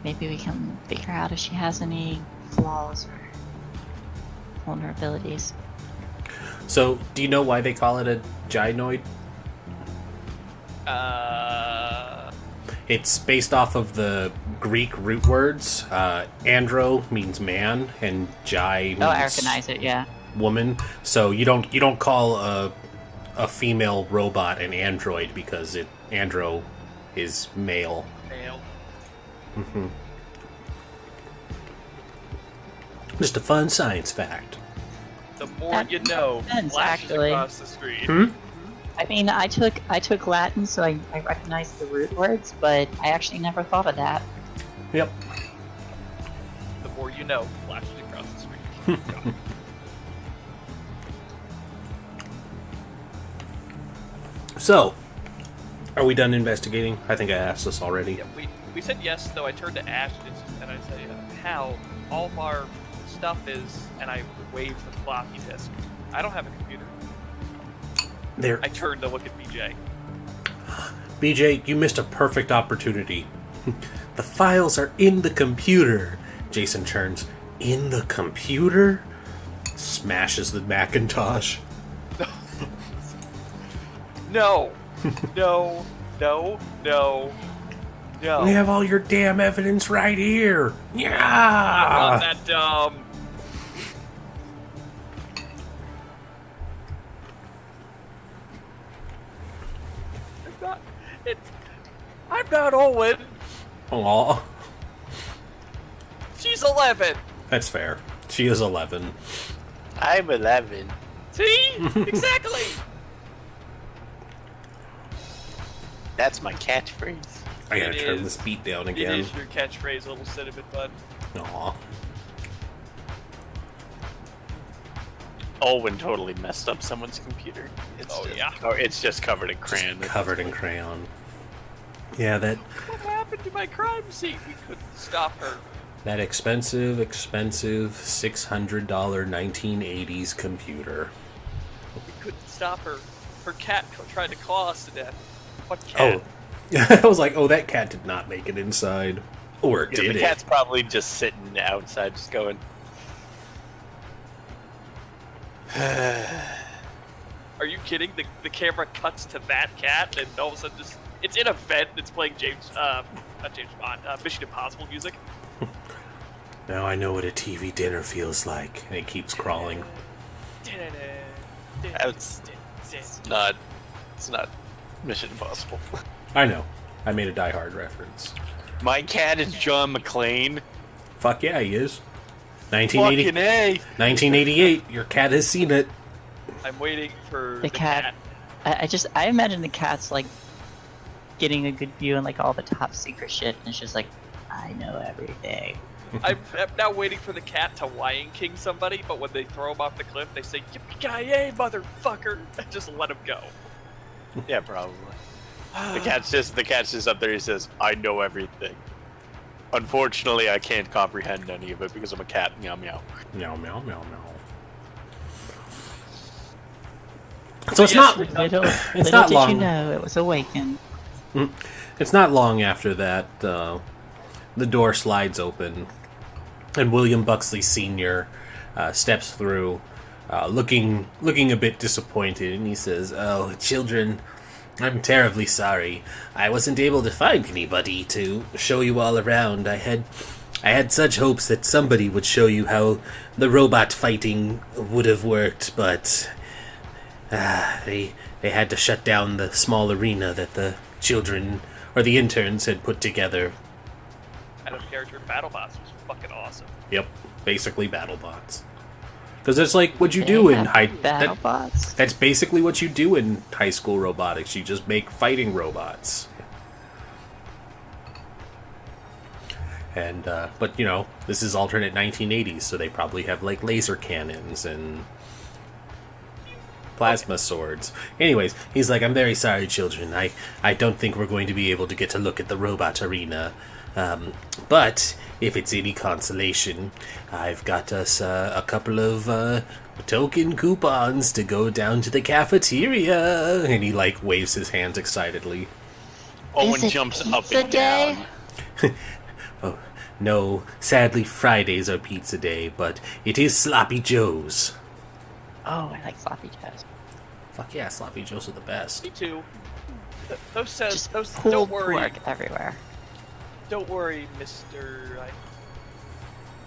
Speaker 5: Maybe we can figure out if she has any flaws or vulnerabilities.
Speaker 3: So, do you know why they call it a gynoid? It's based off of the Greek root words. Andro means man, and Gy means
Speaker 5: I recognize it. Yeah.
Speaker 3: woman. So you don't call a female robot an android because andro is male.
Speaker 1: Male.
Speaker 3: Mm-hmm. Just a fun science fact.
Speaker 1: The more
Speaker 5: That
Speaker 1: you know.
Speaker 5: makes sense,
Speaker 1: Flashes
Speaker 5: actually.
Speaker 1: across the street.
Speaker 3: Hmm?
Speaker 5: I mean, I took Latin, so I recognize the root words, but I actually never thought of that.
Speaker 3: Yep.
Speaker 1: The more you know. Flashes across the street.
Speaker 3: So, are we done investigating? I think I asked this already.
Speaker 1: Yeah, we said yes, though I turned to Ash and I say, Hal, all of our stuff is, and I wave the floppy disk. I don't have a computer.
Speaker 3: There,
Speaker 1: I turned to look at BJ.
Speaker 3: BJ, you missed a perfect opportunity. The files are in the computer. Jason turns, in the computer? Smashes the Macintosh.
Speaker 1: No, no, no, no, no.
Speaker 3: We have all your damn evidence right here.
Speaker 1: I'm
Speaker 3: Yeah.
Speaker 1: not that dumb. I'm not Owen.
Speaker 3: Aw,
Speaker 1: She's 11.
Speaker 3: that's fair. She is 11.
Speaker 2: I'm 11.
Speaker 1: See? Exactly.
Speaker 2: That's my catchphrase.
Speaker 3: I gotta
Speaker 1: It
Speaker 3: turn
Speaker 1: is.
Speaker 3: this beat down
Speaker 1: It
Speaker 3: again.
Speaker 1: is your catchphrase, little cinnamon bun.
Speaker 3: Aw.
Speaker 2: Olwen totally messed up someone's computer. It's just covered in crayon.
Speaker 3: Covered in crayon. Yeah, that
Speaker 1: What happened to my crime scene? We couldn't stop her.
Speaker 3: expensive $600 1980s computer.
Speaker 1: We couldn't stop her. Her cat tried to claw us to death. What
Speaker 3: Oh.
Speaker 1: cat?
Speaker 3: I was like, oh, that cat did not make it inside. Or
Speaker 2: Yeah,
Speaker 3: did
Speaker 2: the
Speaker 3: it?
Speaker 2: cat's probably just sitting outside, just going.
Speaker 1: Are you kidding? The camera cuts to that cat, and all of a sudden, it's in a vent. It's playing not James Bond, Mission Impossible music.
Speaker 3: Now I know what a TV dinner feels like. And it keeps crawling.
Speaker 2: It's not Mission Impossible.
Speaker 3: I know. I made a Die Hard reference.
Speaker 2: My cat is John McClane.
Speaker 3: Fuck yeah, he is. 1980,
Speaker 2: Fucking A.
Speaker 3: 1988. Your cat has seen it.
Speaker 1: I'm waiting for
Speaker 5: The cat. I imagine the cat's like getting a good view and like all the top secret shit, and it's just like, I know everything.
Speaker 1: I'm now waiting for the cat to Lion King somebody, but when they throw him off the cliff, they say, "Yippee-ki-yay, motherfucker!" and just let him go.
Speaker 2: Yeah, probably. The cat's just up there. He says, "I know everything." Unfortunately, I can't comprehend any of it because I'm a cat. Meow meow.
Speaker 3: Meow, meow, meow, meow. So it's
Speaker 1: Yes,
Speaker 3: not.
Speaker 5: Little,
Speaker 3: It's
Speaker 5: little
Speaker 3: not
Speaker 5: did
Speaker 3: long.
Speaker 5: you know it was awakened.
Speaker 3: It's not long after that the door slides open, and William Buxley Sr. Steps through, looking a bit disappointed, and he says, "Oh, children, I'm terribly sorry. I wasn't able to find anybody to show you all around. I had such hopes that somebody would show you how the robot fighting would have worked, but they had to shut down the small arena that the children or the interns had put together."
Speaker 1: I don't care. Your BattleBots was fucking awesome.
Speaker 3: Yep, basically BattleBots. Because that's like what you do in high.
Speaker 5: BattleBots.
Speaker 3: That's basically what you do in high school robotics. You just make fighting robots. And but you know, this is alternate 1980s, so they probably have like laser cannons and plasma swords. Anyways, he's like, I'm very sorry, children. I don't think we're going to be able to get a look at the robot arena. But if it's any consolation, I've got us a couple of token coupons to go down to the cafeteria. And he like waves his hands excitedly.
Speaker 2: Owen
Speaker 5: Is it
Speaker 2: jumps up
Speaker 5: pizza
Speaker 2: and
Speaker 5: day?
Speaker 2: down.
Speaker 3: Oh, no, sadly Fridays are pizza day, but it is Sloppy Joe's.
Speaker 5: Oh, I like sloppy joes.
Speaker 3: Fuck yeah, Sloppy Joe's are the best.
Speaker 1: Me too. Those says
Speaker 5: Just
Speaker 1: those.
Speaker 5: pulled
Speaker 1: Don't worry.
Speaker 5: pork everywhere.
Speaker 1: Don't worry,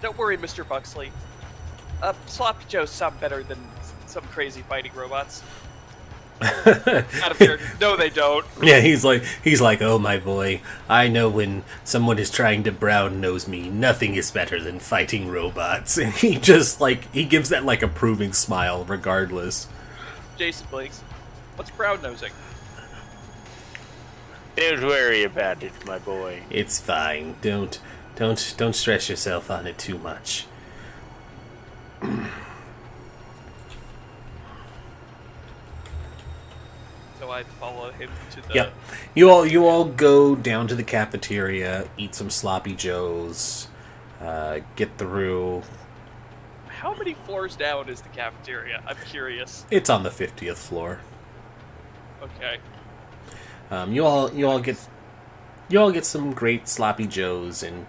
Speaker 1: Don't worry, Mr. Buxley. Sloppy Joes sound better than some crazy fighting robots. Out of here. No, they don't.
Speaker 3: Yeah, he's like, oh my boy, I know when someone is trying to brown nose me, nothing is better than fighting robots. And he just he gives that like approving smile regardless.
Speaker 1: Jason Blinks. What's brown nosing?
Speaker 2: Don't worry about it, my boy.
Speaker 3: It's fine. Don't stress yourself on it too much.
Speaker 1: So I follow him to the.
Speaker 3: Yep. You all go down to the cafeteria, eat some sloppy joes, get through.
Speaker 1: How many floors down is the cafeteria? I'm curious.
Speaker 3: It's on the 50th floor.
Speaker 1: Okay.
Speaker 3: You all get some great sloppy joes, and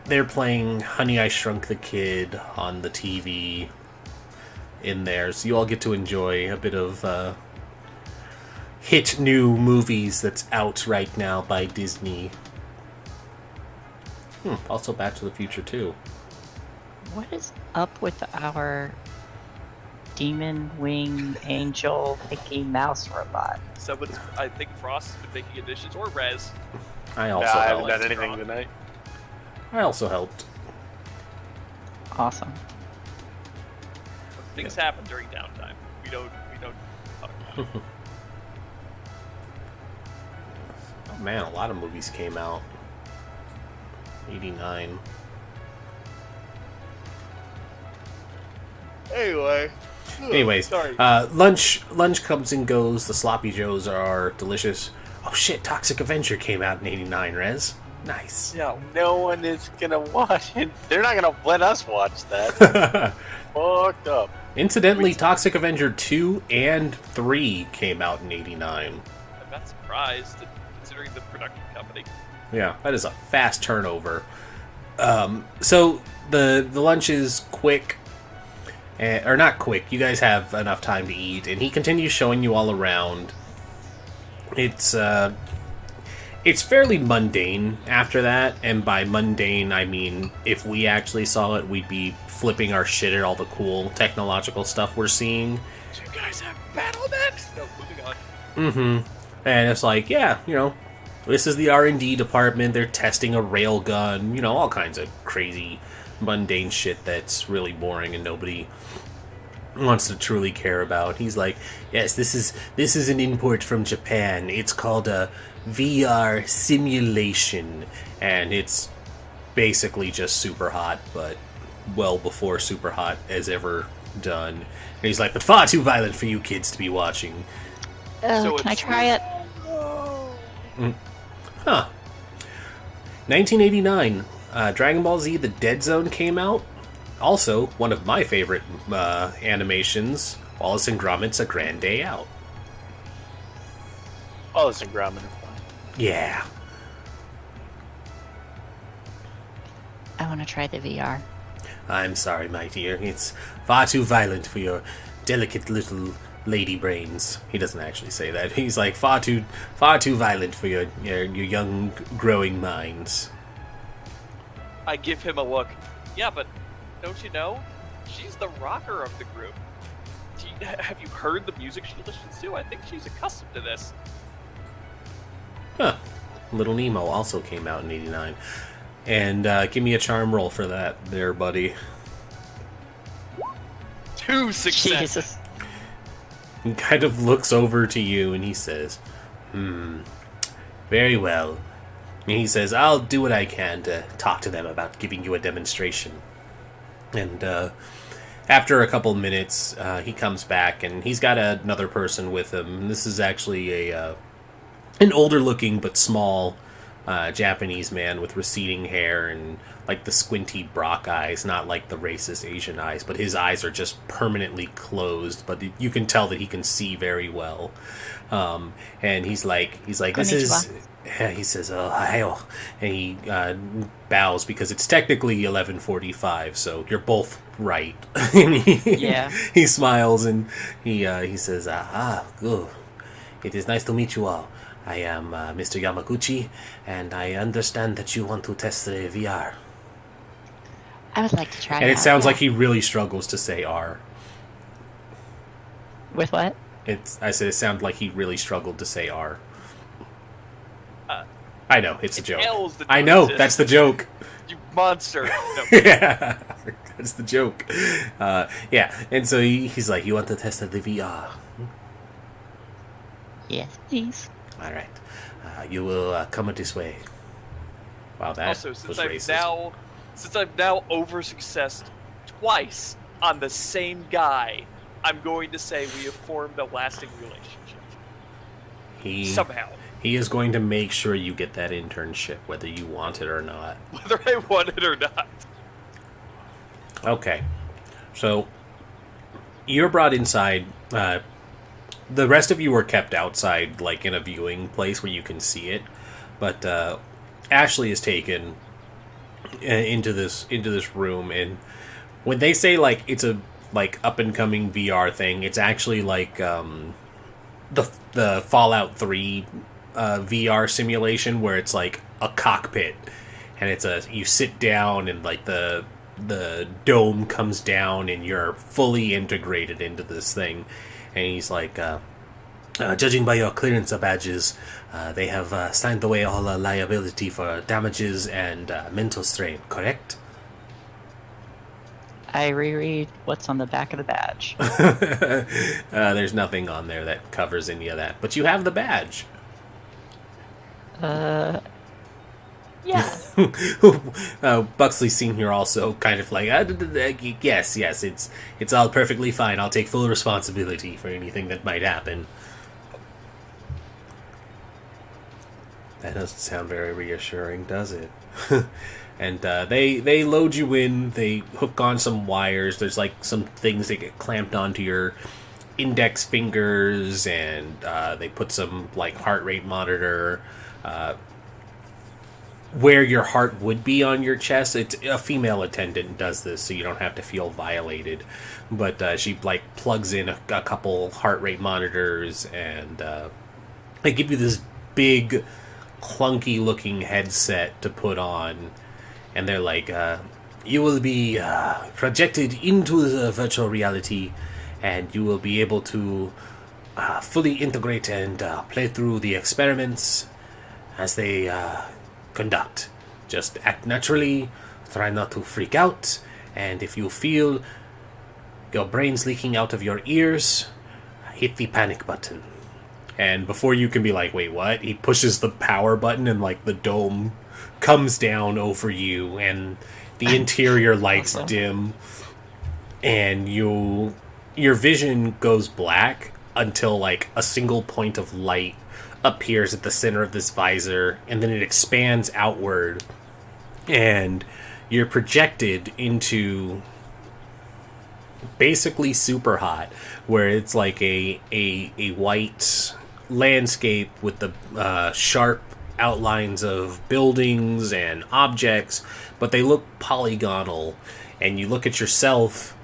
Speaker 3: they're playing Honey I Shrunk the Kid on the TV in there, so you all get to enjoy a bit of hit new movies that's out right now by Disney. Also Back to the Future too.
Speaker 5: What is up with our demon wing angel Mickey Mouse robot?
Speaker 1: Someone's. I think Frost has been making additions, or Rez.
Speaker 3: I
Speaker 2: Yeah,
Speaker 3: also
Speaker 2: I haven't
Speaker 3: helped.
Speaker 2: done anything tonight.
Speaker 3: I also helped.
Speaker 5: Awesome.
Speaker 1: Things happen during downtime. We don't talk about it.
Speaker 3: Oh man, a lot of movies came out. 89.
Speaker 2: Anyway.
Speaker 3: Anyways,
Speaker 2: Sorry.
Speaker 3: lunch comes and goes. The sloppy joes are delicious. Oh shit, Toxic Avenger came out in 89, Rez. Nice.
Speaker 2: Yeah, no one is gonna watch it. They're not gonna let us watch that. Fucked up.
Speaker 3: Incidentally, Toxic Avenger 2 and 3 came out in 89.
Speaker 1: I'm not surprised, considering the production company.
Speaker 3: Yeah, that is a fast turnover. So the lunch is quick, or not quick. You guys have enough time to eat, and he continues showing you all around. It's fairly mundane after that, and by mundane I mean if we actually saw it, we'd be flipping our shit at all the cool technological stuff we're seeing.
Speaker 1: Do you guys have battle mechs? No, moving on.
Speaker 3: Mm-hmm. And it's like, yeah, this is the R&D department. They're testing a railgun. All kinds of crazy, mundane shit that's really boring and nobody wants to truly care about. He's like, yes, this is an import from Japan. It's called a VR simulation, and it's basically just Super Hot, but well before Super Hot has ever done. And he's like, but far too violent for you kids to be watching.
Speaker 1: So
Speaker 5: Can I
Speaker 1: it's-
Speaker 5: try it?
Speaker 3: Huh. 1989, Dragon Ball Z The Dead Zone came out. Also, one of my favorite animations, Wallace and Gromit's A Grand Day Out.
Speaker 2: Wallace and Gromit are fun.
Speaker 3: Yeah.
Speaker 5: I want to try the VR.
Speaker 3: I'm sorry, my dear. It's far too violent for your delicate little lady brains. He doesn't actually say that. He's like, far too violent for your young, growing minds.
Speaker 1: I give him a look. Yeah, but don't you know? She's the rocker of the group. Have you heard the music she listens to? I think she's accustomed to this.
Speaker 3: Huh. Little Nemo also came out in 89. And give me a charm roll for that there, buddy.
Speaker 1: 2 successes.
Speaker 5: Jesus.
Speaker 3: He kind of looks over to you and he says, very well. And he says, I'll do what I can to talk to them about giving you a demonstration. And After a couple minutes, he comes back, and he's got another person with him. And this is actually an older-looking but small Japanese man with receding hair and like the squinty Brock eyes, not like the racist Asian eyes, but his eyes are just permanently closed. But you can tell that he can see very well. And he's like, this is. He says, "Oh, hi," and he bows because it's technically 11:45, so you're both right. And he smiles and he says, good. It is nice to meet you all. I am Mr. Yamaguchi, and I understand that you want to test the VR."
Speaker 5: I would like to try.
Speaker 3: And it sounds like he really struggles to say R.
Speaker 5: With what?
Speaker 3: I said it sounded like he really struggled to say R. I know, it's a joke.
Speaker 1: L's that
Speaker 3: I
Speaker 1: don't
Speaker 3: know,
Speaker 1: exist.
Speaker 3: that's the joke.
Speaker 1: You monster. No.
Speaker 3: Yeah, that's the joke. Yeah, and so he's like, "You want to test the VR?
Speaker 5: Yes, please.
Speaker 3: All right. You will come this way." Wow, that
Speaker 1: Also,
Speaker 3: was
Speaker 1: since
Speaker 3: racist.
Speaker 1: I've now over successed twice on the same guy, I'm going to say we have formed a lasting relationship. Somehow.
Speaker 3: He is going to make sure you get that internship, whether you want it or not.
Speaker 1: Whether I want it or not.
Speaker 3: Okay. So, you're brought inside. The rest of you were kept outside, like in a viewing place where you can see it. But Ashley is taken into this room, and when they say like it's a like up and coming VR thing, it's actually like the Fallout 3 VR simulation where it's like a cockpit, and you sit down and like the dome comes down and you're fully integrated into this thing. And he's like, judging by your clearance badges, they have signed away all liability for damages and mental strain, correct?
Speaker 5: I reread what's on the back of the badge.
Speaker 3: There's nothing on there that covers any of that, but you have the badge.
Speaker 5: Yeah.
Speaker 3: Buxley Senior also kind of like, yes, it's all perfectly fine. I'll take full responsibility for anything that might happen. That doesn't sound very reassuring, does it? And they load you in. They hook on some wires. There's like some things that get clamped onto your index fingers, and they put some like heart rate monitor where your heart would be on your chest. It's a female attendant does this, so you don't have to feel violated. But she like plugs in a couple heart rate monitors, and they give you this big, clunky looking headset to put on. And they're like, you will be projected into the virtual reality, and you will be able to fully integrate and play through the experiments as they conduct. Just act naturally, try not to freak out, and if you feel your brains leaking out of your ears, hit the panic button. And before you can be like, wait, what? He pushes the power button, and like the dome comes down over you, and the interior lights dim, and your vision goes black until like a single point of light appears at the center of this visor, and then it expands outward, and you're projected into basically super hot, where it's like a white landscape with the sharp outlines of buildings and objects, but they look polygonal, and you look at yourself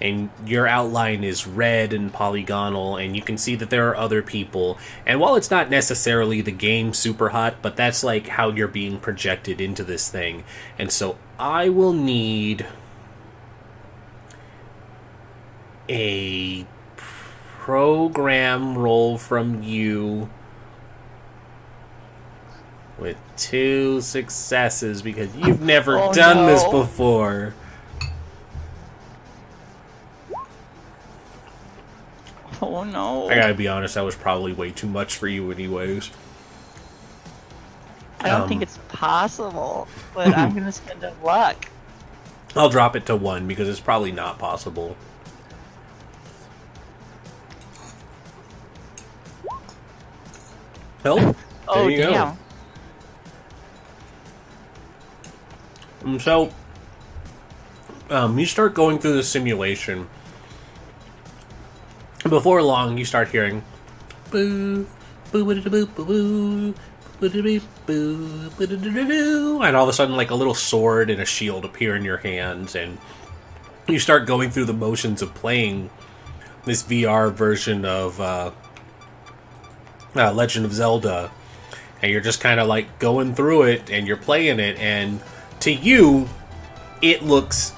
Speaker 3: and your outline is red and polygonal, and you can see that there are other people. And while it's not necessarily the game super hot, but that's like how you're being projected into this thing. And so I will need a program roll from you with 2 successes, because you've never done this before.
Speaker 5: Oh no.
Speaker 3: I gotta be honest, that was probably way too much for you anyways.
Speaker 5: I don't think it's possible, but I'm gonna spend a luck.
Speaker 3: I'll drop it to 1 because it's probably not possible. Help.
Speaker 5: Oh,
Speaker 3: There you go.
Speaker 5: damn.
Speaker 3: So, you start going through the simulation. Before long, you start hearing boo, boo, boo, boo, boo, boo, boo, and all of a sudden, like a little sword and a shield appear in your hands, and you start going through the motions of playing this VR version of Legend of Zelda, and you're just kind of like going through it, and you're playing it, and to you, it looks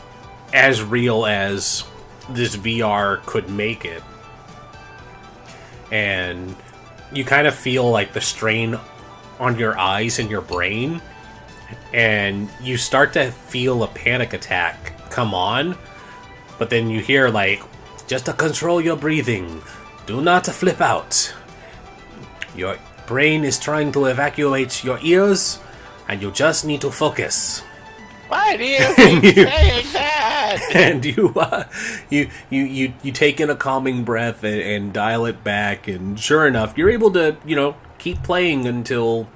Speaker 3: as real as this VR could make it. And you kind of feel like the strain on your eyes and your brain, and you start to feel a panic attack come on, but then you hear like, just to control your breathing, do not flip out. Your brain is trying to evacuate your ears, and you just need to focus.
Speaker 2: Why do you keep saying that?
Speaker 3: And you take in a calming breath and dial it back, and sure enough, you're able to, keep playing until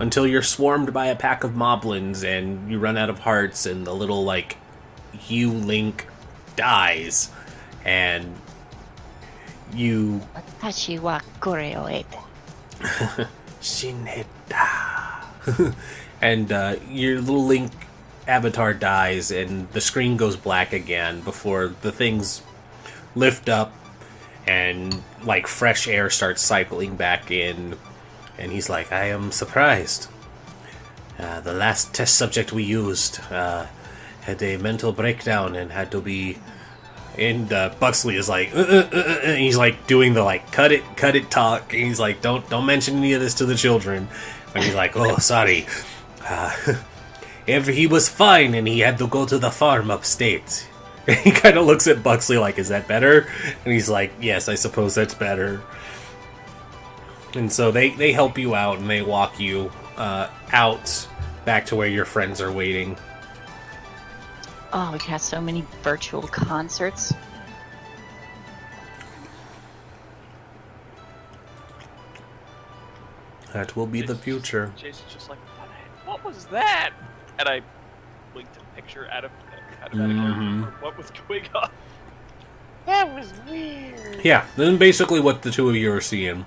Speaker 3: you're swarmed by a pack of moblins and you run out of hearts, and the little you Link dies, and you
Speaker 5: Watashi wa kore o ete.
Speaker 3: Shinheta. And your little Link avatar dies, and the screen goes black again before the things lift up, and fresh air starts cycling back in, and he's like, I am surprised. The last test subject we used had a mental breakdown and had to be... And Buxley is like, and he's doing the cut it talk, and he's like, don't mention any of this to the children. And he's like, oh, sorry. He was fine, and he had to go to the farm upstate. And he kind of looks at Buxley like, is that better? And he's like, yes, I suppose that's better. And so they help you out, and they walk you out back to where your friends are waiting.
Speaker 5: Oh, we got so many virtual concerts.
Speaker 3: That will be the future.
Speaker 1: Jason's just like, what was that? And I blinked a picture out of what was going on.
Speaker 2: That was weird.
Speaker 3: Yeah, then basically what the two of you are seeing.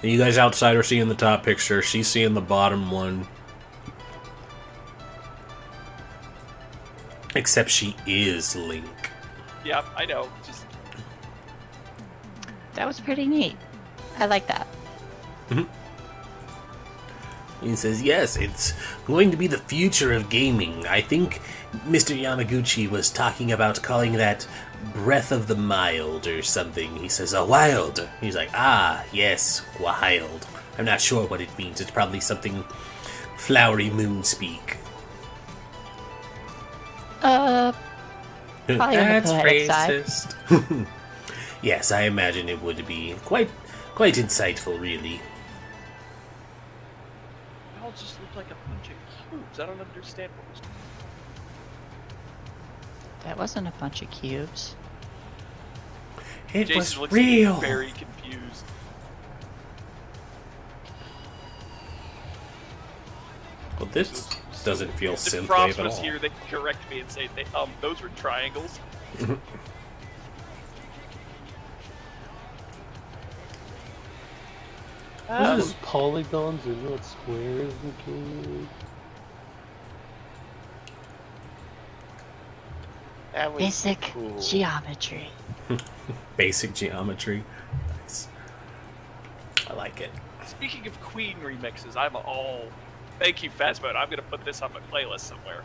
Speaker 3: You guys outside are seeing the top picture. She's seeing the bottom one. Except she is Link.
Speaker 1: Yeah, I know. Just
Speaker 5: That was pretty neat. I like that.
Speaker 3: He says, yes, it's going to be the future of gaming. I think Mr. Yamaguchi was talking about calling that Breath of the Mild or something. He says, wild. He's like, yes, wild. I'm not sure what it means. It's probably something flowery moon speak.
Speaker 5: Probably on the
Speaker 3: That's
Speaker 5: poetic side.
Speaker 3: racist. Yes, I imagine it would be quite insightful, really.
Speaker 1: they all just look like a bunch of cubes. I don't understand what was.
Speaker 5: That wasn't a bunch of cubes.
Speaker 3: It
Speaker 1: Jason
Speaker 3: was
Speaker 1: looks
Speaker 3: real.
Speaker 1: very confused.
Speaker 3: Well, this doesn't feel
Speaker 1: If
Speaker 3: synthwave
Speaker 1: Frost
Speaker 3: at
Speaker 1: was
Speaker 3: all.
Speaker 1: here, they could correct me and say, those were triangles.
Speaker 4: Those polygons are not squares, okay?
Speaker 2: That was
Speaker 5: Basic
Speaker 2: cool.
Speaker 5: geometry.
Speaker 3: Basic geometry. Nice. I like it.
Speaker 1: Speaking of Queen remixes, I'm all. Thank you, Fazmode. I'm gonna put this on my playlist somewhere.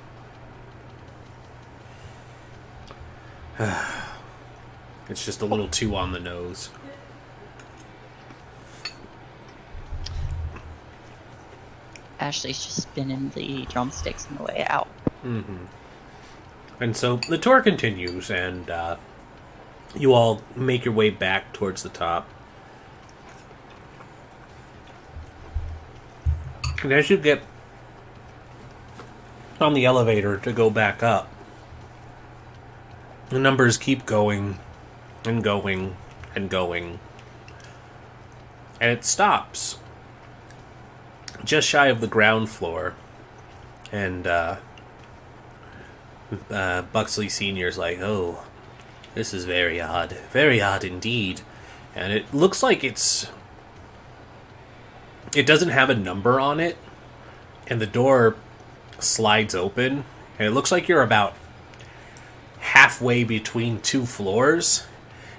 Speaker 3: It's just a little too on the nose.
Speaker 5: Ashley's just spinning the drumsticks on the way out.
Speaker 3: Mm-hmm. And so the tour continues, and you all make your way back towards the top. And as you get on the elevator to go back up, the numbers keep going and going and going. And it stops just shy of the ground floor, and Buxley Senior's like, "Oh, this is very odd indeed," and it looks like it doesn't have a number on it, and the door slides open, and it looks like you're about halfway between two floors.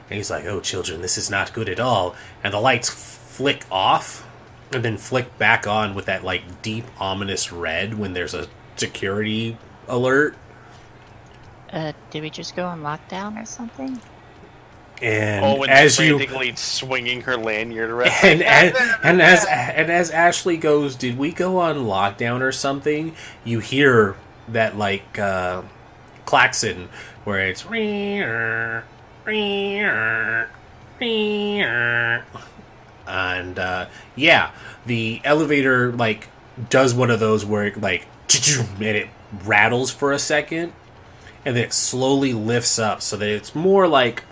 Speaker 3: And he's like, "Oh, children, this is not good at all." And the lights flick off and then flick back on with that like deep ominous red when there's a security alert.
Speaker 5: Did we just go on lockdown or something?
Speaker 3: And
Speaker 2: Owen's
Speaker 3: as you
Speaker 2: frantically swinging her lanyard around.
Speaker 3: and as Ashley goes, "Did we go on lockdown or something?" You hear that like klaxon where it's and yeah, the elevator like does one of those where it like and it rattles for a second, and then it slowly lifts up so that it's more like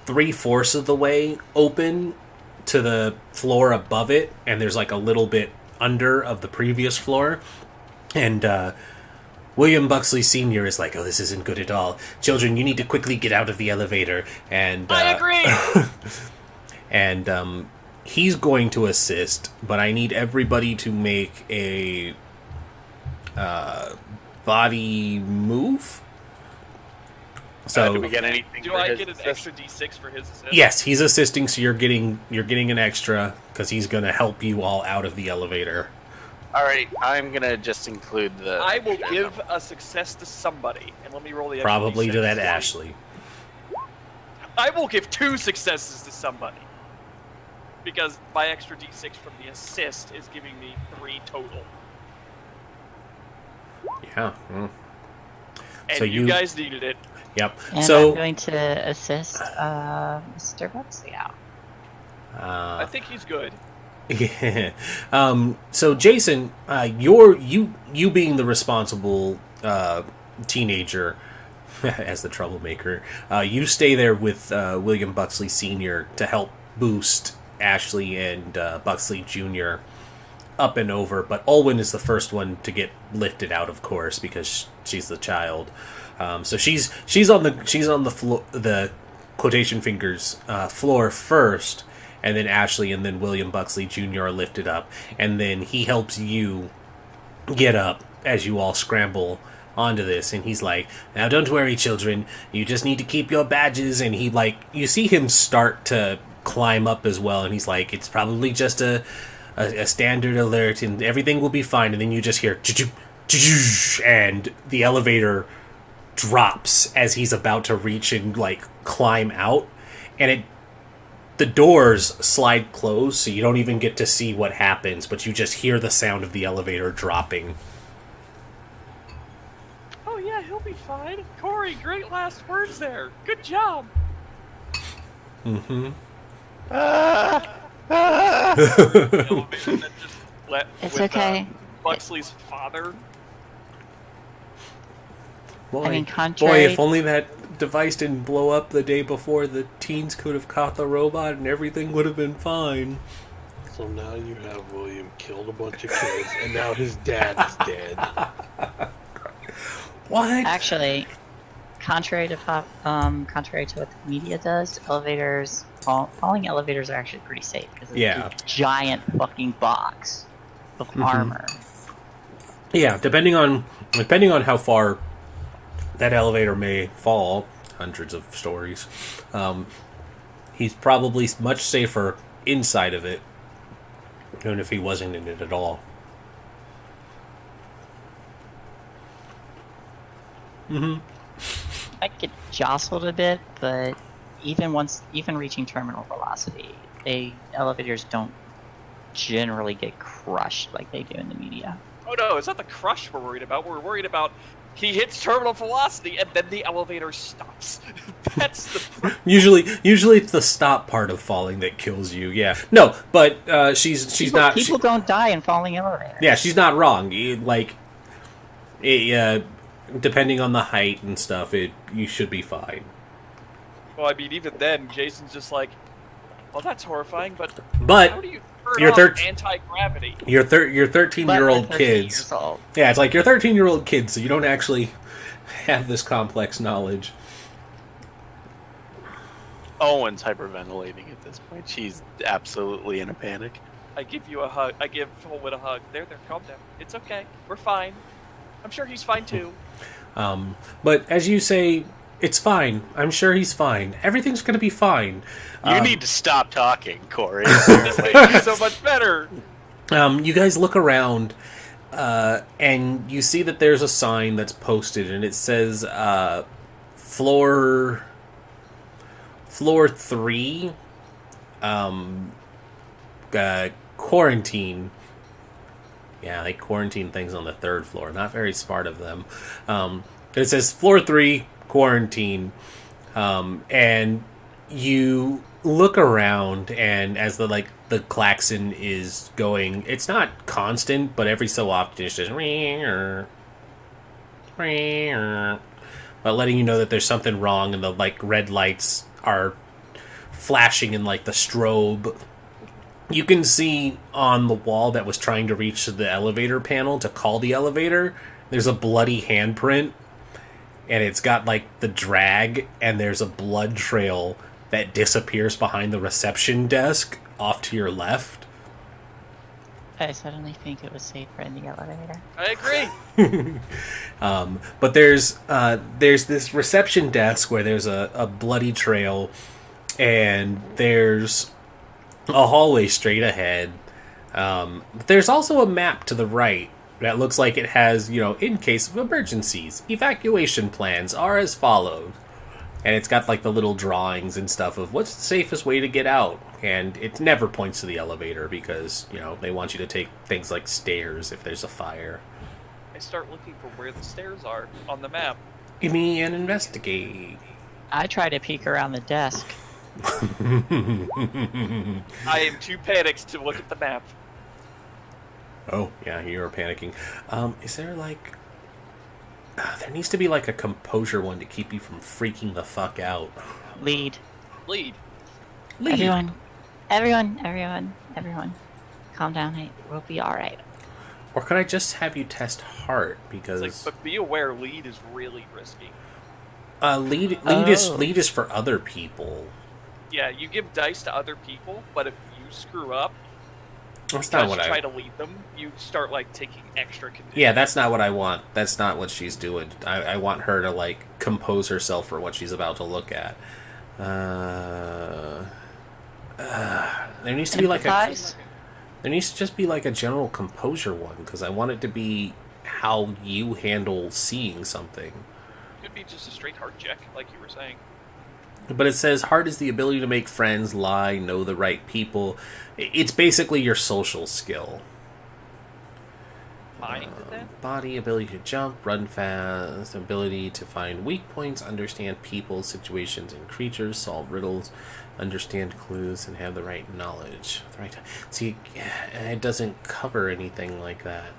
Speaker 3: 3/4 of the way open to the floor above it, and there's like a little bit under of the previous floor. And William Buxley Sr. is like, "Oh, this isn't good at all. Children, you need to quickly get out of the elevator." And
Speaker 1: I agree!
Speaker 3: and he's going to assist, but I need everybody to make a body move. So
Speaker 2: do we get anything?
Speaker 1: Do
Speaker 2: for
Speaker 1: I
Speaker 2: his
Speaker 1: get an
Speaker 2: assist?
Speaker 1: extra D6 for his assist?
Speaker 3: yes, he's assisting, so you're getting an extra because he's going to help you all out of the elevator.
Speaker 2: All right, I'm gonna just include the.
Speaker 1: I will give a success to somebody, and let me roll the extra
Speaker 3: Probably
Speaker 1: D6.
Speaker 3: to that Ashley.
Speaker 1: I will give 2 successes to somebody. Because my extra D6 from the assist is giving me 3 total.
Speaker 3: Yeah.
Speaker 1: And
Speaker 3: So
Speaker 1: you
Speaker 3: you-
Speaker 1: guys needed it.
Speaker 3: Yep.
Speaker 5: And
Speaker 3: So
Speaker 5: I'm going to assist Mr. Buxley out.
Speaker 1: I think he's good.
Speaker 3: yeah. So Jason, you being the responsible teenager as the troublemaker, you stay there with William Buxley Sr. to help boost Ashley and Buxley Jr. up and over, but Olwen is the first one to get lifted out, of course, because she's the child. So she's on the floor, the quotation fingers floor first, and then Ashley and then William Buxley Jr. are lifted up, and then he helps you get up as you all scramble onto this, and he's like, "Now don't worry, children, you just need to keep your badges." And he like, you see him start to climb up as well, and he's like, "It's probably just a standard alert and everything will be fine." And then you just hear and the elevator drops as he's about to reach and like climb out, and the doors slide closed, so you don't even get to see what happens, but you just hear the sound of the elevator dropping.
Speaker 1: Oh yeah, he'll be fine. Corey, great last words there. Good job.
Speaker 3: Mm-hmm.
Speaker 1: The elevator that just let
Speaker 5: It's
Speaker 1: with,
Speaker 5: okay.
Speaker 1: Buxley's father.
Speaker 3: Boy,
Speaker 5: I mean,
Speaker 3: boy,
Speaker 5: contrary-
Speaker 3: if only that device didn't blow up the day before, the teens could have caught the robot and everything would have been fine.
Speaker 4: So now you have William killed a bunch of kids, and now his dad is dead.
Speaker 3: What?
Speaker 5: Actually, contrary to what the media does, falling elevators are actually pretty safe because it's
Speaker 3: Yeah.
Speaker 5: a giant fucking box of armor.
Speaker 3: Yeah, depending on how far that elevator may fall, hundreds of stories, he's probably much safer inside of it than if he wasn't in it at all.
Speaker 5: I get jostled a bit, but even reaching terminal velocity, elevators don't generally get crushed like they do in the media.
Speaker 1: Oh no, it's not the crush we're worried about. We're worried about he hits terminal velocity and then the elevator stops. That's the
Speaker 3: Usually it's the stop part of falling that kills you. Yeah, no, but she's
Speaker 5: People
Speaker 3: not.
Speaker 5: don't die in falling elevators.
Speaker 3: Yeah, she's not wrong. Depending on the height and stuff, you should be fine.
Speaker 1: Well, I mean, even then, Jason's just like, Well, that's horrifying, but how
Speaker 3: But
Speaker 1: do you turn
Speaker 3: Your
Speaker 1: off
Speaker 3: third-
Speaker 1: anti-gravity?
Speaker 3: your 13-year-old
Speaker 5: But we're 13
Speaker 3: kids.
Speaker 5: years old.
Speaker 3: Yeah, it's like you're 13-year-old kids, so you don't actually have this complex knowledge.
Speaker 2: Owen's hyperventilating at this point. She's absolutely in a panic.
Speaker 1: I give you a hug. I give Holwood a hug. There, calm down. It's okay. We're fine. I'm sure he's fine too.
Speaker 3: But as you say, it's fine. I'm sure he's fine. Everything's going to be fine.
Speaker 2: You need to stop talking, Corey.
Speaker 1: This makes me so much better.
Speaker 3: You guys look around, and you see that there's a sign that's posted, and it says floor 3, quarantine. Yeah, they quarantine things on the 3rd floor. Not very smart of them. It says floor 3, quarantine. And you look around, and as the klaxon is going, it's not constant, but every so often it's just but letting you know that there's something wrong, and the red lights are flashing in the strobe. You can see on the wall that was trying to reach the elevator panel to call the elevator, there's a bloody handprint, and it's got the drag, and there's a blood trail that disappears behind the reception desk off to your left.
Speaker 5: I suddenly think it was safer in the elevator.
Speaker 1: I agree.
Speaker 3: But there's this reception desk where there's a bloody trail, and there's a hallway straight ahead. But there's also a map to the right that looks like it has, in case of emergencies, evacuation plans are as follows. And it's got the little drawings and stuff of what's the safest way to get out. And it never points to the elevator because, they want you to take things like stairs if there's a fire.
Speaker 1: I start looking for where the stairs are on the map.
Speaker 3: Give me an investigate.
Speaker 5: I try to peek around the desk.
Speaker 1: I am too panicked to look at the map.
Speaker 3: Oh, yeah, you're panicking. Is there there needs to be a composure one to keep you from freaking the fuck out.
Speaker 5: Lead.
Speaker 1: Lead.
Speaker 5: Everyone. Calm down. Hey, we'll be alright.
Speaker 3: Or could I just have you test heart? Because
Speaker 1: It's but be aware, lead is really risky.
Speaker 3: lead is for other people.
Speaker 1: Yeah, you give dice to other people, but if you screw up,
Speaker 3: That's not
Speaker 1: because
Speaker 3: what
Speaker 1: you try
Speaker 3: I.
Speaker 1: to lead them, you start taking extra conditions.
Speaker 3: Yeah, that's not what I want. That's not what she's doing. I want her to compose herself for what she's about to look at. There needs to be
Speaker 5: Empathize?
Speaker 3: There needs to just be a general composure one, because I want it to be how you handle seeing something.
Speaker 1: Could be just a straight heart check, like you were saying.
Speaker 3: But it says heart is the ability to make friends, lie, know the right people. It's basically your social skill.
Speaker 1: Mind then?
Speaker 3: Body, ability to jump, run fast, ability to find weak points, understand people, situations, and creatures, solve riddles, understand clues, and have the right knowledge. Right. See, it doesn't cover anything like that.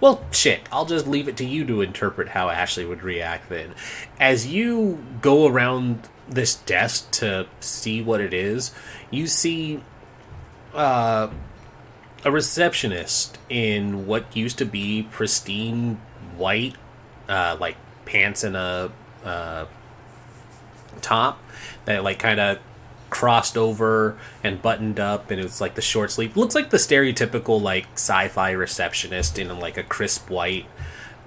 Speaker 3: Well, shit, I'll just leave it to you to interpret how Ashley would react then. As you go around this desk to see what it is, you see a receptionist in what used to be pristine white, pants and a top that kind of crossed over and buttoned up, and it's the short sleeve. Looks like the stereotypical sci-fi receptionist in a crisp white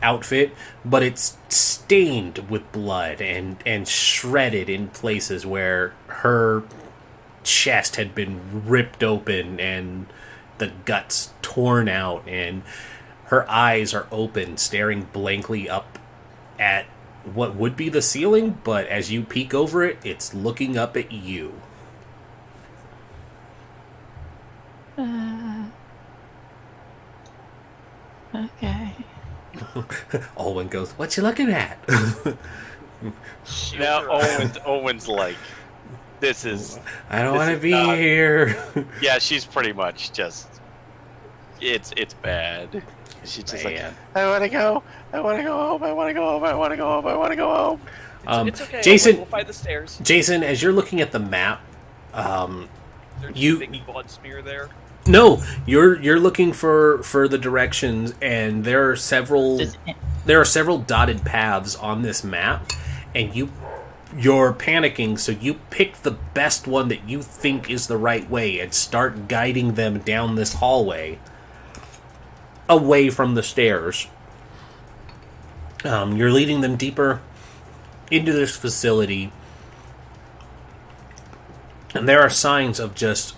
Speaker 3: outfit, but it's stained with blood and shredded in places where her chest had been ripped open and the guts torn out, and her eyes are open, staring blankly up at what would be the ceiling, but as you peek over it, it's looking up at you.
Speaker 5: Okay.
Speaker 3: Olwen goes, "What you looking at?"
Speaker 2: Now Owen's this is.
Speaker 3: I don't
Speaker 2: This
Speaker 3: want to
Speaker 2: is
Speaker 3: be
Speaker 2: not-
Speaker 3: here.
Speaker 2: Yeah, she's pretty much just. It's bad. She's just
Speaker 3: Man.
Speaker 2: I want to go. I want to go home. I want to go home. I want to go home. I want to go home.
Speaker 1: It's okay.
Speaker 3: Jason-
Speaker 1: We'll find the stairs.
Speaker 3: Jason, as you're looking at the map,
Speaker 1: There's
Speaker 3: you-
Speaker 1: a big blood smear there.
Speaker 3: no, you're looking for the directions, and there are several dotted paths on this map, and you're panicking, so you pick the best one that you think is the right way and start guiding them down this hallway away from the stairs. You're leading them deeper into this facility, and there are signs of just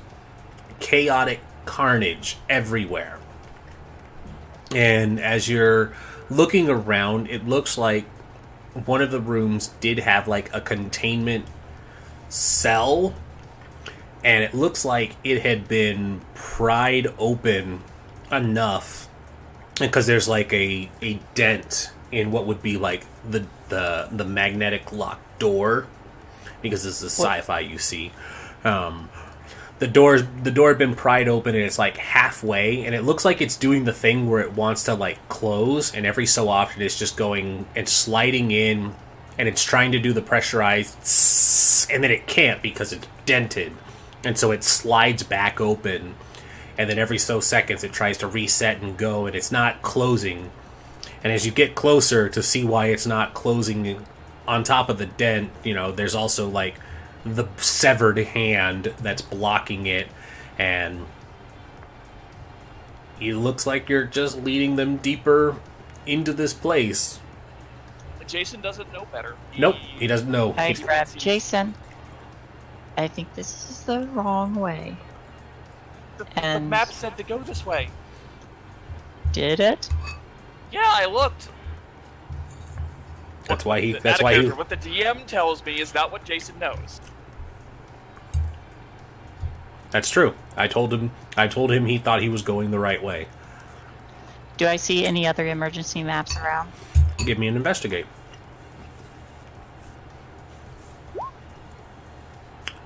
Speaker 3: chaotic carnage everywhere. And as you're looking around, it looks like one of the rooms did have like a containment cell, and it looks like it had been pried open enough because there's like a dent in what would be like the magnetic lock door, because this is sci-fi, you see. The door had been pried open, and it's like halfway, and it looks like it's doing the thing where it wants to like close, and every so often it's just going and sliding in, and it's trying to do the pressurized tss, and then it can't because it's dented, and so it slides back open, and then every so seconds it tries to reset and go, and it's not closing. And as you get closer to see why it's not closing, on top of the dent, you know, there's also like the severed hand that's blocking it, and it looks like you're just leading them deeper into this place.
Speaker 1: Jason doesn't know better.
Speaker 3: Nope, he doesn't know.
Speaker 5: I
Speaker 1: He's-
Speaker 5: grab Jason. I think this is the wrong way.
Speaker 1: The
Speaker 5: And-
Speaker 1: map said to go this way.
Speaker 5: Did it?
Speaker 1: Yeah, I looked.
Speaker 3: That's why he.
Speaker 1: Not
Speaker 3: That's
Speaker 1: a
Speaker 3: why he.
Speaker 1: character. What the DM tells me is not what Jason knows.
Speaker 3: That's true. I told him he thought he was going the right way.
Speaker 5: Do I see any other emergency maps around?
Speaker 3: Give me an investigate.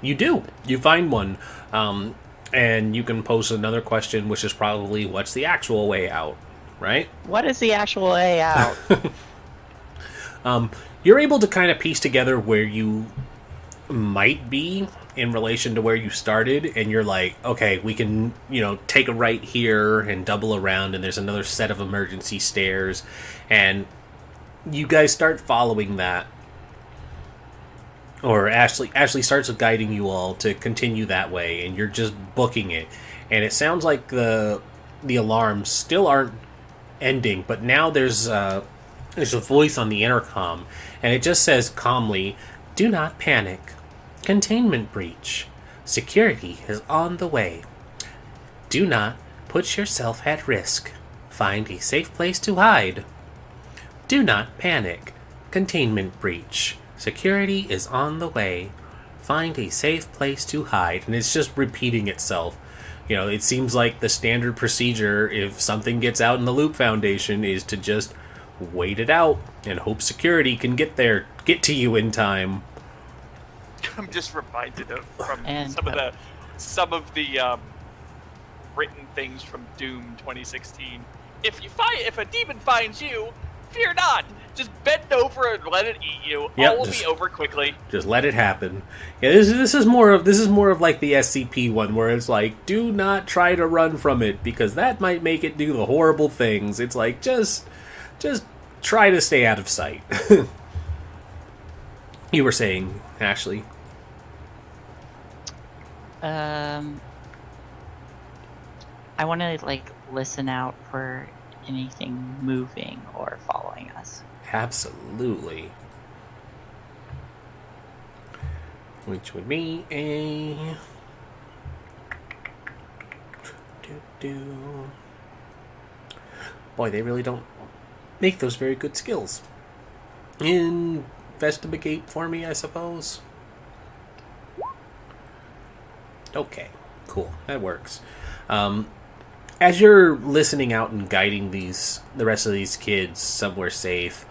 Speaker 3: You do. You find one, and you can pose another question, which is probably, what's the actual way out, right?
Speaker 5: What is the actual way out?
Speaker 3: You're able to kind of piece together where you might be in relation to where you started, and you're like, okay, we can, take a right here and double around, and there's another set of emergency stairs, and you guys start following that. Or Ashley starts guiding you all to continue that way, and you're just booking it. And it sounds like the alarms still aren't ending, but now there's a voice on the intercom, and it just says calmly, "Do not panic. Containment breach. Security is on the way. Do not put yourself at risk. Find a safe place to hide. Do not panic. Containment breach. Security is on the way. Find a safe place to hide." And it's just repeating itself. It seems like the standard procedure, if something gets out in the Loop Foundation, is to just wait it out and hope security can get to you in time.
Speaker 1: I'm just reminded of from
Speaker 5: And,
Speaker 1: some of the written things from Doom 2016. If a demon finds you, fear not. Just bend over and let it eat you.
Speaker 3: Yep,
Speaker 1: All will
Speaker 3: just-
Speaker 1: be over quickly.
Speaker 3: Just let it happen. Yeah, this is more of like the SCP one, where it's like, do not try to run from it, because that might make it do the horrible things. It's like, just try to stay out of sight. You were saying, Ashley.
Speaker 5: I want to listen out for anything moving or following us.
Speaker 3: Absolutely. Which would be a... Boy, they really don't make those very good skills. Investigate for me, I suppose. Okay, cool. That works. As you're listening out and guiding the rest of these kids somewhere safe,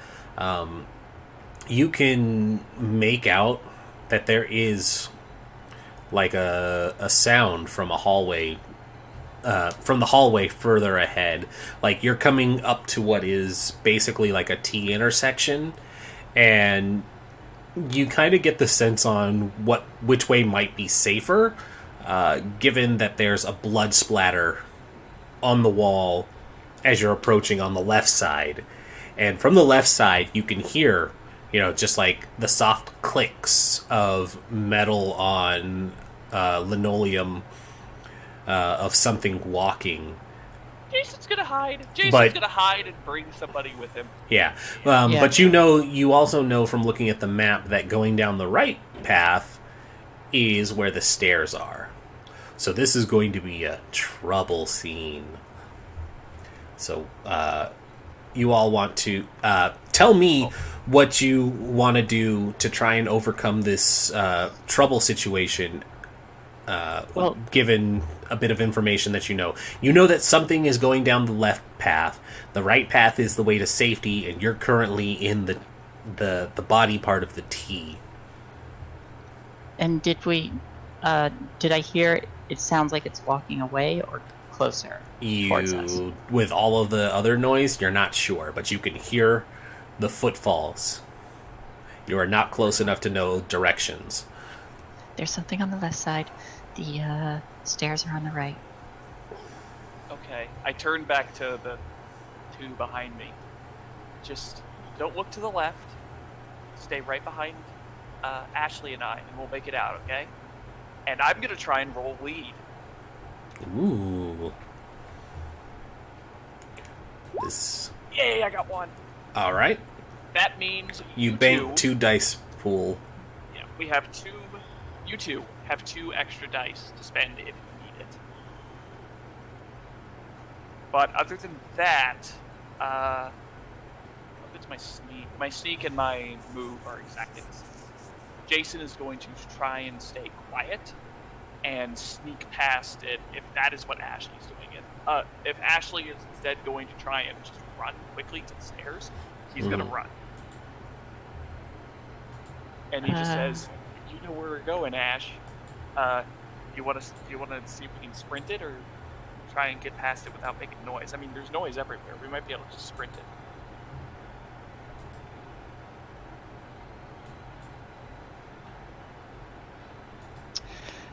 Speaker 3: you can make out that there is like a sound from a hallway, from the hallway further ahead. Like you're coming up to what is basically like a T intersection, and you kind of get the sense on which way might be safer, given that there's a blood splatter on the wall as you're approaching on the left side. And from the left side, you can hear, just like the soft clicks of metal on linoleum of something walking.
Speaker 1: Jason's gonna hide. Jason's gonna hide and bring somebody with him.
Speaker 3: Yeah.
Speaker 5: Yeah.
Speaker 3: But you also know from looking at the map that going down the right path is where the stairs are. So this is going to be a trouble scene. So you all want to tell me what you want to do to try and overcome this trouble situation. Given a bit of information that you know that something is going down the left path. The right path is the way to safety, and you're currently in the body part of the T.
Speaker 5: And did I hear it sounds like it's walking away or closer towards us?
Speaker 3: With all of the other noise, you're not sure, but you can hear the footfalls. You are not close enough to know directions.
Speaker 5: There's something on the left side. The stairs are on the right.
Speaker 1: Okay, I turn back to the two behind me. Just don't look to the left. Stay right behind Ashley and I, and we'll make it out, okay? And I'm gonna try and roll lead.
Speaker 3: Ooh. This.
Speaker 1: Yay, I got one.
Speaker 3: All right.
Speaker 1: That means
Speaker 3: You bank 2 dice pool.
Speaker 1: Yeah, we have 2. You two have 2 extra dice to spend if you need it. But other than that, what's my sneak? My sneak and my move are exactly the same. Jason is going to try and stay quiet and sneak past it if that is what Ashley's doing it. If Ashley is instead going to try and just run quickly to the stairs, he's going to run. And he just says, "You know where we're going, Ash. You want to see if we can sprint it or try and get past it without making noise? I mean, there's noise everywhere. We might be able to just sprint it."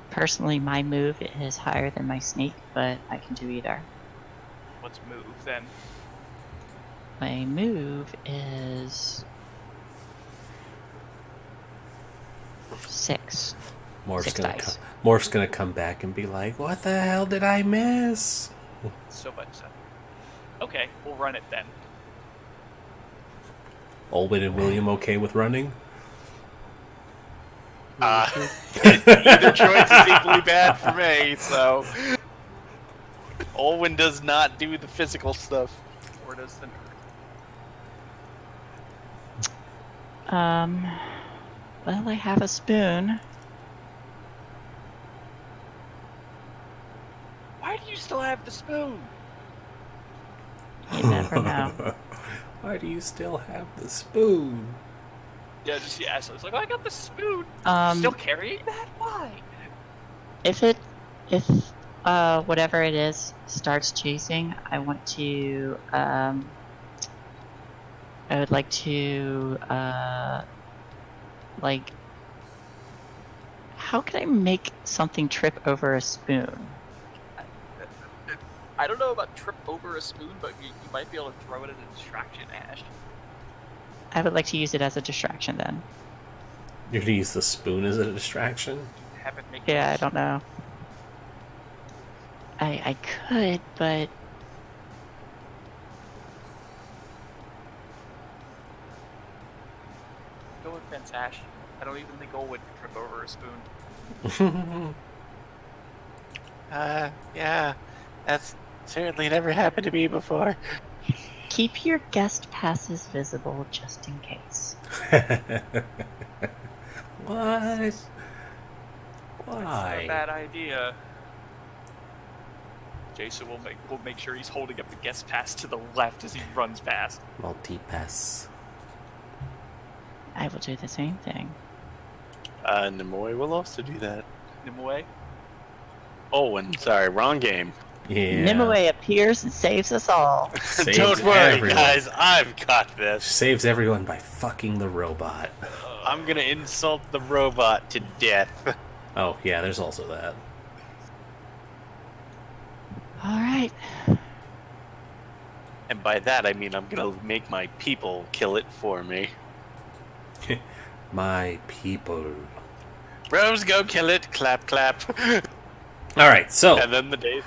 Speaker 5: Personally, my move is higher than my sneak, but I can do either.
Speaker 1: Let's move then.
Speaker 5: My move is 6.
Speaker 3: Morph's gonna come back and be like, "What the hell did I miss?"
Speaker 1: So much so. Okay, we'll run it then.
Speaker 3: Olwyn and William okay with running?
Speaker 2: Either choice is equally bad for me, so... Olwyn does not do the physical stuff.
Speaker 1: Or does the nerd?
Speaker 5: Well, I have a spoon.
Speaker 1: Why do you still have the spoon?
Speaker 5: You never know.
Speaker 3: Why do you still have the spoon?
Speaker 1: Yeah, just yeah. So it's like, oh, I got the spoon. Still carrying that? Why?
Speaker 5: If whatever it is starts chasing, I want to I would like to like, how can I make something trip over a spoon?
Speaker 1: I don't know about trip over a spoon, but you might be able to throw it as a distraction, Ash.
Speaker 5: I would like to use it as a distraction then.
Speaker 3: You're gonna use the spoon as a distraction?
Speaker 1: Have it make
Speaker 5: Yeah, I
Speaker 1: noise.
Speaker 5: don't know. I could, but
Speaker 1: Go with fence, Ash. I don't even think Olwood could trip over a spoon.
Speaker 2: Yeah. That's certainly never happened to me before.
Speaker 5: keep your guest passes visible just in case.
Speaker 3: What?
Speaker 1: That's not a
Speaker 3: Why?
Speaker 1: bad idea. Jason will make sure he's holding up the guest pass to the left as he runs past.
Speaker 3: Multi-pass.
Speaker 5: I will do the same thing.
Speaker 2: Nimoy will also do that.
Speaker 1: Nimue.
Speaker 2: Olwyn, sorry, wrong game.
Speaker 3: Yeah.
Speaker 5: Nimue appears and saves us all.
Speaker 3: Saves
Speaker 2: Don't worry,
Speaker 3: everyone.
Speaker 2: guys, I've got this.
Speaker 3: Saves everyone by fucking the robot.
Speaker 2: I'm gonna insult the robot to death.
Speaker 3: Oh, yeah, there's also that.
Speaker 5: All right.
Speaker 2: And by that I mean I'm gonna make my people kill it for me.
Speaker 3: My people.
Speaker 2: Rose, go kill it! Clap, clap.
Speaker 3: All right, so
Speaker 2: And then the day.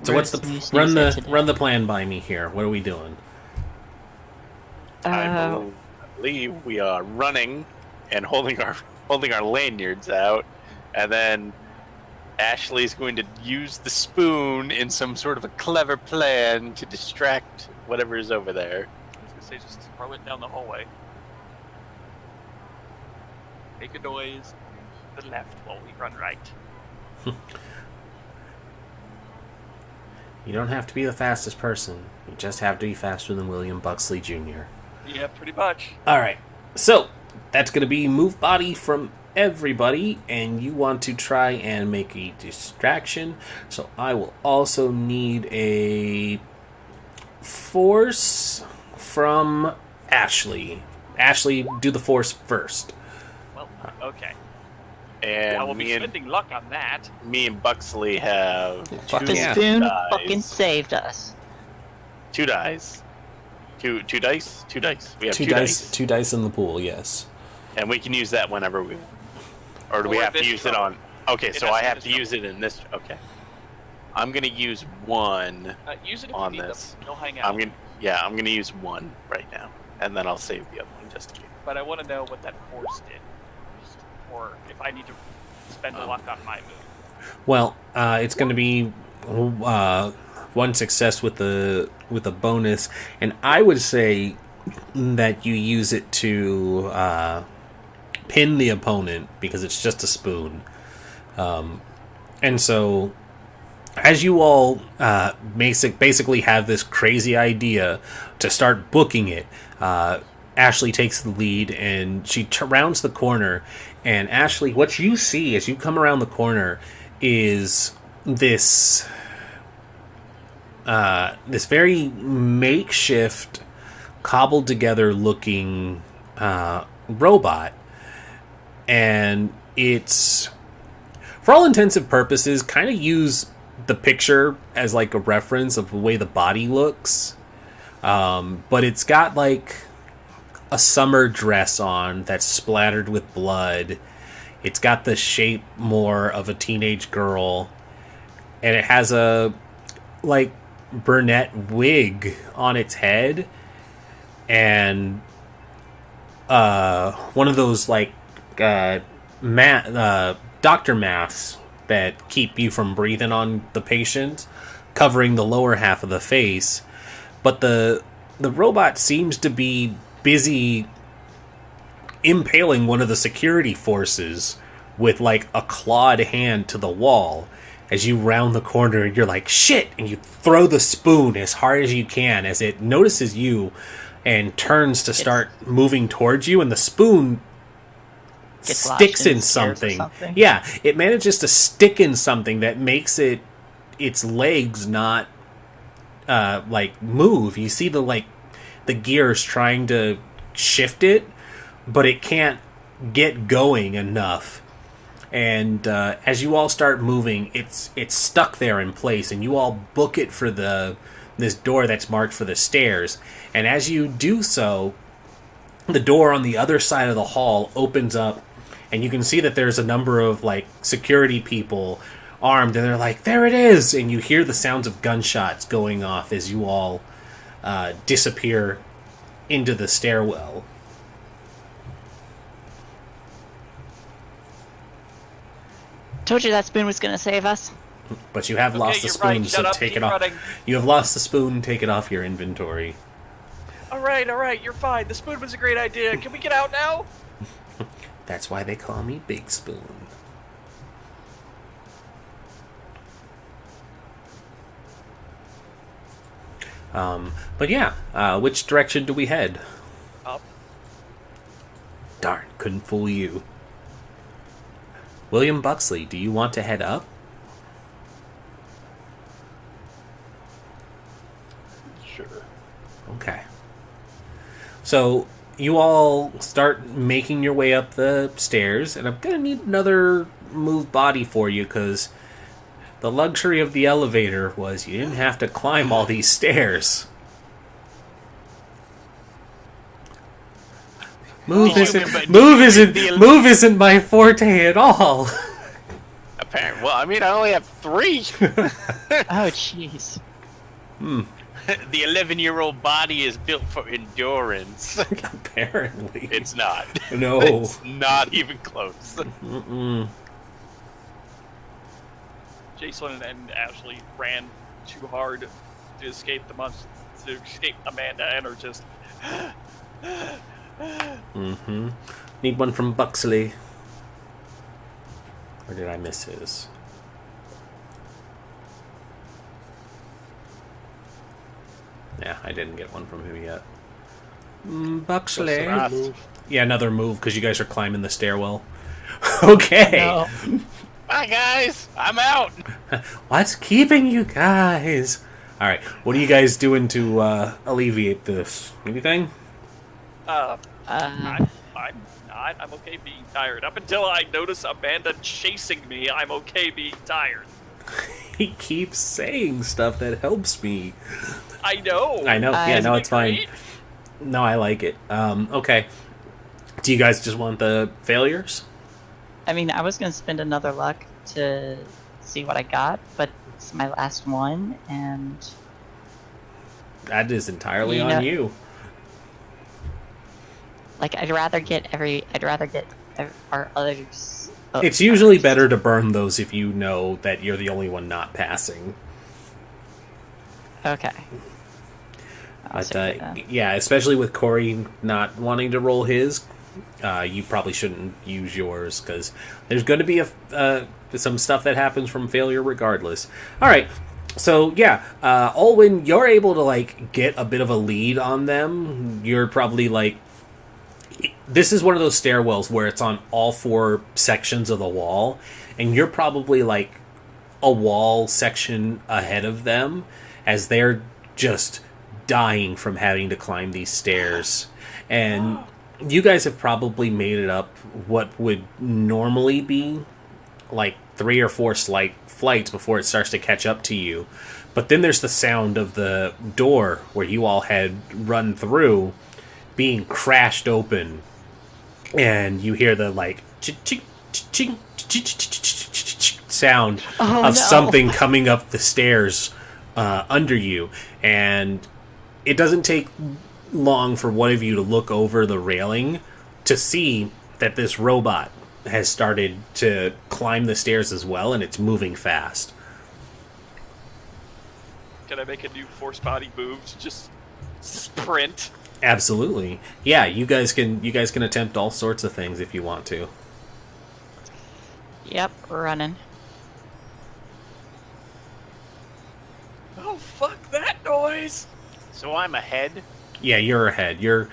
Speaker 3: so what's
Speaker 5: Rose,
Speaker 3: the
Speaker 5: you sneeze
Speaker 3: run
Speaker 5: it
Speaker 3: the
Speaker 5: today.
Speaker 3: run the plan by me here? What are we doing?
Speaker 2: I believe we are running and holding our lanyards out, and then Ashley's going to use the spoon in some sort of a clever plan to distract whatever is over there.
Speaker 1: I was gonna say just throw it down the hallway. Make a noise to the left while we run right.
Speaker 3: You don't have to be the fastest person. You just have to be faster than William Buxley Jr.
Speaker 1: Yeah, pretty much.
Speaker 3: All right, so that's going to be move body from everybody, and you want to try and make a distraction. So I will also need a force from Ashley. Ashley, do the force first.
Speaker 1: Well, okay.
Speaker 2: And
Speaker 1: I will be spending luck on that.
Speaker 2: me and Buxley have
Speaker 3: Fuck
Speaker 5: The
Speaker 3: yeah.
Speaker 5: spoon
Speaker 2: dice.
Speaker 5: fucking saved us.
Speaker 2: Two dice. Two dice? Two dice. We have
Speaker 3: Two dice. Two dice in the pool. Yes.
Speaker 2: And we can use that whenever we... Or do we
Speaker 1: Or
Speaker 2: have to
Speaker 1: this
Speaker 2: use it
Speaker 1: trouble.
Speaker 2: on... Okay,
Speaker 1: It
Speaker 2: so
Speaker 1: has
Speaker 2: I
Speaker 1: to be
Speaker 2: have
Speaker 1: this
Speaker 2: to use it in this... Okay. I'm going to use one.
Speaker 1: Use it if
Speaker 2: On
Speaker 1: you need
Speaker 2: this.
Speaker 1: them. They'll hang out.
Speaker 2: I'm going to use one right now. And then I'll save the other one just in case.
Speaker 1: But I want to know what that force did first, or if I need to spend luck on my move.
Speaker 3: Well, it's going to be one success with the bonus, and I would say that you use it to pin the opponent because it's just a spoon. And so, as you all basically have this crazy idea to start booking it, Ashley takes the lead and she rounds the corner. And Ashley, what you see as you come around the corner is this very makeshift, cobbled together looking robot, and it's, for all intents and purposes, kind of use the picture as like a reference of the way the body looks, but it's got like a summer dress on that's splattered with blood. It's got the shape more of a teenage girl, and it has a like brunette wig on its head, and one of those like doctor masks that keep you from breathing on the patient, covering the lower half of the face. But the robot seems to be busy impaling one of the security forces with like a clawed hand to the wall. As you round the corner, you're like, shit, and you throw the spoon as hard as you can as it notices you and turns to start moving towards you, and the spoon
Speaker 5: Gets lodged
Speaker 3: sticks
Speaker 5: in
Speaker 3: in
Speaker 5: the stairs or
Speaker 3: something.
Speaker 5: something?
Speaker 3: Yeah, it manages to stick in something that makes its legs not like move. You see the gears trying to shift it, but it can't get going enough. And as you all start moving, it's stuck there in place, and you all book it for this door that's marked for the stairs. And as you do so, the door on the other side of the hall opens up, and you can see that there's a number of like security people armed, and they're like, there it is! And you hear the sounds of gunshots going off as you all disappear into the stairwell.
Speaker 5: Told you that spoon was gonna save us.
Speaker 3: But you have lost the
Speaker 1: you're
Speaker 3: spoon,
Speaker 1: right.
Speaker 3: so
Speaker 1: Shut up.
Speaker 3: take
Speaker 1: Keep
Speaker 3: it off.
Speaker 1: running.
Speaker 3: You have lost the spoon, take it off your inventory.
Speaker 1: All right, you're fine. The spoon was a great idea. Can we get out now?
Speaker 3: That's why they call me Big Spoon. But yeah, which direction do we head?
Speaker 1: Up.
Speaker 3: Darn, couldn't fool you. William Buxley, do you want to head up?
Speaker 4: Sure.
Speaker 3: Okay. So, you all start making your way up the stairs, and I'm gonna need another move body for you because the luxury of the elevator was you didn't have to climb all these stairs. Move isn't my forte at all.
Speaker 2: Apparently, well, I mean, I only have 3.
Speaker 5: Oh, jeez.
Speaker 2: The 11-year-old body is built for endurance.
Speaker 3: Apparently.
Speaker 2: It's not.
Speaker 3: No.
Speaker 2: It's not even close.
Speaker 3: Mm-mm.
Speaker 1: Jason and Ashley ran too hard to escape to escape Amanda, and are just.
Speaker 3: Mm-hmm. Need one from Buxley. Or did I miss his? Yeah, I didn't get one from him yet. Buxley.
Speaker 4: Move.
Speaker 3: Yeah, another move because you guys are climbing the stairwell. Okay.
Speaker 5: No.
Speaker 2: Bye, guys. I'm out.
Speaker 3: What's keeping you guys? All right. What are you guys doing to alleviate this? Anything?
Speaker 1: I'm not. I'm okay being tired. Up until I notice Amanda chasing me, I'm okay being tired.
Speaker 3: He keeps saying stuff that helps me.
Speaker 1: I know.
Speaker 3: I know. Yeah,
Speaker 1: Isn't
Speaker 3: no,
Speaker 1: it
Speaker 3: it's fine.
Speaker 1: great?
Speaker 3: No, I like it. Okay. Do you guys just want the failures?
Speaker 5: I mean, I was gonna spend another luck to see what I got, but it's my last one, and
Speaker 3: That is entirely
Speaker 5: You
Speaker 3: on
Speaker 5: know-
Speaker 3: you.
Speaker 5: like I'd rather get our others.
Speaker 3: It's usually better to burn those if you know that you're the only one not passing.
Speaker 5: Okay. I'll
Speaker 3: But
Speaker 5: stick with that.
Speaker 3: yeah, especially with Corey not wanting to roll his, you probably shouldn't use yours because there's going to be some stuff that happens from failure regardless. All right, so yeah, Olwyn, you're able to like get a bit of a lead on them. You're probably like, this is one of those stairwells where it's on all 4 sections of the wall, and you're probably like a wall section ahead of them as they're just dying from having to climb these stairs. And you guys have probably made it up what would normally be like 3 or 4 slight flights before it starts to catch up to you. But then there's the sound of the door where you all had run through being crashed open, and you hear the like sound
Speaker 5: Oh,
Speaker 3: of
Speaker 5: no.
Speaker 3: something coming up the stairs under you, and it doesn't take long for one of you to look over the railing to see that this robot has started to climb the stairs as well, and it's moving fast.
Speaker 1: Can I make a new force body move to just sprint?
Speaker 3: Absolutely. Yeah, you guys can attempt all sorts of things if you want to.
Speaker 5: Yep, we're running.
Speaker 1: Oh, fuck that noise!
Speaker 2: So I'm ahead.
Speaker 3: Yeah, you're ahead. You're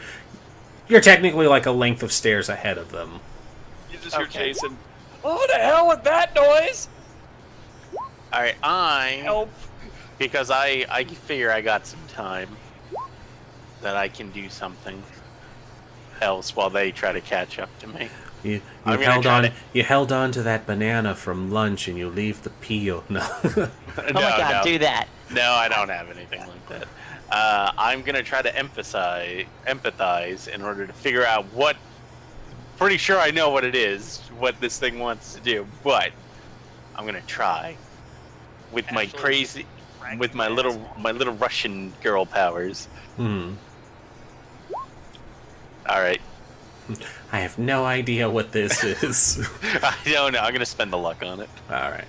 Speaker 3: technically like a length of stairs ahead of them.
Speaker 1: You just hear
Speaker 2: Okay.
Speaker 1: Jason. Oh, the hell with that noise!
Speaker 2: All right,
Speaker 1: Help!
Speaker 2: because I figure I got some time that I can do something else while they try to catch up to me.
Speaker 3: You
Speaker 2: I'm gonna try to-
Speaker 3: you held on to that banana from lunch and you leave the peel. No.
Speaker 5: Oh my god, do that.
Speaker 2: No, I don't have anything like that. I'm gonna try to empathize in order to figure out what. Pretty sure I know what it is, what this thing wants to do, but I'm gonna try with my
Speaker 1: Actually,
Speaker 2: crazy, with my little Russian girl powers.
Speaker 3: Hmm.
Speaker 2: All right,
Speaker 3: I have no idea what this is.
Speaker 2: I don't know. I'm gonna spend the luck on it.
Speaker 3: All right.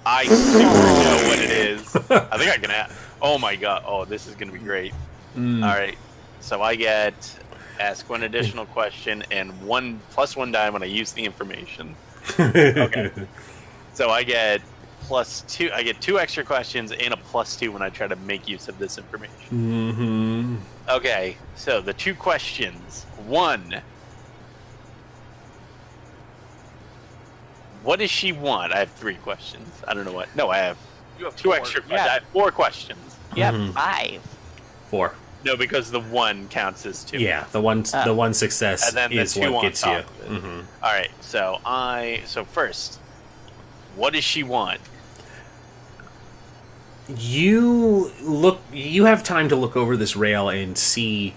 Speaker 2: I super know what it is. I think I can. Oh my god! Oh, this is gonna be great.
Speaker 3: Mm.
Speaker 2: All right, so I get ask one additional question and +1 die when I use the information. Okay. So I get +2. I get 2 extra questions and a +2 when I try to make use of this information.
Speaker 3: Mm-hmm.
Speaker 2: Okay, so the 2 questions. 1. What does she want? I have 3 questions. I don't know what. No, I have
Speaker 1: You have
Speaker 2: 2
Speaker 1: 4.
Speaker 2: extra.
Speaker 5: Yeah.
Speaker 2: I have 4 questions.
Speaker 5: Yep,
Speaker 3: Mhm.
Speaker 5: 5.
Speaker 3: 4.
Speaker 2: No, because the one counts as 2.
Speaker 3: Yeah, the one success
Speaker 2: And then the
Speaker 3: is
Speaker 2: 2
Speaker 3: what
Speaker 2: on
Speaker 3: gets you.
Speaker 2: top of it. All right. So first, what does she want?
Speaker 3: You have time to look over this rail and see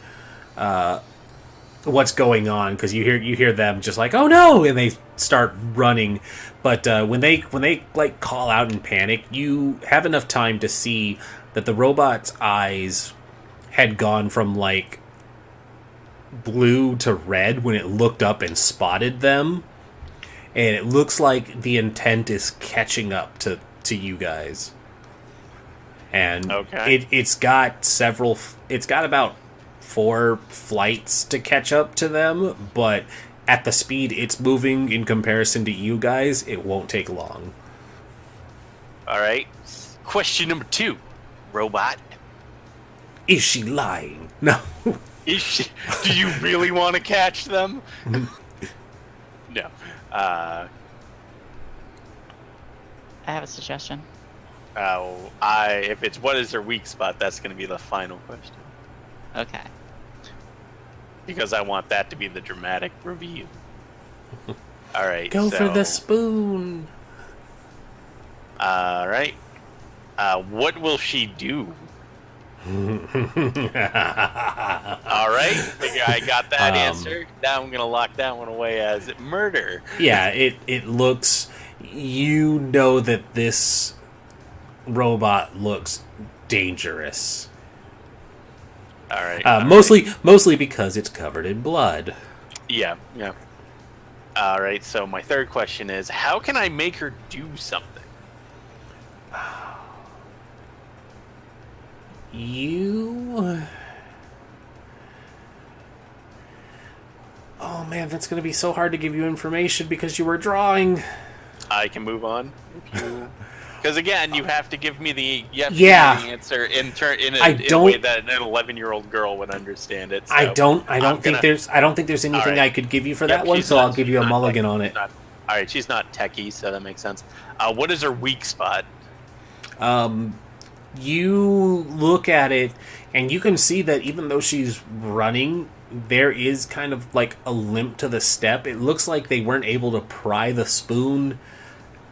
Speaker 3: what's going on, because you hear them just like, oh no, and they start running. But when they like call out in panic, you have enough time to see that the robot's eyes had gone from like blue to red when it looked up and spotted them, and it looks like the intent is catching up to you guys. And
Speaker 2: Okay.
Speaker 3: it's got about 4 flights to catch up to them, but at the speed it's moving in comparison to you guys, it won't take long.
Speaker 2: All right. Question number 2, robot.
Speaker 3: Is she lying? No.
Speaker 2: Do you really want to catch them? No.
Speaker 5: I have a suggestion.
Speaker 2: If it's what is her weak spot, that's going to be the final question.
Speaker 5: Okay.
Speaker 2: Because I want that to be the dramatic reveal. All right.
Speaker 3: Go for the
Speaker 2: so,
Speaker 3: spoon.
Speaker 2: All right. What will she do? All right. Figure I got that answer. Now I'm going to lock that one away as murder.
Speaker 3: Yeah, it looks... You know that this robot looks dangerous.
Speaker 2: All right.
Speaker 3: Mostly because it's covered in blood.
Speaker 2: Yeah. All right. So my third question is, how can I make her do something?
Speaker 3: Oh man, that's going to be so hard to give you information because you were drawing.
Speaker 2: I can move on. Because again, you have to give me the answer in a way that an 11-year-old girl would understand it. So
Speaker 3: I don't think there's anything
Speaker 2: All right.
Speaker 3: I could give you for
Speaker 2: Yep,
Speaker 3: that one,
Speaker 2: she's
Speaker 3: so
Speaker 2: not-
Speaker 3: I'll give you a
Speaker 2: she's not
Speaker 3: mulligan
Speaker 2: techie.
Speaker 3: on it.
Speaker 2: She's not- all right, she's not techie, so that makes sense. What is her weak spot?
Speaker 3: You look at it, and you can see that even though she's running, there is kind of like a limp to the step. It looks like they weren't able to pry the spoon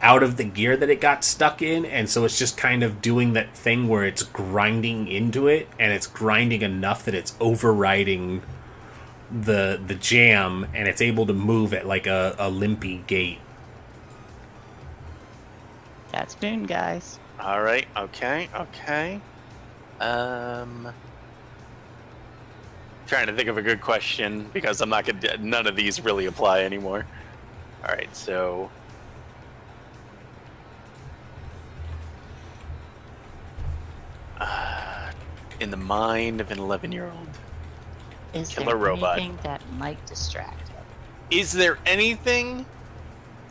Speaker 3: out of the gear that it got stuck in, and so it's just kind of doing that thing where it's grinding into it, and it's grinding enough that it's overriding the jam, and it's able to move at like a limpy gait.
Speaker 5: That's Boone, guys.
Speaker 2: All right, okay. Trying to think of a good question because I'm not gonna. None of these really apply anymore. All right, so. In the mind of an 11-year-old.
Speaker 5: Is
Speaker 2: Killer
Speaker 5: there
Speaker 2: robot.
Speaker 5: anything that might distract him?
Speaker 2: Is there anything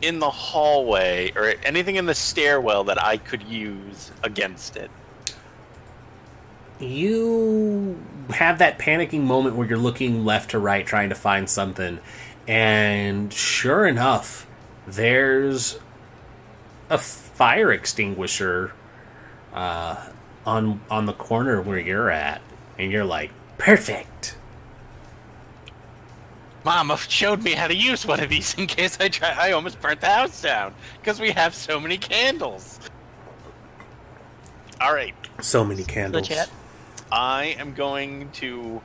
Speaker 2: in the hallway or anything in the stairwell that I could use against it?
Speaker 3: You have that panicking moment where you're looking left to right trying to find something, and sure enough, there's a fire extinguisher on the corner where you're at, and you're like, perfect.
Speaker 2: Mama showed me how to use one of these in case I almost burnt the house down because we have so many candles. All right,
Speaker 3: So many candles.
Speaker 5: Legit.
Speaker 2: I'm going to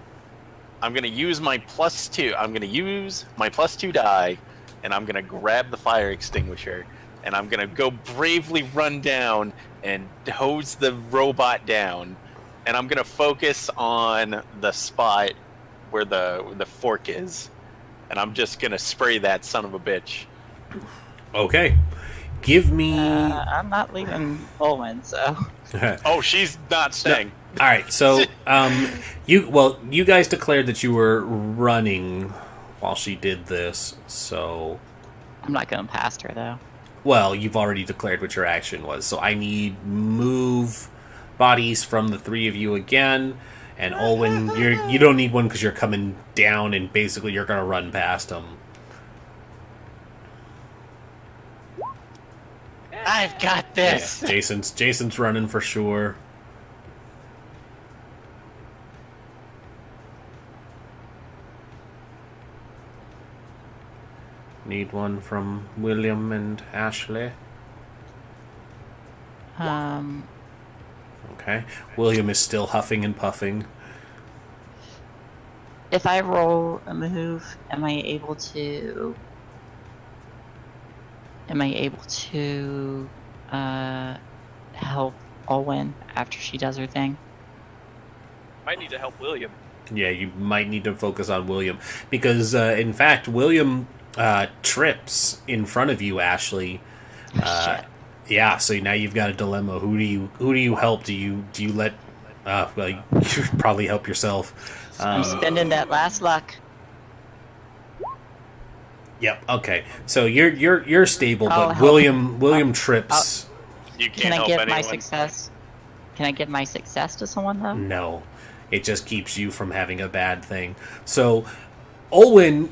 Speaker 2: use my +2. I'm going to use my +2 die, and I'm going to grab the fire extinguisher, and I'm going to go bravely run down and hose the robot down, and I'm going to focus on the spot where the fork is, and I'm just going to spray that son of a bitch.
Speaker 3: Okay. Give me...
Speaker 5: I'm not leaving Olin, so.
Speaker 2: Oh, she's not staying.
Speaker 3: All right, so you guys declared that you were running while she did this, so
Speaker 5: I'm not going past her, though.
Speaker 3: well, you've already declared what your action was. So I need move bodies from the three of you again, and Olwen, you don't need one because you're coming down, and basically you're gonna run past them.
Speaker 2: I've got this.
Speaker 3: Yeah, Jason's running for sure. Need one from William and Ashley. Okay. William is still huffing and puffing.
Speaker 5: If I roll a move, am I able to help Olwen after she does her thing?
Speaker 1: Might need to help William.
Speaker 3: Yeah, you might need to focus on William because, in fact, William trips in front of you, Ashley.
Speaker 5: Shit.
Speaker 3: Yeah, so now you've got a dilemma. Who do you help? Do you let? Well, you should probably help yourself.
Speaker 5: I'm spending that last luck.
Speaker 3: Yep. Okay. So you're stable,
Speaker 5: I'll
Speaker 3: but
Speaker 5: help.
Speaker 3: William trips.
Speaker 1: You can't
Speaker 5: Can I
Speaker 1: help
Speaker 5: give
Speaker 1: anyone.
Speaker 5: my success? Can I give my success to someone though?
Speaker 3: No, it just keeps you from having a bad thing. So, Olwen,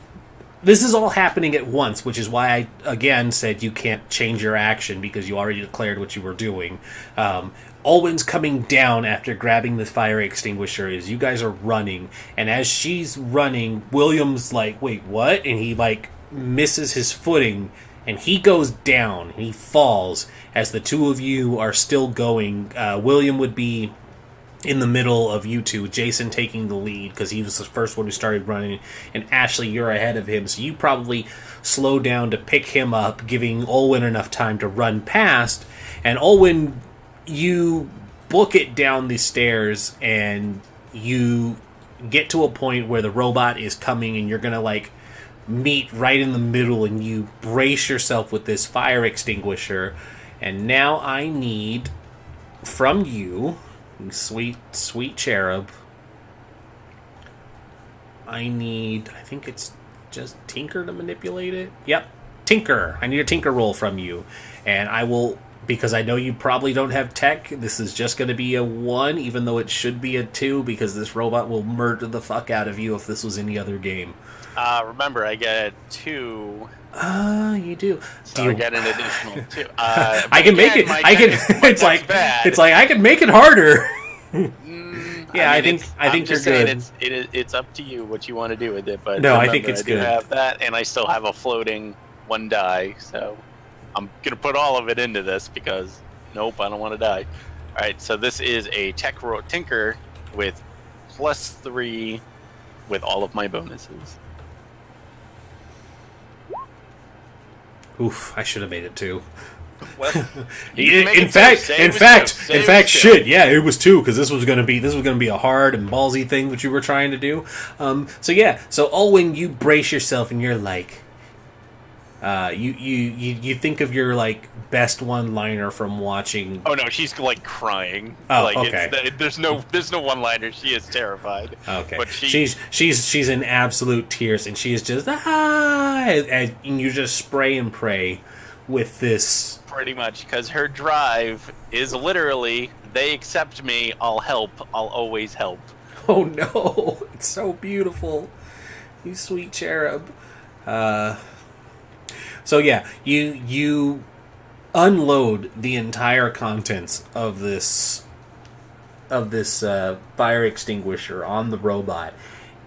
Speaker 3: this is all happening at once, which is why I again said you can't change your action because you already declared what you were doing. Olwen's coming down after grabbing the fire extinguisher as you guys are running, and as she's running, William's like, "Wait, what?" And he like misses his footing, and he goes down. He falls as the two of you are still going. William would be in the middle of you two, Jason taking the lead because he was the first one who started running, and Ashley, you're ahead of him, so you probably slow down to pick him up, giving Olwen enough time to run past. And Olwen, you book it down the stairs, and you get to a point where the robot is coming, and you're gonna like meet right in the middle, and you brace yourself with this fire extinguisher. And now I need from you, sweet cherub, I think it's just Tinker to manipulate it. Yep, Tinker. I need a Tinker roll from you, and I will, because I know you probably don't have tech, this is just going to be a 1, even though it should be a 2, because this robot will murder the fuck out of you if this was any other game.
Speaker 2: Remember, I get 2.
Speaker 3: You do.
Speaker 2: So I get an additional 2.
Speaker 3: I can make it. I can. It's like
Speaker 2: bad.
Speaker 3: it's like I can make it harder. Yeah, I
Speaker 2: mean,
Speaker 3: think
Speaker 2: I'm
Speaker 3: you're
Speaker 2: just saying
Speaker 3: good.
Speaker 2: it's up to you what you want to do with it. But
Speaker 3: No, I
Speaker 2: remember,
Speaker 3: think it's
Speaker 2: I do
Speaker 3: good.
Speaker 2: have that, and I still have a floating 1 die, so I'm gonna put all of it into this because nope, I don't want to die. All right, so this is a Tinker with +3 with all of my bonuses.
Speaker 3: Oof! I should have made it 2.
Speaker 1: Well,
Speaker 2: You can make
Speaker 3: In
Speaker 2: it
Speaker 3: fact,
Speaker 2: two. Say it
Speaker 3: in
Speaker 2: was
Speaker 3: fact,
Speaker 2: two. Say
Speaker 3: in
Speaker 2: it
Speaker 3: fact,
Speaker 2: was two.
Speaker 3: shit. Yeah, it was 2 because this was gonna be a hard and ballsy thing that you were trying to do. So yeah, so Olwen, you brace yourself and you're like, you think of your like best one-liner from watching.
Speaker 2: Oh no, she's like crying.
Speaker 3: Oh,
Speaker 2: like,
Speaker 3: okay.
Speaker 2: There's no one-liner. She is terrified.
Speaker 3: Okay,
Speaker 2: But
Speaker 3: she's in absolute tears, and she is just and you just spray and pray with this.
Speaker 2: Pretty much, because her drive is literally, they accept me, I'll help, I'll always help.
Speaker 3: Oh no, it's so beautiful, you sweet cherub. So yeah, you unload the entire contents of this fire extinguisher on the robot,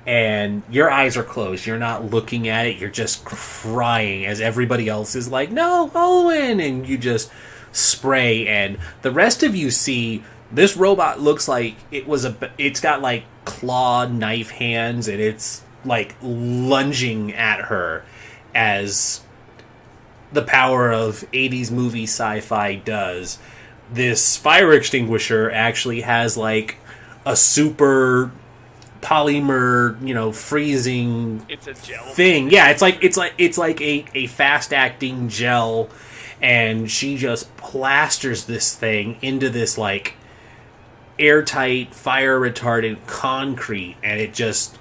Speaker 3: and your eyes are closed. You're not looking at it. You're just crying as everybody else is like, "No, Owen!" And you just spray, and the rest of you see this robot looks like it's got like claw knife hands, and it's like lunging at her as the power of 80s movie sci-fi does. This fire extinguisher actually has like a super polymer, freezing
Speaker 1: it's a gel
Speaker 3: thing. Yeah, it's like a fast acting gel, and she just plasters this thing into this like airtight fire retardant concrete, and it just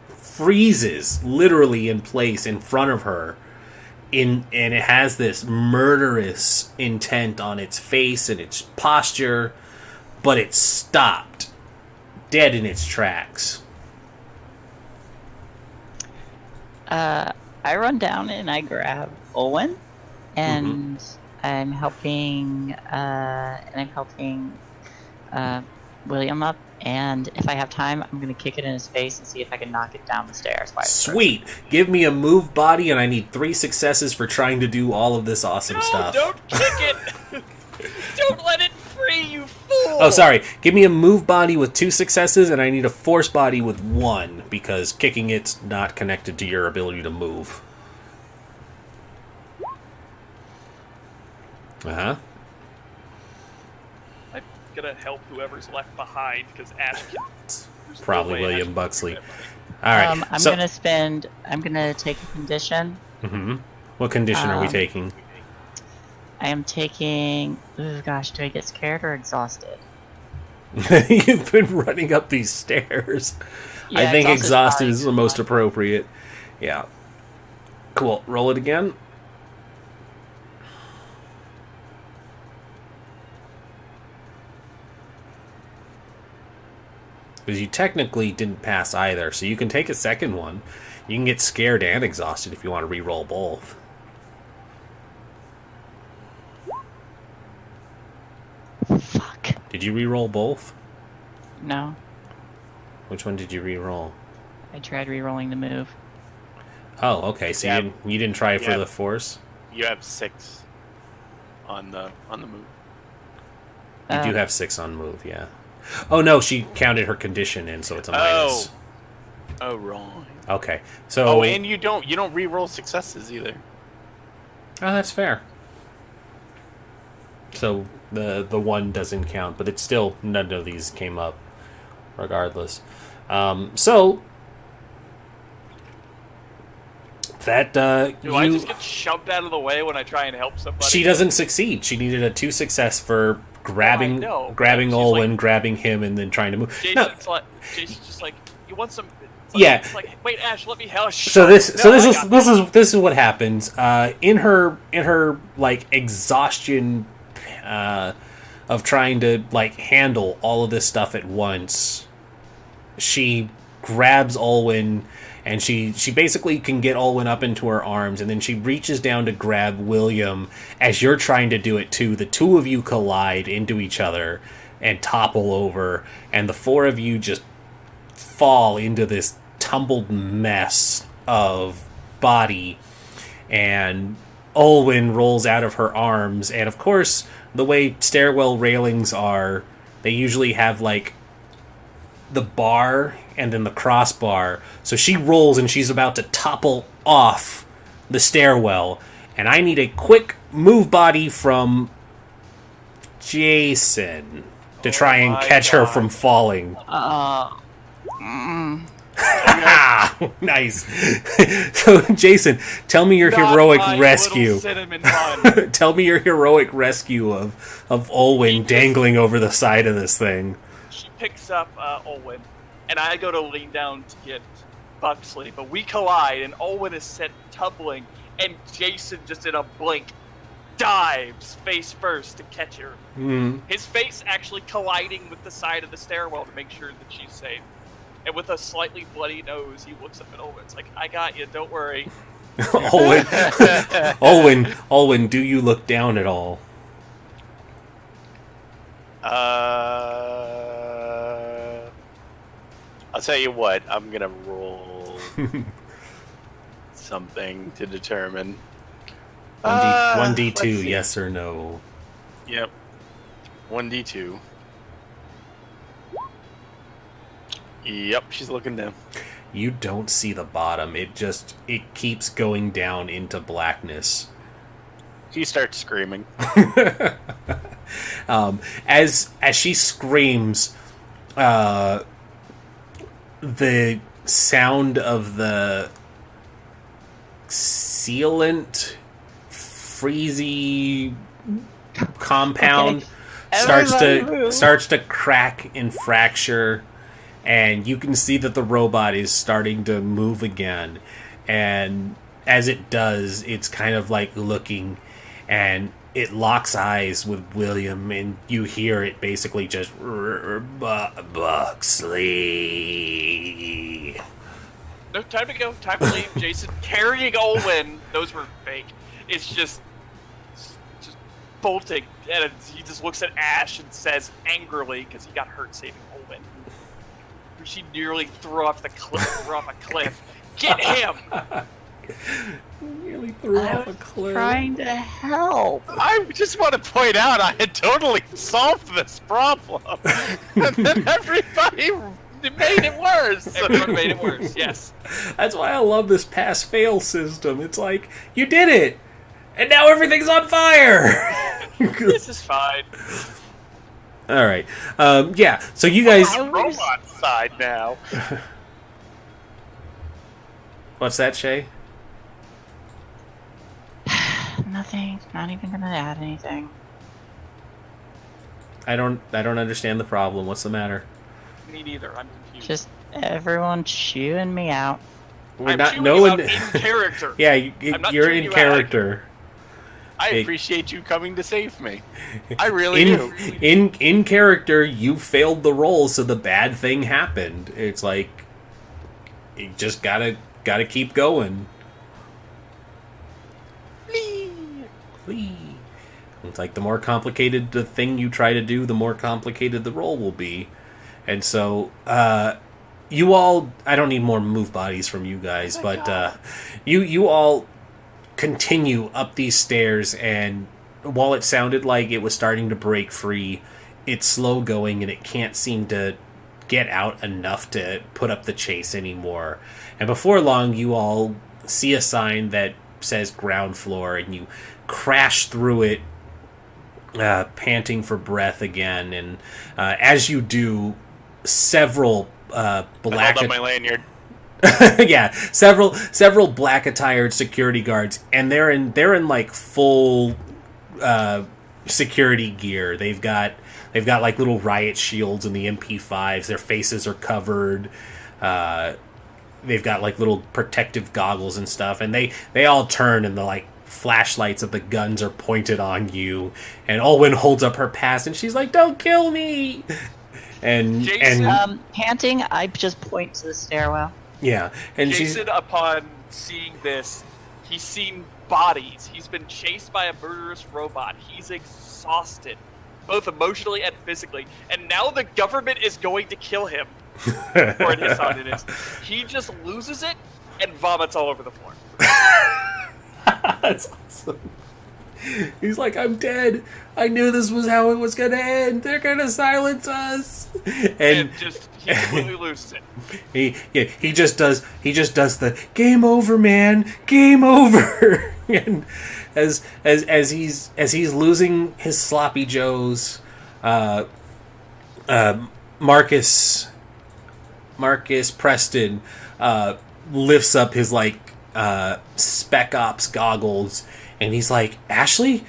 Speaker 3: freezes literally in place in front of her. And it has this murderous intent on its face and its posture, but it's stopped dead in its tracks.
Speaker 5: I run down and I grab Olwen, and I'm helping William up, And if I have time, I'm gonna kick it in his face and see if I can knock it down the stairs. By its
Speaker 3: Sweet. Give me a move body, and I need 3 successes for trying to do all of this awesome
Speaker 1: No,
Speaker 3: stuff.
Speaker 1: don't kick it! Don't let it free, you fool!
Speaker 3: Oh, sorry. Give me a move body with 2 successes, and I need a force body with 1, because kicking it's not connected to your ability to move. Uh-huh.
Speaker 1: I'm gonna help whoever's left behind, because Ash can... there's no
Speaker 3: Probably
Speaker 1: way
Speaker 3: William
Speaker 1: Ash can
Speaker 3: Buxley.
Speaker 1: do
Speaker 3: All right.
Speaker 5: I'm gonna take a condition.
Speaker 3: Mm-hmm. What condition are we taking?
Speaker 5: I am taking. Oh gosh, do I get scared or exhausted?
Speaker 3: You've been running up these stairs. I
Speaker 5: Yeah,
Speaker 3: think
Speaker 5: exhausted's
Speaker 3: exhausted
Speaker 5: fine.
Speaker 3: is the most appropriate. Yeah. Cool. Roll it again. Because you technically didn't pass either, so you can take a second one. You can get scared and exhausted if you want to re-roll both.
Speaker 5: Fuck.
Speaker 3: Did you re-roll both?
Speaker 5: No,
Speaker 3: Which one did you re-roll?
Speaker 5: I tried re-rolling the move.
Speaker 3: Oh, okay. So
Speaker 2: Yeah.
Speaker 3: you didn't try for
Speaker 2: Yeah.
Speaker 3: the force.
Speaker 2: You have 6 on the move.
Speaker 3: You do have 6 on move, yeah. Oh no, she counted her condition in, so it's a minus.
Speaker 2: Oh, wrong.
Speaker 3: Okay, so
Speaker 2: Oh, and you don't re-roll successes either.
Speaker 3: oh, that's fair. So the 1 doesn't count, but it's still none of these came up, regardless. So that
Speaker 1: Do I just get shoved out of the way when I try and help somebody?
Speaker 3: she doesn't succeed. She needed a 2 success for grabbing
Speaker 1: Oh, I know.
Speaker 3: grabbing
Speaker 1: She's
Speaker 3: Olwen,
Speaker 1: like-
Speaker 3: grabbing him, and then trying to move. No,
Speaker 1: Jason's just like, you want some? It's
Speaker 3: Yeah.
Speaker 1: It's like, wait, Ash, let me help.
Speaker 3: So this
Speaker 1: No,
Speaker 3: is what happens in her like exhaustion of trying to like handle all of this stuff at once. She grabs Olwen and she basically can get Olwen up into her arms, and then she reaches down to grab William as you're trying to do it too. The 2 of you collide into each other and topple over, and the 4 of you just fall into this tumbled mess of body, and Olwen rolls out of her arms, and of course the way stairwell railings are, they usually have like the bar and then the crossbar, so she rolls and she's about to topple off the stairwell, and I need a quick move body from Jason to try and
Speaker 1: my
Speaker 3: catch her
Speaker 1: God.
Speaker 3: from falling. Nice. So, Jason, tell me your
Speaker 1: Not
Speaker 3: heroic
Speaker 1: my
Speaker 3: rescue.
Speaker 1: little cinnamon bun.
Speaker 3: Tell me your heroic rescue of Olwen dangling over the side of this thing.
Speaker 1: She picks up Olwen, and I go to lean down to get Buxley, but we collide, and Olwen is sent tumbling, and Jason, just in a blink, dives face first to catch her.
Speaker 3: Mm.
Speaker 1: His face actually colliding with the side of the stairwell to make sure that she's safe. And with a slightly bloody nose, he looks up at Olwen. It's like, I got you, don't worry.
Speaker 3: Olwen, do you look down at all?
Speaker 2: I'll tell you what. I'm gonna roll something to determine.
Speaker 3: 1d2,
Speaker 2: let's see.
Speaker 3: yes or no?
Speaker 2: Yep. 1d2. Yep, she's looking down.
Speaker 3: You don't see the bottom. It keeps going down into blackness.
Speaker 2: She starts screaming.
Speaker 3: As she screams, the sound of the sealant, freezy compound starts to crack and fracture, and you can see that the robot is starting to move again. And as it does, it's kind of like looking, and it locks eyes with William, and you hear it basically just Buxley.
Speaker 1: No, time to go, time to leave. Jason carrying Olwen, those were fake. It's just bolting, and he just looks at Ash and says angrily, because he got hurt saving Olwen, who she nearly threw off a cliff. Get him!
Speaker 3: Nearly threw
Speaker 5: I
Speaker 3: off a
Speaker 5: was
Speaker 3: cliff.
Speaker 5: trying to help.
Speaker 2: I just want to point out I had totally solved this problem, and then everybody made it worse.
Speaker 1: Everyone made it worse. Yes.
Speaker 3: That's why I love this pass-fail system. It's like, you did it! And now everything's on fire!
Speaker 1: This is fine.
Speaker 3: Alright. Yeah, so you guys...
Speaker 2: Robot side now.
Speaker 3: What's that, Shay?
Speaker 5: Nothing. Not even gonna add anything.
Speaker 3: I don't understand the problem. What's the matter?
Speaker 1: Me neither. I'm confused.
Speaker 5: Just everyone chewing me out.
Speaker 3: We're
Speaker 1: I'm
Speaker 3: not
Speaker 1: chewing
Speaker 3: knowing.
Speaker 1: you out in character.
Speaker 3: Yeah,
Speaker 1: I'm not
Speaker 3: you're
Speaker 1: chewing
Speaker 3: in
Speaker 1: you out.
Speaker 3: character.
Speaker 2: I
Speaker 3: Hey.
Speaker 2: appreciate you coming to save me. I really do.
Speaker 3: In character, you failed the roll, so the bad thing happened. It's like you just gotta keep going. Flee. It's like the more complicated the thing you try to do, the more complicated the roll will be. And so, you all, I don't need more move bodies from you guys, but you all continue up these stairs, and while it sounded like it was starting to break free, it's slow going and it can't seem to get out enough to put up the chase anymore. And before long, you all see a sign that says ground floor, and you crash through it, panting for breath again. And as you do, several
Speaker 2: I
Speaker 3: black...
Speaker 2: held up my lanyard.
Speaker 3: yeah, several black attired security guards, and they're in like full security gear. They've got like little riot shields and the MP5s. Their faces are covered. They've got like little protective goggles and stuff, and they all turn, and the like flashlights of the guns are pointed on you. And Olwen holds up her pass, and she's like, "Don't kill me!" And
Speaker 1: Jason,
Speaker 5: Panting, I just point to the stairwell.
Speaker 3: yeah, and she's
Speaker 1: Jason, upon seeing this, he's seen bodies. He's been chased by a murderous robot. He's exhausted, both emotionally and physically. And now the government is going to kill him. Or in his side it is. He just loses it and vomits all over the floor.
Speaker 3: That's awesome. He's like, "I'm dead. I knew this was how it was gonna end. They're gonna silence us."
Speaker 1: And just, he completely loses it.
Speaker 3: He just does the game over, man. Game over. And as he's losing his sloppy joes, Marcus Preston lifts up his like Spec Ops goggles, and he's like, "Ashley,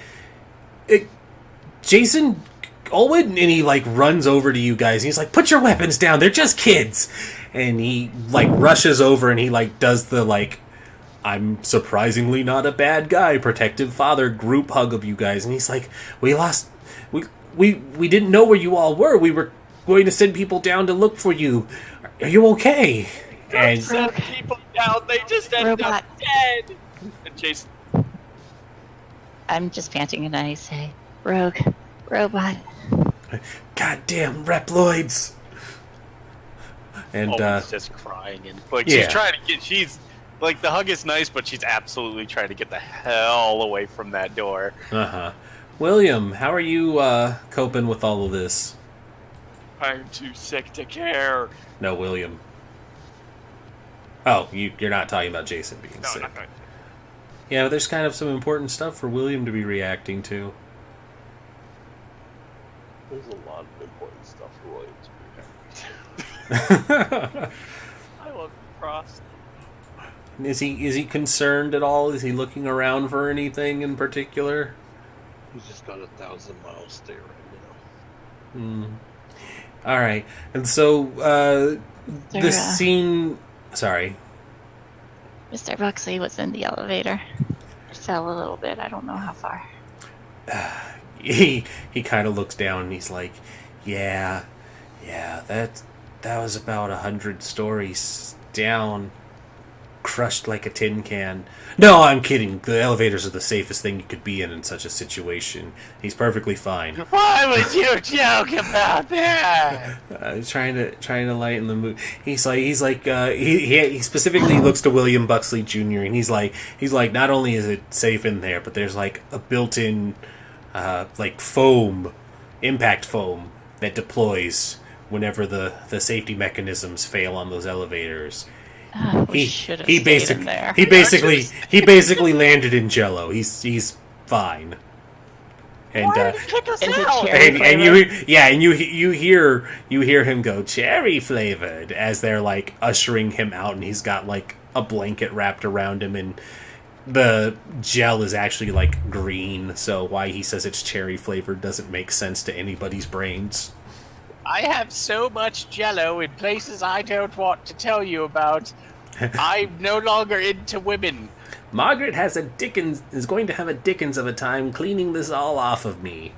Speaker 3: Jason, Olwen," and he like runs over to you guys. And he's like, "Put your weapons down. They're just kids." And he like rushes over, and he like does the like, "I'm surprisingly not a bad guy," protective father group hug of you guys. And he's like, "We didn't know where you all were. We were going to send people down to look for you. Are you okay?" And
Speaker 1: Send people down, they just ended
Speaker 5: Robot.
Speaker 1: up dead. And Jason,
Speaker 5: I'm just panting, and I say, "Rogue, robot."
Speaker 3: goddamn Reploids. And
Speaker 2: Always just crying, and like
Speaker 3: yeah.
Speaker 2: she's trying to get. She's like, the hug is nice, but she's absolutely trying to get the hell away from that door.
Speaker 3: William, how are you coping with all of this?
Speaker 1: I'm too sick to care.
Speaker 3: No, William. Oh, you're not talking about Jason being
Speaker 1: No,
Speaker 3: sick.
Speaker 1: not going.
Speaker 3: Yeah, but there's kind of some important stuff for William to be reacting to.
Speaker 4: There's a lot of important stuff for Williams to react
Speaker 1: I love Frost.
Speaker 3: Is he concerned at all? Is he looking around for anything in particular?
Speaker 4: He's just got 1,000-mile stare right now.
Speaker 3: All right, and so the
Speaker 5: Sarah.
Speaker 3: scene. Sorry.
Speaker 5: Mr. Buxley was in the elevator. It fell a little bit. I don't know how far.
Speaker 3: He kind of looks down and he's like, yeah, that was about 100 stories down. crushed like a tin can. No, I'm kidding. The elevators are the safest thing you could be in such a situation. He's perfectly fine.
Speaker 2: Why would you joke about that?
Speaker 3: Trying to lighten the mood. He specifically looks to William Buxley Jr. and he's like, not only is it safe in there, but there's like a built-in like foam, impact foam that deploys whenever the safety mechanisms fail on those elevators.
Speaker 5: We should have
Speaker 3: He
Speaker 5: stayed in there.
Speaker 3: basically landed in Jello. He's fine. And
Speaker 1: Why did you kick us
Speaker 5: Is it
Speaker 1: out?
Speaker 5: cherry
Speaker 3: and you hear him go cherry flavored as they're like ushering him out, and he's got like a blanket wrapped around him, and the gel is actually like green, so why he says it's cherry flavored doesn't make sense to anybody's brains.
Speaker 2: I have so much Jello in places I don't want to tell you about. I'm no longer into women.
Speaker 3: Margaret is going to have a Dickens of a time cleaning this all off of me.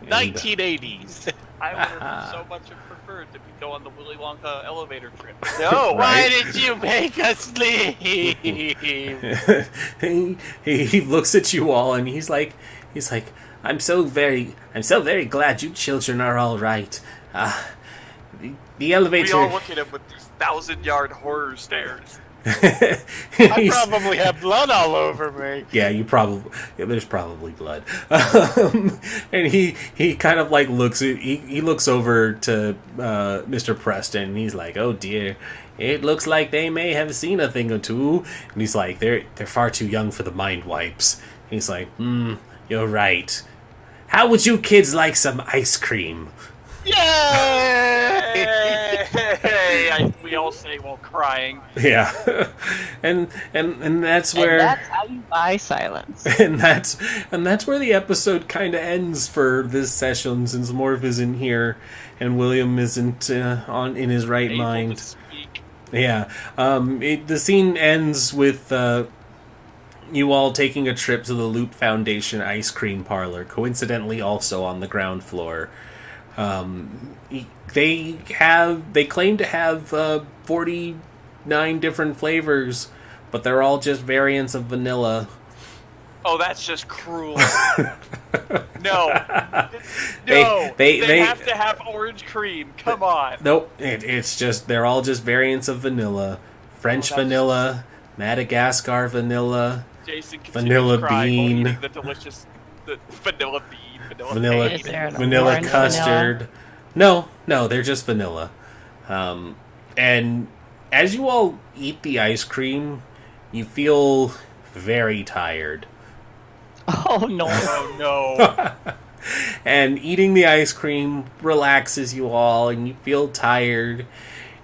Speaker 2: 1980s.
Speaker 1: I would have so much have preferred to go on the Willy Wonka elevator trip.
Speaker 2: No, why
Speaker 3: Right.
Speaker 2: did you make us leave?
Speaker 3: he looks at you all and he's like, I'm so very glad you children are all right. The
Speaker 1: We
Speaker 3: elevator.
Speaker 1: all look at him with these 1,000-yard horror stares.
Speaker 2: I probably have blood all over me.
Speaker 3: Yeah, there's probably blood. And he kind of like he looks over to Mr. Preston and he's like, oh dear, it looks like they may have seen a thing or two. And he's like, they're far too young for the mind wipes. And he's like, you're right. How would you kids like some ice cream?
Speaker 1: Yay! We all say while crying.
Speaker 3: Yeah. and that's
Speaker 5: And
Speaker 3: where
Speaker 5: that's how you buy silence.
Speaker 3: and that's where the episode kind of ends for this session, since Morph isn't here and William isn't in his right
Speaker 1: Able
Speaker 3: mind.
Speaker 1: to speak.
Speaker 3: Yeah. The scene ends with you all taking a trip to the Loop Foundation ice cream parlor, coincidentally also on the ground floor. They claim to have 49 different flavors, but they're all just variants of vanilla.
Speaker 1: Oh, that's just cruel. No.
Speaker 3: They
Speaker 1: have to have orange cream. Come on.
Speaker 3: Nope, it's just they're all just variants of vanilla. French
Speaker 1: that's
Speaker 3: vanilla, Madagascar vanilla,
Speaker 1: Jason continues
Speaker 3: Vanilla
Speaker 1: crying while
Speaker 3: bean.
Speaker 1: eating the delicious vanilla bean.
Speaker 3: Vanilla-
Speaker 5: Is there an
Speaker 3: vanilla
Speaker 5: orange
Speaker 3: custard. No, they're just vanilla. And as you all eat the ice cream, you feel very tired.
Speaker 5: Oh no.
Speaker 1: Oh no.
Speaker 3: And eating the ice cream relaxes you all, and you feel tired.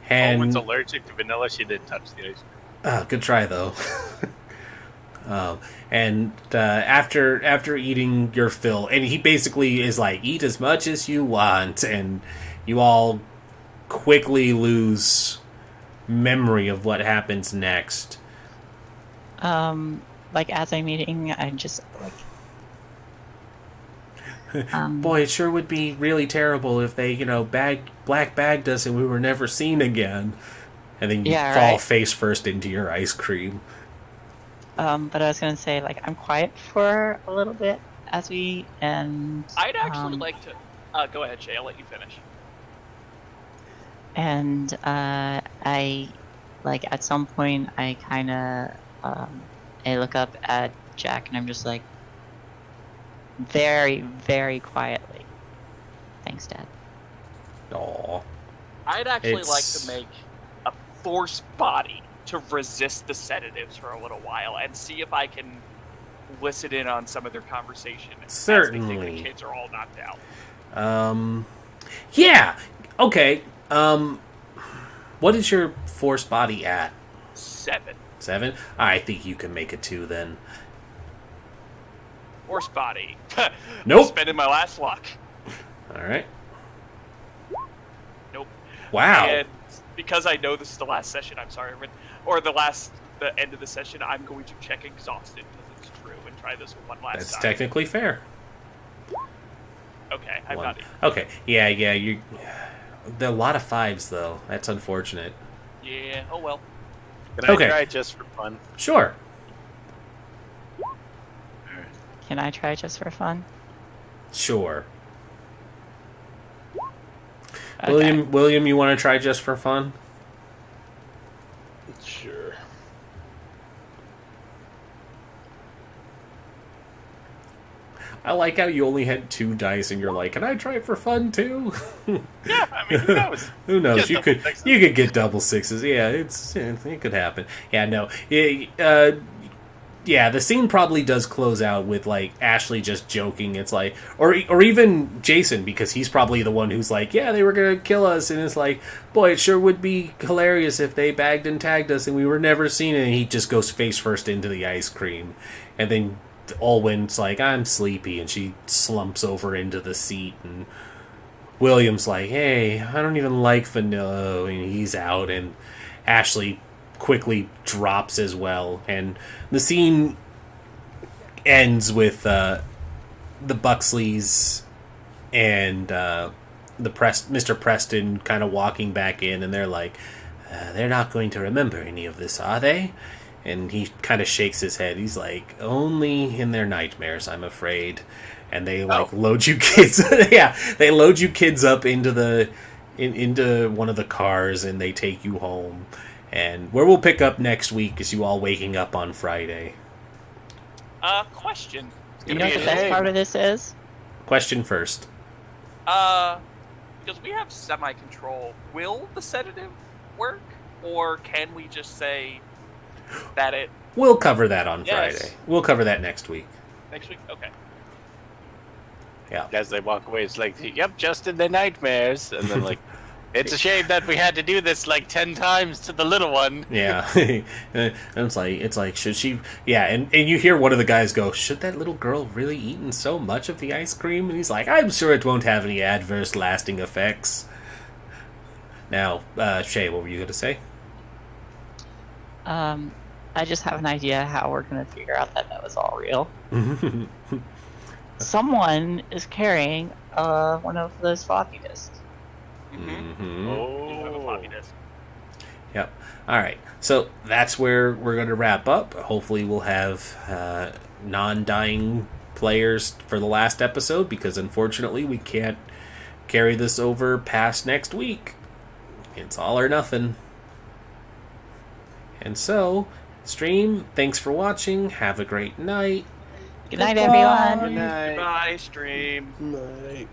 Speaker 3: And
Speaker 2: Owen's allergic to vanilla. She didn't touch the ice cream.
Speaker 3: good try though. And after eating your fill, and he basically is like, eat as much as you want, and you all quickly lose memory of what happens next.
Speaker 5: Like as I'm eating, I'm just like,
Speaker 3: Boy, it sure would be really terrible if they, black bagged us and we were never seen again. And then you
Speaker 5: Yeah,
Speaker 3: fall
Speaker 5: right.
Speaker 3: face first into your ice cream.
Speaker 5: but I was gonna say like I'm quiet for a little bit as we eat, and
Speaker 1: I'd actually like to. Go ahead, Shay. I'll let you finish.
Speaker 5: and I like at some point I kind of I look up at Jack and I'm just like very very quietly, thanks Dad.
Speaker 3: Aw.
Speaker 1: I'd actually like
Speaker 3: It's-
Speaker 1: to make a force body to resist the sedatives for a little while and see if I can listen in on some of their conversation. As they think
Speaker 3: Certainly.
Speaker 1: the kids are all knocked out.
Speaker 3: Yeah. Okay. What is your force body at?
Speaker 1: 7.
Speaker 3: 7? I think you can make it 2 then.
Speaker 1: Force body.
Speaker 3: Nope.
Speaker 1: Spending my last luck.
Speaker 3: Alright.
Speaker 1: Nope.
Speaker 3: Wow.
Speaker 1: And because I know this is the last session, I'm sorry, everyone, or the end of the session, I'm going to check exhausted because it's true and try this one last
Speaker 3: That's
Speaker 1: time.
Speaker 3: technically fair.
Speaker 1: Okay, I'm
Speaker 3: One.
Speaker 1: not.
Speaker 3: Okay. Yeah, you. There are a lot of 5s though. That's unfortunate.
Speaker 1: Yeah. Oh well.
Speaker 2: Can I
Speaker 3: Okay.
Speaker 2: try just for fun?
Speaker 3: Sure.
Speaker 5: Can I try just for fun?
Speaker 3: Sure.
Speaker 5: Okay.
Speaker 3: William, you want to try just for fun?
Speaker 4: Sure.
Speaker 3: I like how you only had 2 dice and you're like, can I try for fun too?
Speaker 2: Yeah, I mean, who knows?
Speaker 3: Who knows?
Speaker 2: Just
Speaker 3: You
Speaker 2: double
Speaker 3: could
Speaker 2: sixes.
Speaker 3: you could get double sixes. Yeah, it could happen. Yeah, no. Yeah, the scene probably does close out with like Ashley just joking. It's like, or even Jason, because he's probably the one who's like, yeah, they were gonna kill us, and it's like, boy, it sure would be hilarious if they bagged and tagged us and we were never seen. And he just goes face first into the ice cream, and then Alwyn's like, I'm sleepy, and she slumps over into the seat, and William's like, hey, I don't even like vanilla, and he's out, and Ashley quickly drops as well, and the scene ends with the Buxleys and Mr. Preston kind of walking back in, and they're like, they're not going to remember any of this, are they? And he kind of shakes his head. He's like, only in their nightmares, I'm afraid. And they load you kids. Yeah, they load you kids up into into one of the cars, and they take you home. And where we'll pick up next week is you all waking up on Friday.
Speaker 1: Question.
Speaker 5: You know what the best part of this is?
Speaker 3: Question first.
Speaker 1: Because we have semi-control, will the sedative work? Or can we just say that it...
Speaker 3: We'll cover that on
Speaker 1: Yes.
Speaker 3: Friday. We'll cover that next week.
Speaker 1: Next week? Okay.
Speaker 3: Yeah.
Speaker 2: As they walk away, it's like, yep, just in their nightmares. And then, like, it's a shame that we had to do this like 10 times to the little one.
Speaker 3: Yeah. And it's like, should she... Yeah, and you hear one of the guys go, should that little girl really eaten so much of the ice cream? And he's like, I'm sure it won't have any adverse lasting effects. Now, Shay, what were you going to say?
Speaker 5: I just have an idea how we're gonna figure out that was all real. Someone is carrying one of those floppy disks.
Speaker 3: Mm-hmm.
Speaker 1: You have a floppy
Speaker 2: Oh.
Speaker 1: disk.
Speaker 3: Yep. All right. So that's where we're going to wrap up. Hopefully, we'll have non-dying players for the last episode, because unfortunately, we can't carry this over past next week. It's all or nothing. And so, stream, thanks for watching. Have a great night.
Speaker 5: Good night, everyone.
Speaker 2: Good night.
Speaker 1: Goodbye, stream.
Speaker 4: Night.